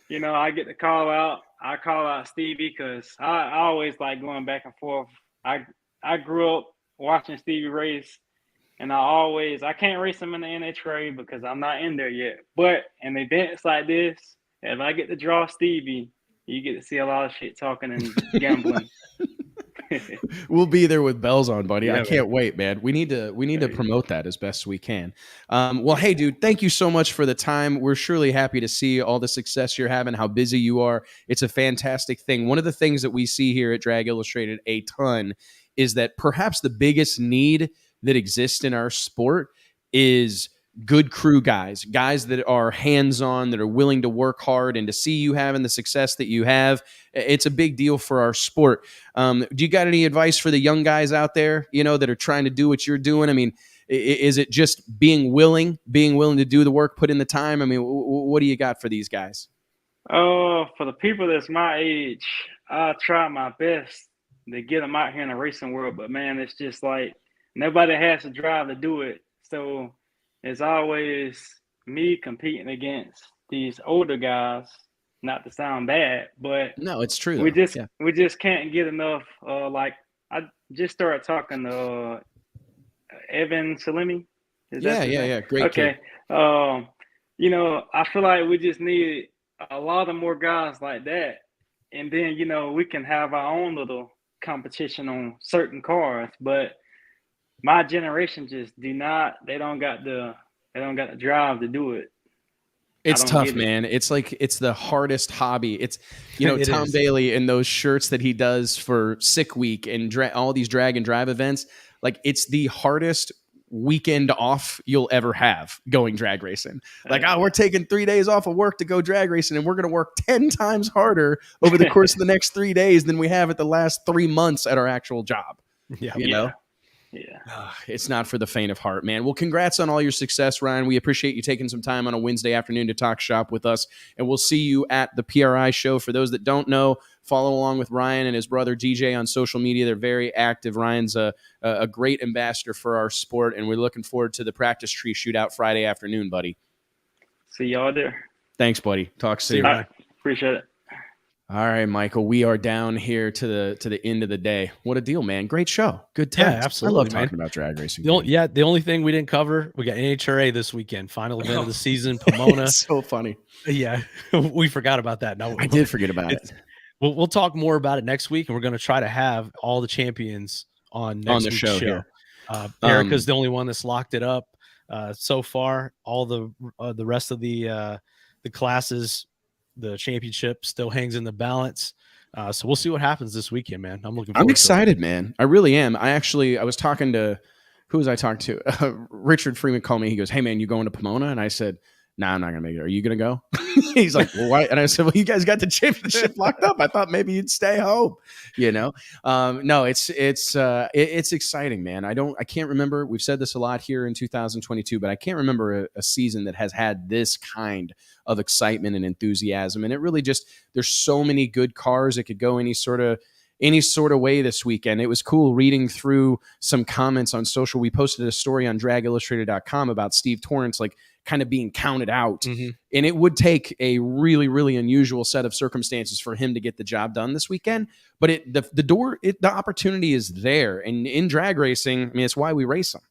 you know, I get to call out. I call out Stevie because I always like going back and forth. I grew up watching Stevie race, and I can't race him in the NHRA because I'm not in there yet. But in events like this, if I get to draw Stevie, you get to see a lot of shit talking and gambling. We'll be there with bells on, buddy. Yeah, I can't wait, man. We need to promote that as best we can. Well, hey, dude, thank you so much for the time. We're surely happy to see all the success you're having, how busy you are. It's a fantastic thing. One of the things that we see here at Drag Illustrated a ton is that perhaps the biggest need that exists in our sport is good crew guys that are hands-on, that are willing to work hard, and to see you having the success that you have, it's a big deal for our sport. Do you got any advice for the young guys out there, you know, that are trying to do what you're doing? I mean, is it just being willing to do the work, put in the time? I mean, what do you got for these guys? For the people that's my age, I try my best to get them out here in the racing world, but man, it's just like nobody has to drive to do it. So it's always me competing against these older guys. Not to sound bad, but no, it's true. We just can't get enough. Like I just started talking to Evan Salemi. Yeah, great. Okay. Kid. You know, I feel like we just need a lot of more guys like that, and then you know we can have our own little competition on certain cars, but my generation just they don't got the drive to do it. It's tough, man. It's like, it's the hardest hobby. It's, you know, Tom Bailey and those shirts that he does for Sick Week and all these drag and drive events. Like, it's the hardest weekend off you'll ever have going drag racing. Like, we're taking 3 days off of work to go drag racing, and we're going to work 10 times harder over the course of the next 3 days than we have at the last 3 months at our actual job. Yeah. You know? Yeah. It's not for the faint of heart, man. Well, congrats on all your success, Ryan. We appreciate you taking some time on a Wednesday afternoon to talk shop with us, and we'll see you at the PRI show. For those that don't know, follow along with Ryan and his brother DJ on social media. They're very active. Ryan's a great ambassador for our sport, and we're looking forward to the practice tree shootout Friday afternoon, buddy. See y'all there. Thanks, buddy. Talk soon. Appreciate it. All right, Michael, we are down here to the end of the day. What a deal, man. Great show. Good times. Yeah, absolutely, I love man. talking about drag racing. The only thing we didn't cover, we got NHRA this weekend, final event of the season, Pomona. It's so funny. Yeah, we forgot about that. No, I did forget about it. We'll talk more about it next week, and we're going to try to have all the champions on next week's show. Here. Erica's the only one that's locked it up so far. All the rest of the classes, the championship still hangs in the balance. So we'll see what happens this weekend, man. I'm excited, man. I really am. I was talking to, who was I talking to? Richard Freeman called me. He goes, "Hey man, you going to Pomona?" And I said, "Nah, I'm not gonna make it. Are you gonna go?" He's like, "Well, why?" And I said, "Well, you guys got the championship locked up. I thought maybe you'd stay home." No, it's exciting, man. I can't remember. We've said this a lot here in 2022, but I can't remember a season that has had this kind of excitement and enthusiasm. And it really just, there's so many good cars. It could go any sort of way this weekend. It was cool reading through some comments on social. We posted a story on dragillustrated.com about Steve Torrance, like kind of being counted out. Mm-hmm. And it would take a really, really unusual set of circumstances for him to get the job done this weekend. But the opportunity is there. And in drag racing, I mean, it's why we race them.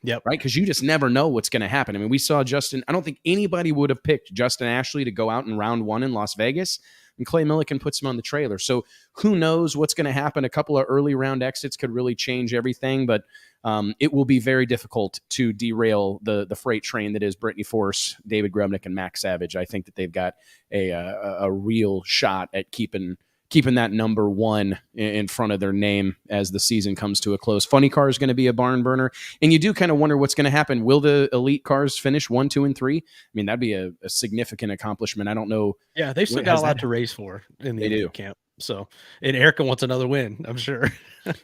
Yep. Right. Because you just never know what's going to happen. I mean, we saw Justin. I don't think anybody would have picked Justin Ashley to go out in round 1 in Las Vegas. And Clay Millican puts him on the trailer. So who knows what's going to happen? A couple of early round exits could really change everything. But it will be very difficult to derail the freight train that is Brittany Force, David Grubnick, and Max Savage. I think that they've got a real shot at keeping that number 1 in front of their name as the season comes to a close. Funny Car is going to be a barn burner. And you do kind of wonder what's going to happen. Will the elite cars finish 1, 2, and 3? I mean, that'd be a significant accomplishment. I don't know. Yeah, they've still got a lot to race for in the elite camp. So, and Erica wants another win, I'm sure.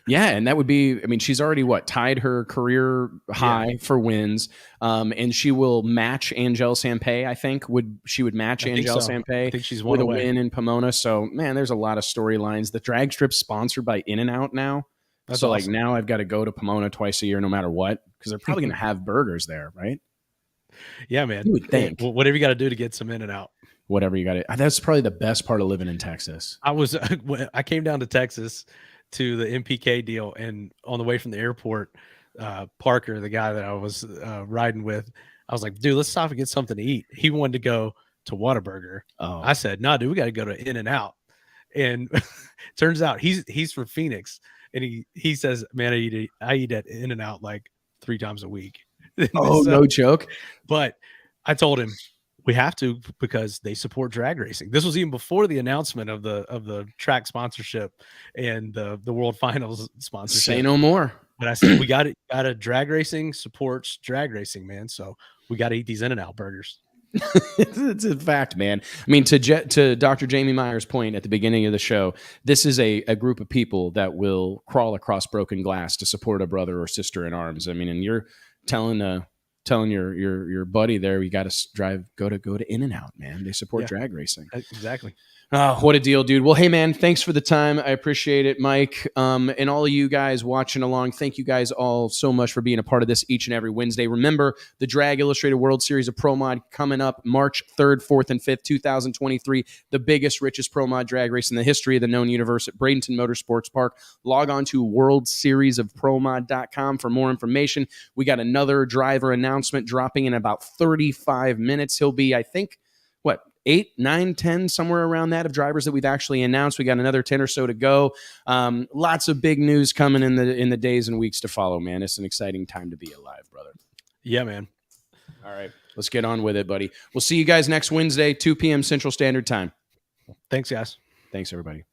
Yeah, and that would be, I mean, she's already tied her career high for wins. And she will match Angelle Sampey, I think. She would match Angelle Sampey. I think she's with a win in Pomona. So, man, there's a lot of storylines. The drag strip's sponsored by In-N-Out now. That's so awesome. Like now I've got to go to Pomona twice a year no matter what, because they're probably going to have burgers there, right? Yeah, man. You would think. Whatever you got to do to get some In-N-Out. Whatever you got to. That's probably the best part of living in Texas. I came down to Texas to the MPK deal, and on the way from the airport, Parker, the guy that I was riding with, I was like, "Dude, let's stop and get something to eat." He wanted to go to Whataburger. Oh. I said, "No, dude, we got to go to In-N-Out." And turns out he's from Phoenix, and he says, "Man, I eat at In-N-Out like 3 times a week." Oh, no joke. But I told him, we have to, because they support drag racing. This was even before the announcement of the track sponsorship and the World Finals sponsorship. Say no more. But I said, we got to drag racing supports drag racing, man. So we got to eat these In-N-Out burgers. It's a fact, man. I mean, to Dr. Jamie Meyer's point at the beginning of the show, this is a group of people that will crawl across broken glass to support a brother or sister in arms. I mean, and you're telling your buddy there, you got to go to In-N-Out, man. They support drag racing. Exactly. What a deal, dude. Well, hey, man, thanks for the time. I appreciate it, Mike. And all of you guys watching along, thank you guys all so much for being a part of this each and every Wednesday. Remember, the Drag Illustrated World Series of Pro Mod coming up March 3rd, 4th, and 5th, 2023. The biggest, richest Pro Mod drag race in the history of the known universe at Bradenton Motorsports Park. Log on to worldseriesofpromod.com for more information. We got another driver announcement dropping in about 35 minutes. He'll be, I think, 8, 9, 10, somewhere around that of drivers that we've actually announced. We got another 10 or so to go. Lots of big news coming in the days and weeks to follow, man. It's an exciting time to be alive, brother. Yeah, man. All right, let's get on with it, buddy. We'll see you guys next Wednesday, 2 p.m. Central Standard Time. Thanks, guys. Thanks, everybody.